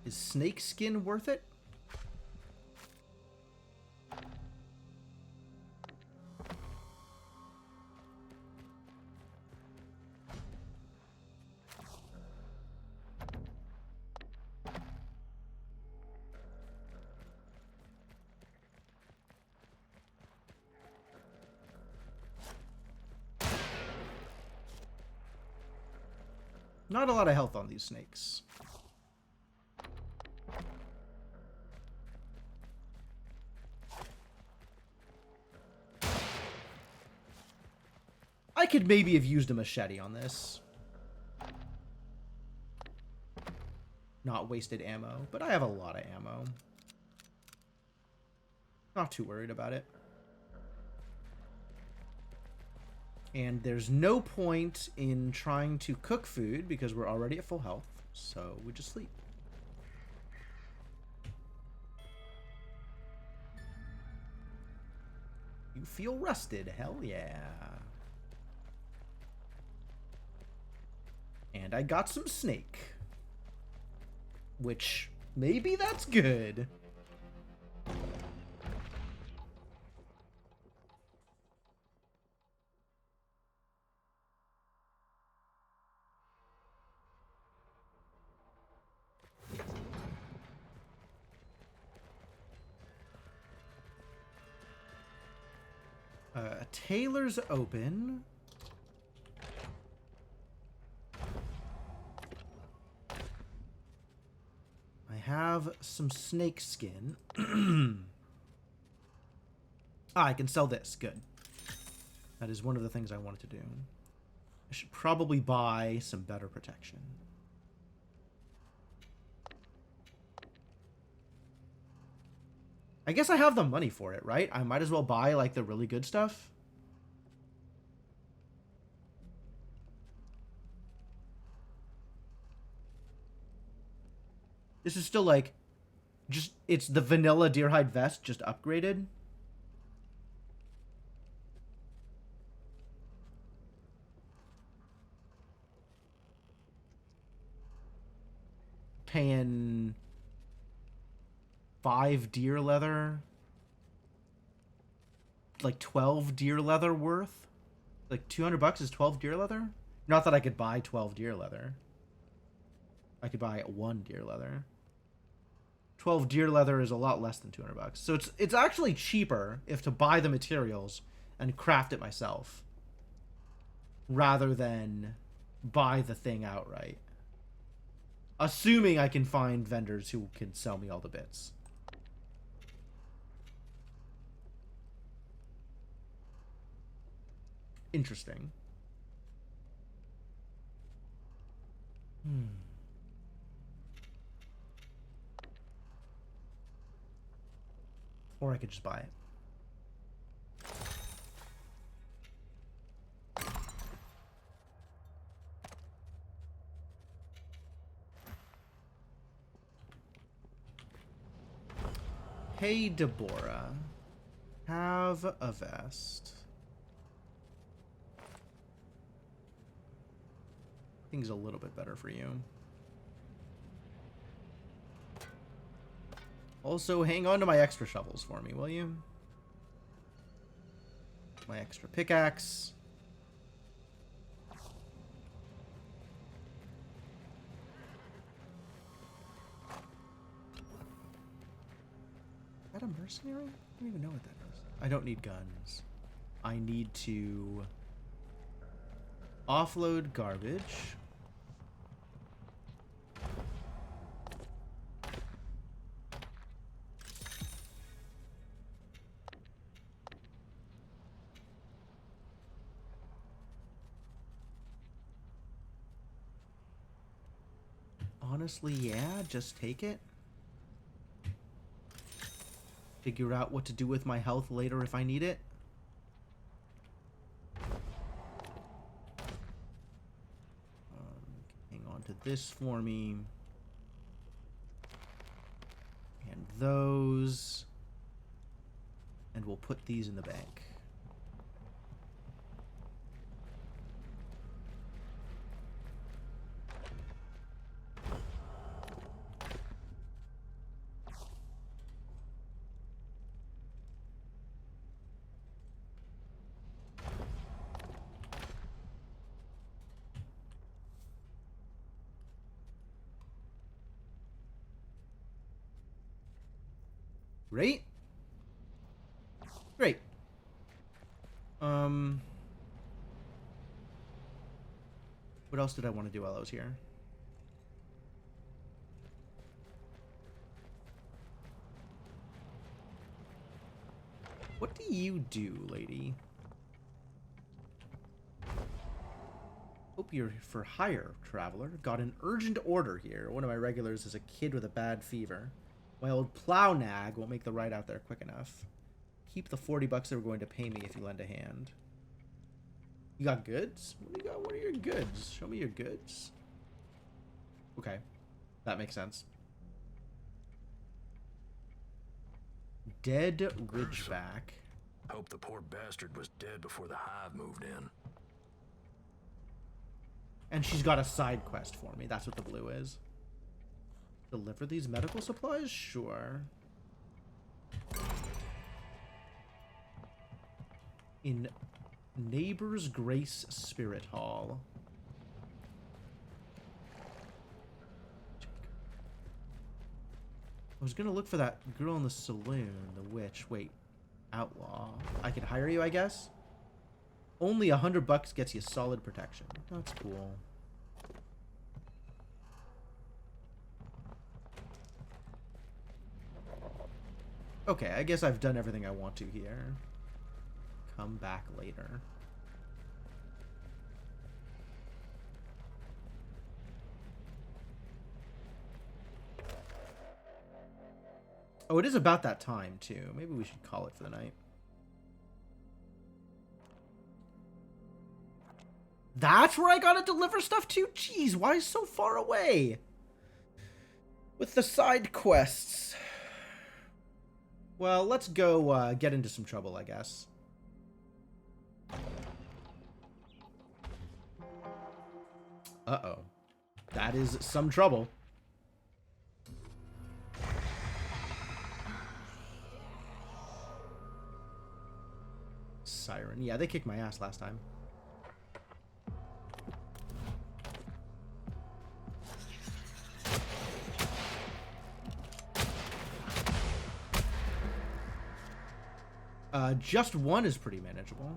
Is snake skin worth it? Not a lot of health on these snakes. I could maybe have used a machete on this. Not wasted ammo, but I have a lot of ammo. Not too worried about it. And there's no point in trying to cook food because we're already at full health, so we just sleep. You feel rested, hell yeah. And I got some snake. Which, maybe that's good. Tailor's open. I have some snake skin. I can sell this. Good. That is one of the things I wanted to do. I should probably buy some better protection. I guess I have the money for it, right? I might as well buy, like, the really good stuff. This is still, like, just... It's the vanilla deerhide vest, just upgraded. Paying... 5 deer leather. Like 12 deer leather worth. Like 200 bucks is 12 deer leather. Not that I could buy 12 deer leather. I could buy 1 deer leather. 12 deer leather is a lot less than 200 bucks. So it's actually cheaper if to buy the materials and craft it myself rather than buy the thing outright. Assuming I can find vendors who can sell me all the bits. Interesting. Or I could just buy it. Hey, Deborah. Have a vest. Things a little bit better for you. Also, hang on to my extra shovels for me, will you? My extra pickaxe. Is that a mercenary? I don't even know what that is. I don't need guns. I need to offload garbage. Honestly, yeah, just take it. Figure out what to do with my health later if I need it. Hang on to this for me. And those. And we'll put these in the bank. Great. Great. What else did I want to do while I was here? What do you do, lady? Hope you're for hire, traveler. Got an urgent order here. One of my regulars is a kid with a bad fever. My old plow nag won't make the ride out there quick enough. Keep the 40 bucks they were going to pay me if you lend a hand. You got goods? What do you got? What are your goods? Show me your goods. Okay. That makes sense. Dead Ridgeback. Hope the poor bastard was dead before the hive moved in. And she's got a side quest for me. That's what the blue is. Deliver these medical supplies? Sure. In Neighbor's Grace Spirit Hall. I was gonna look for that girl in the saloon, the witch. Wait, outlaw. I can hire you, I guess? Only 100 bucks gets you solid protection. That's cool. Okay, I guess I've done everything I want to here. Come back later. Oh, it is about that time, too. Maybe we should call it for the night. That's where I gotta deliver stuff to? Jeez, why so far away? With the side quests. Well, let's go get into some trouble, I guess. Uh-oh. That is some trouble. Siren. Yeah, they kicked my ass last time. Just one is pretty manageable.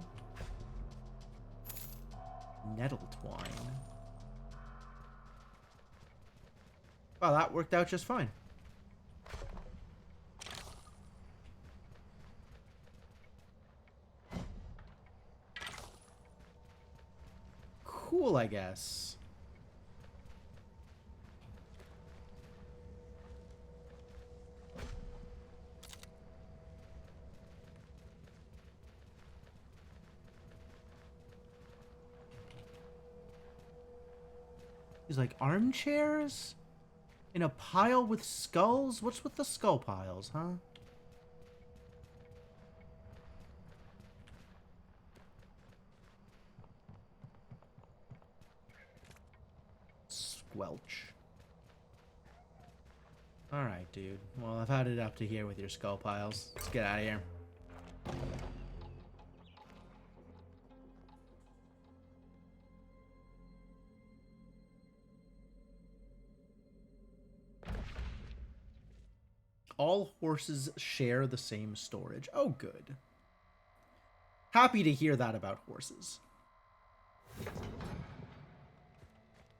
Nettle twine. Wow, that worked out just fine. Cool, I guess. He's like, armchairs? In a pile with skulls? What's with the skull piles, huh? squelch. Alright, dude. Well, I've had it up to here with your skull piles. Let's get out of here. All horses share the same storage. Oh, good. Happy to hear that about horses.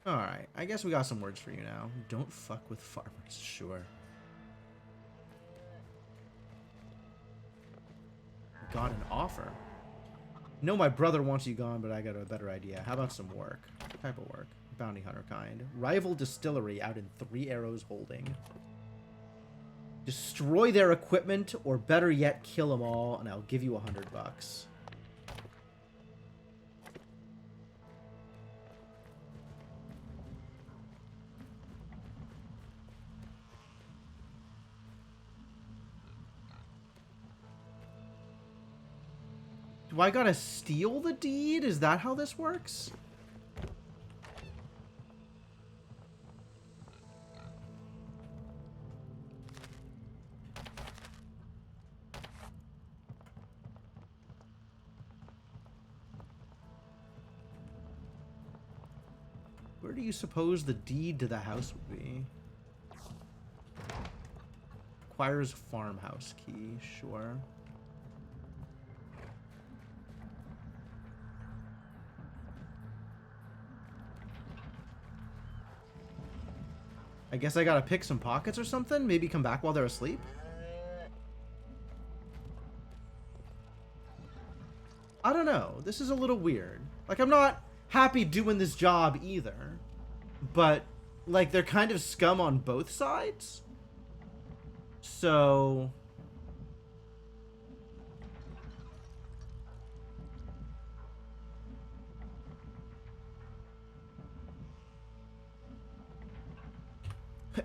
Alright, I guess we got some words for you now. Don't fuck with farmers, sure. Got an offer. No, my brother wants you gone, but I got a better idea. How about some work? What type of work? Bounty hunter kind. Rival distillery out in 3 Arrows Holding. Destroy their equipment, or better yet, kill them all, and I'll give you $100. Do I gotta steal the deed? Is that how this works? Where do you suppose the deed to the house would be? Acquires farmhouse key, sure. I guess I gotta pick some pockets or something? Maybe come back while they're asleep? I don't know. This is a little weird. Like, I'm not happy doing this job either. But, like, they're kind of scum on both sides. So...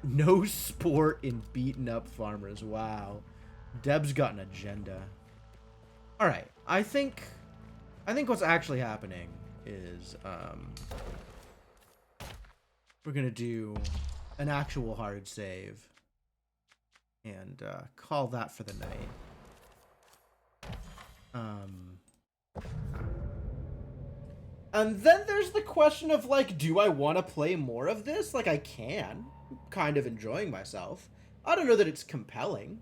No sport in beaten up farmers. Wow. Deb's got an agenda. Alright, I think what's actually happening is we're gonna do an actual hard save and call that for the night. And then there's the question of, like, do I want to play more of this? Like, I can. I'm kind of enjoying myself. I don't know that it's compelling,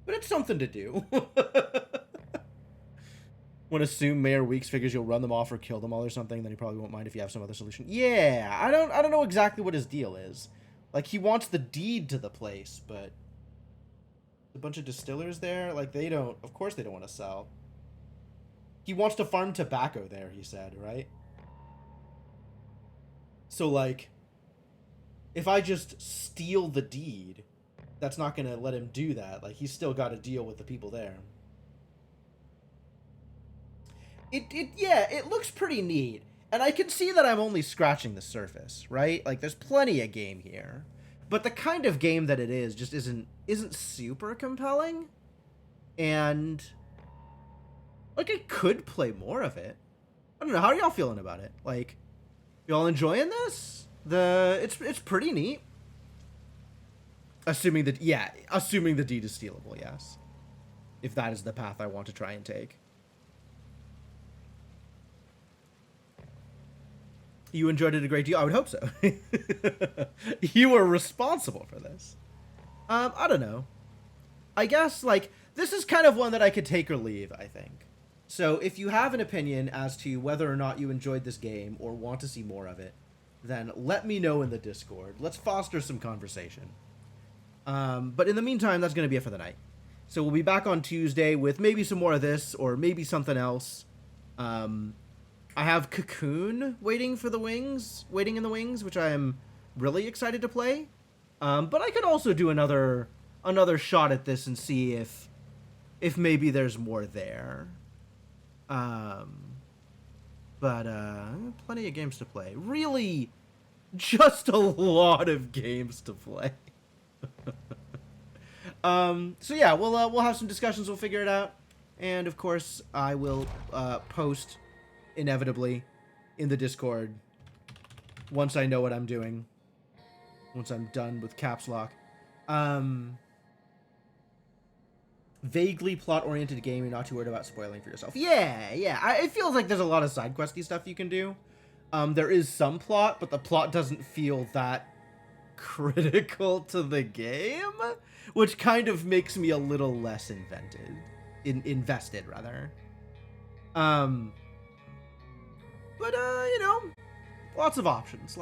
but it's something to do. Want to assume Mayor Weeks figures you'll run them off or kill them all or something, then he probably won't mind if you have some other solution. Yeah, I don't know exactly what his deal is. Like, he wants the deed to the place, but a bunch of distillers there, like, they don't, of course they don't want to sell. He wants to farm tobacco there, he said, right? So, like, if I just steal the deed, that's not going to let him do that. Like, he's still got to deal with the people there. Yeah, it looks pretty neat. And I can see that I'm only scratching the surface, right? Like, there's plenty of game here. But the kind of game that it is just isn't super compelling. And, like, I could play more of it. I don't know, how are y'all feeling about it? Like, y'all enjoying this? It's pretty neat. Assuming the deed is stealable, yes. If that is the path I want to try and take. You enjoyed it a great deal? I would hope so. You were responsible for this. I don't know. I guess, like, this is kind of one that I could take or leave, I think. So if you have an opinion as to whether or not you enjoyed this game or want to see more of it, then let me know in the Discord. Let's foster some conversation. But in the meantime, that's going to be it for the night. So we'll be back on Tuesday with maybe some more of this or maybe something else. I have Cocoon waiting in the wings, which I am really excited to play. But I could also do another shot at this and see if maybe there's more there. But plenty of games to play. Really, just a lot of games to play. So yeah, we'll have some discussions. We'll figure it out, and of course, I will post inevitably in the Discord once I know what I'm doing. once I'm done with caps lock. Vaguely plot-oriented game. You're not too worried about spoiling for yourself. Yeah. It feels like there's a lot of side questy stuff you can do. There is some plot, but the plot doesn't feel that critical to the game, which kind of makes me a little less invested rather. But you know, lots of options.